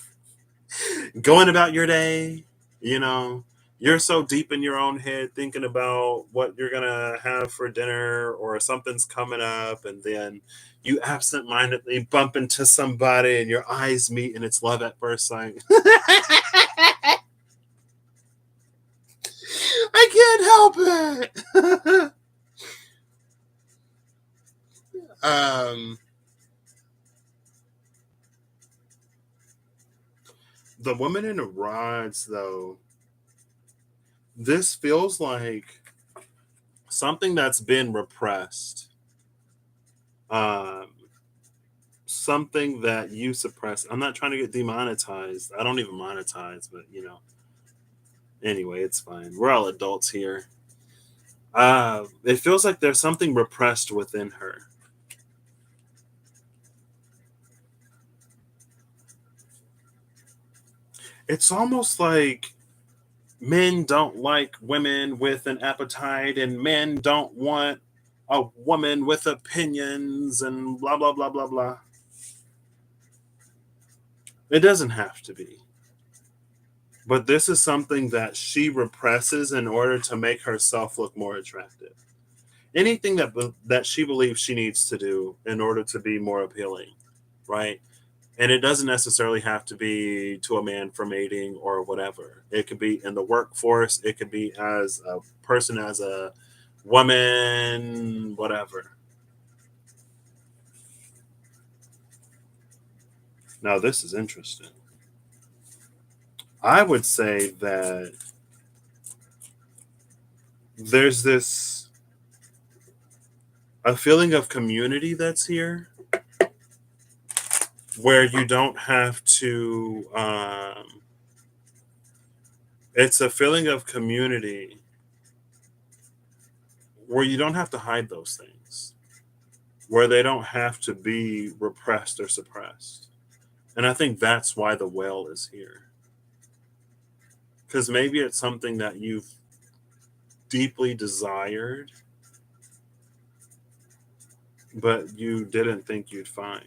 going about your day, you know. You're so deep in your own head thinking about what you're gonna have for dinner or something's coming up, and then you absentmindedly bump into somebody and your eyes meet and it's love at first sight. I can't help it. um, the woman in the rods, though, this feels like something that's been repressed. Um, something that you suppress. I'm not trying to get demonetized. I don't even monetize, but anyway, it's fine. We're all adults here. It feels like there's something repressed within her. It's almost like men don't like women with an appetite, and men don't want a woman with opinions, and blah, blah, blah, blah, blah. It doesn't have to be. But this is something that she represses in order to make herself look more attractive. Anything that she believes she needs to do in order to be more appealing, right? And it doesn't necessarily have to be to a man for mating or whatever. It could be in the workforce. It could be as a person, as a woman, whatever. Now, this is interesting. I would say that there's a feeling of community that's here where you don't have to, it's a feeling of community where you don't have to hide those things, where they don't have to be repressed or suppressed. And I think that's why the well is here. Because maybe it's something that you've deeply desired, but you didn't think you'd find.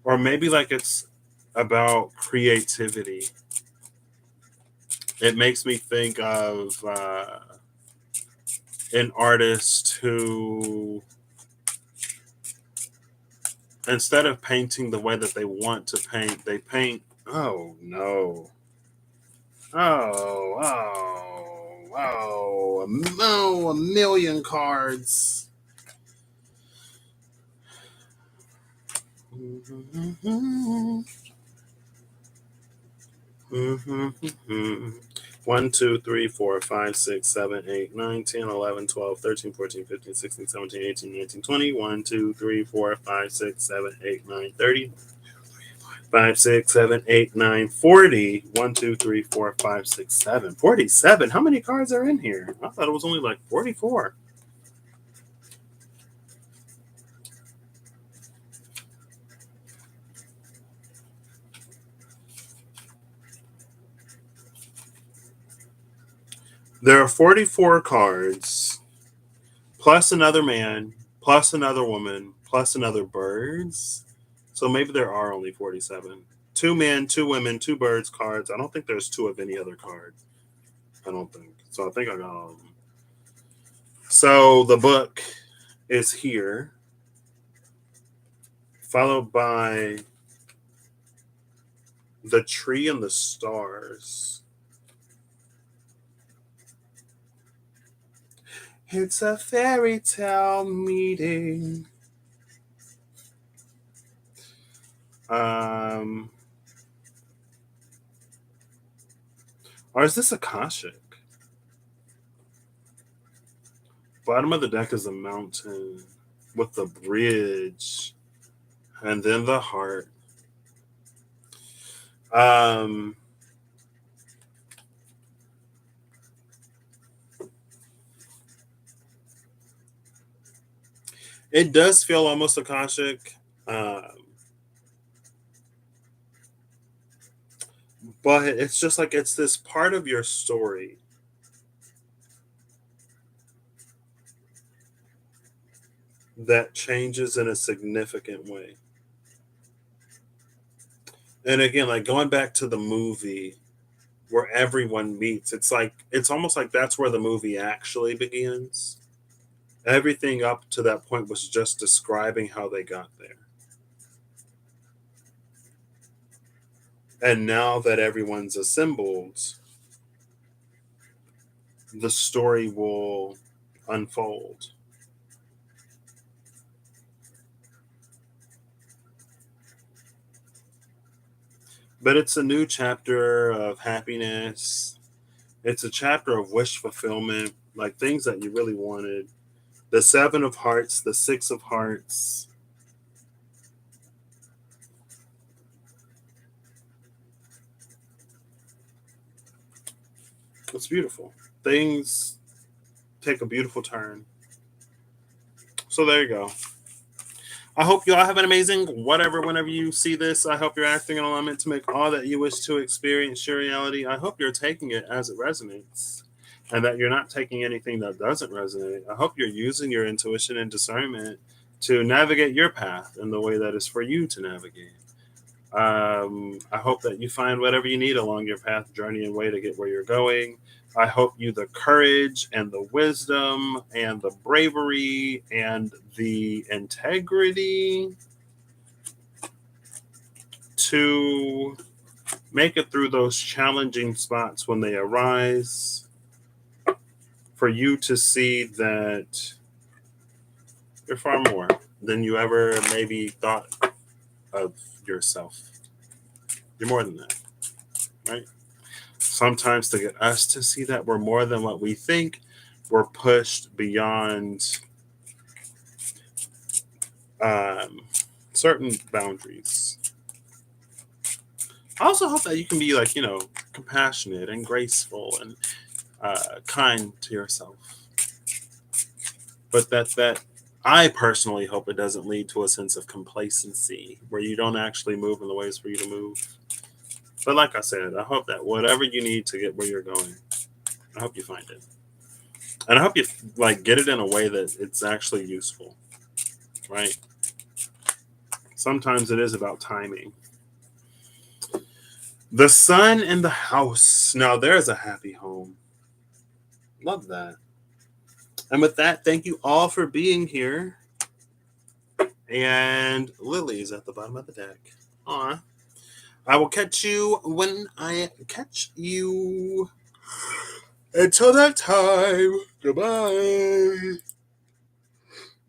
Or maybe like it's about creativity. It makes me think of an artist who, instead of painting the way that they want to paint, they paint. Oh no! A million cards. One, 2, 3, 4, 5, 6, 7, 8, 9, 10, 11, 12, 13, 14, 15, 16, 17, 18, 19, 20. 1, 2, 3, 4, 5, 6, 7, 8, 9, 30. 5, 6, 7, 8, 9, 40. 1, 2, 3, 4, 5, 6, 7. 47. How many cards are in here? I thought it was only like 44. There are 44 cards, plus another man, plus another woman, plus another birds. So maybe there are only 47. Two men, two women, two birds cards. I don't think there's two of any other card. I don't think. So I think I got all of them. So the book is here, followed by the tree and the stars. It's a fairy tale meeting. Or is this Akashic? Bottom of the deck is a mountain with the bridge and then the heart. It does feel almost Akashic. But it's just like it's this part of your story that changes in a significant way. And again, like going back to the movie where everyone meets, it's almost like that's where the movie actually begins. Everything up to that point was just describing how they got there. And now that everyone's assembled, the story will unfold. But it's a new chapter of happiness. It's a chapter of wish fulfillment, like things that you really wanted, The Seven of Hearts, the Six of Hearts. It's beautiful. Things take a beautiful turn. So there you go. I hope you all have an amazing whenever you see this. I hope you're acting in alignment to make all that you wish to experience your reality. I hope you're taking it as it resonates and that you're not taking anything that doesn't resonate. I hope you're using your intuition and discernment to navigate your path in the way that is for you to navigate. I hope that you find whatever you need along your path, journey, and way to get where you're going. I hope you the courage and the wisdom and the bravery and the integrity to make it through those challenging spots when they arise, for you to see that you're far more than you ever maybe thought of yourself. You're more than that, right? Sometimes to get us to see that we're more than what we think, we're pushed beyond certain boundaries. I also hope that you can be like, compassionate and graceful and kind to yourself. But that I personally hope it doesn't lead to a sense of complacency where you don't actually move in the ways for you to move. But like I said, I hope that whatever you need to get where you're going, I hope you find it. And I hope you get it in a way that it's actually useful, right? Sometimes it is about timing. The sun in the house. Now there's a happy home. Love that. And with that, thank you all for being here. And Lily's at the bottom of the deck. Aw. I will catch you when I catch you. Until that time, goodbye.